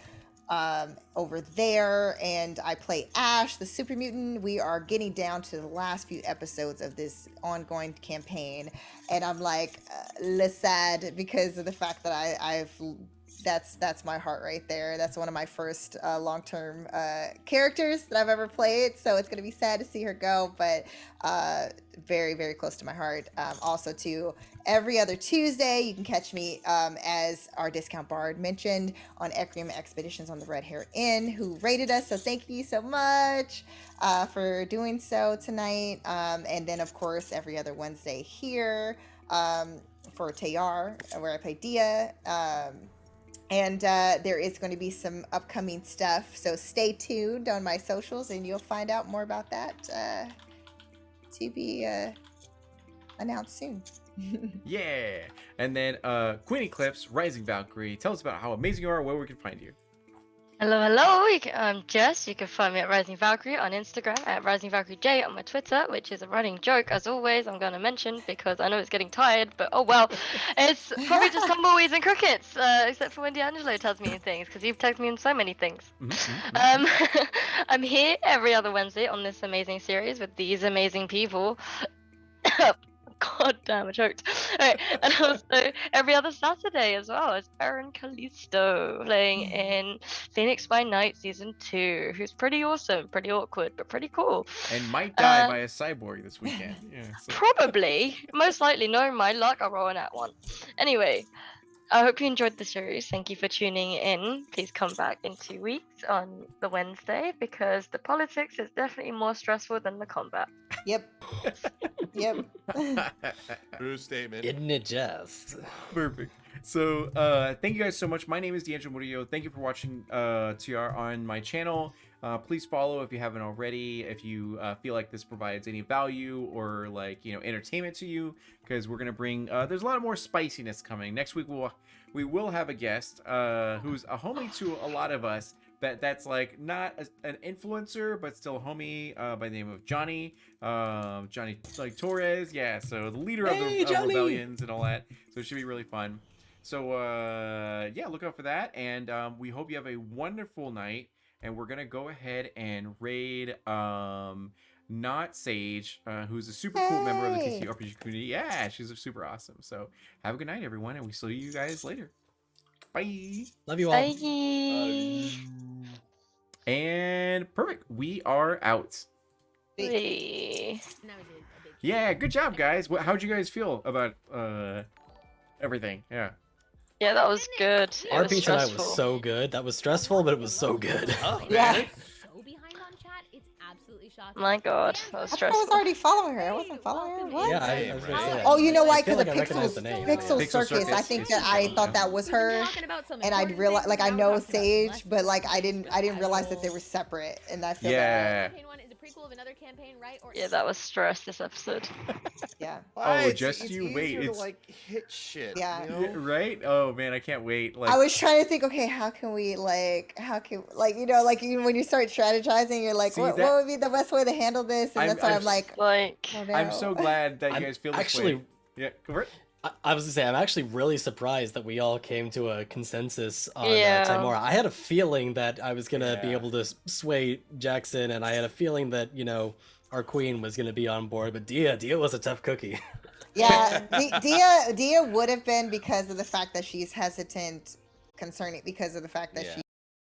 over there. And I play Ash, the super mutant. We are getting down to the last few episodes of this ongoing campaign, and I'm like sad because of the fact that I've that's my heart right there. That's one of my first long-term characters that I've ever played, so it's gonna be sad to see her go, but very, very close to my heart. Also, too, every other Tuesday you can catch me as our Discount Bard mentioned on Ekriam Expeditions on the Red Hair Inn, who rated us, so thank you so much for doing so tonight. And then of course every other Wednesday here for Tayyar, where I play Dia. And there is going to be some upcoming stuff, so stay tuned on my socials and you'll find out more about that to be announced soon. Yeah. And then Queen Eclipse, Rising Valkyrie, tell us about how amazing you are, where we can find you. Hello, hello. I'm Jess. You can find me at Rising Valkyrie on Instagram, at Rising Valkyrie J on my Twitter, which is a running joke as always. I'm going to mention because I know it's getting tired, but oh well. It's probably just tumbleweeds and crickets, except for when D'Angelo tells me things, because you've texted me in so many things. I'm here every other Wednesday on this amazing series with these amazing people. God damn, I choked. Alright, and also every other Saturday as well as Aaron Callisto playing in Phoenix by Night Season 2, who's pretty awesome, pretty awkward, but pretty cool. And might die by a cyborg this weekend. Yeah, so. Probably. Most likely, knowing my luck, I'll roll in that one. Anyway, I hope you enjoyed the series. Thank you for tuning in. Please come back in 2 weeks on the Wednesday, because the politics is definitely more stressful than the combat. Yep. Yep. True statement. Isn't it just? Perfect. So thank you guys so much. My name is D'Angelo Murillo. Thank you for watching TR on my channel. Please follow if you haven't already. If you feel like this provides any value or like entertainment to you, because we're gonna bring. There's a lot more spiciness coming next week. We will have a guest who's a homie to a lot of us. That's like not an influencer, but still a homie by the name of Johnny. Johnny like Torres. Yeah. So the leader of the rebellions and all that. So it should be really fun. So yeah, look out for that, and we hope you have a wonderful night. And we're gonna go ahead and raid not Sage, who's a super cool member of the Hey. TTRPG community. Yeah, she's super awesome. So have a good night, everyone, and we see you guys later. Bye. Love you all. Bye. And perfect, we are out. Hey. Now I did a big Yeah, good job, guys. How'd you guys feel about everything? Yeah. Yeah, that was good. It was RP tonight stressful. was so good. That was stressful, but it was so good. Oh, Yeah. man. so behind on chat. It's absolutely shocking. My God, Dan, that was I thought I was stressful. already following her. I wasn't following her. welcome What? in. Yeah, I was gonna say that. Oh, you know why? I feel Because like of I recognize the Pixel, name. Pixel Pixel Circus. I Circus think is that I the thought name. that was We've been her, talking about some and I important realized, things like, I now know we're talking about Sage, less but like I important didn't realize that they casual. were separate, and I feel Yeah. Campaign 1 is a prequel of another campaign, right? Or Yeah, that was stress this episode. bad. Yeah. Why? Oh, It's- just it's you easier wait, to, it's- like hit shit. Yeah. You know? Right? Oh man, I can't wait. Like I was trying to think, okay, how can we like even when you start strategizing, you're like, See, what that- would be the best way to handle this? And that's why I'm like, Like, oh, I'm no. so glad that you I'm guys feel this actually- way. Yeah, go for it. I was gonna say I'm actually really surprised that we all came to a consensus on Yeah. Taymora. I had a feeling that I was gonna be Yeah. able to sway Jackson, and I had a feeling that our queen was gonna be on board. But Dia was a tough cookie. Yeah, Dia would have been because of the fact that she's hesitant because of the fact that Yeah. she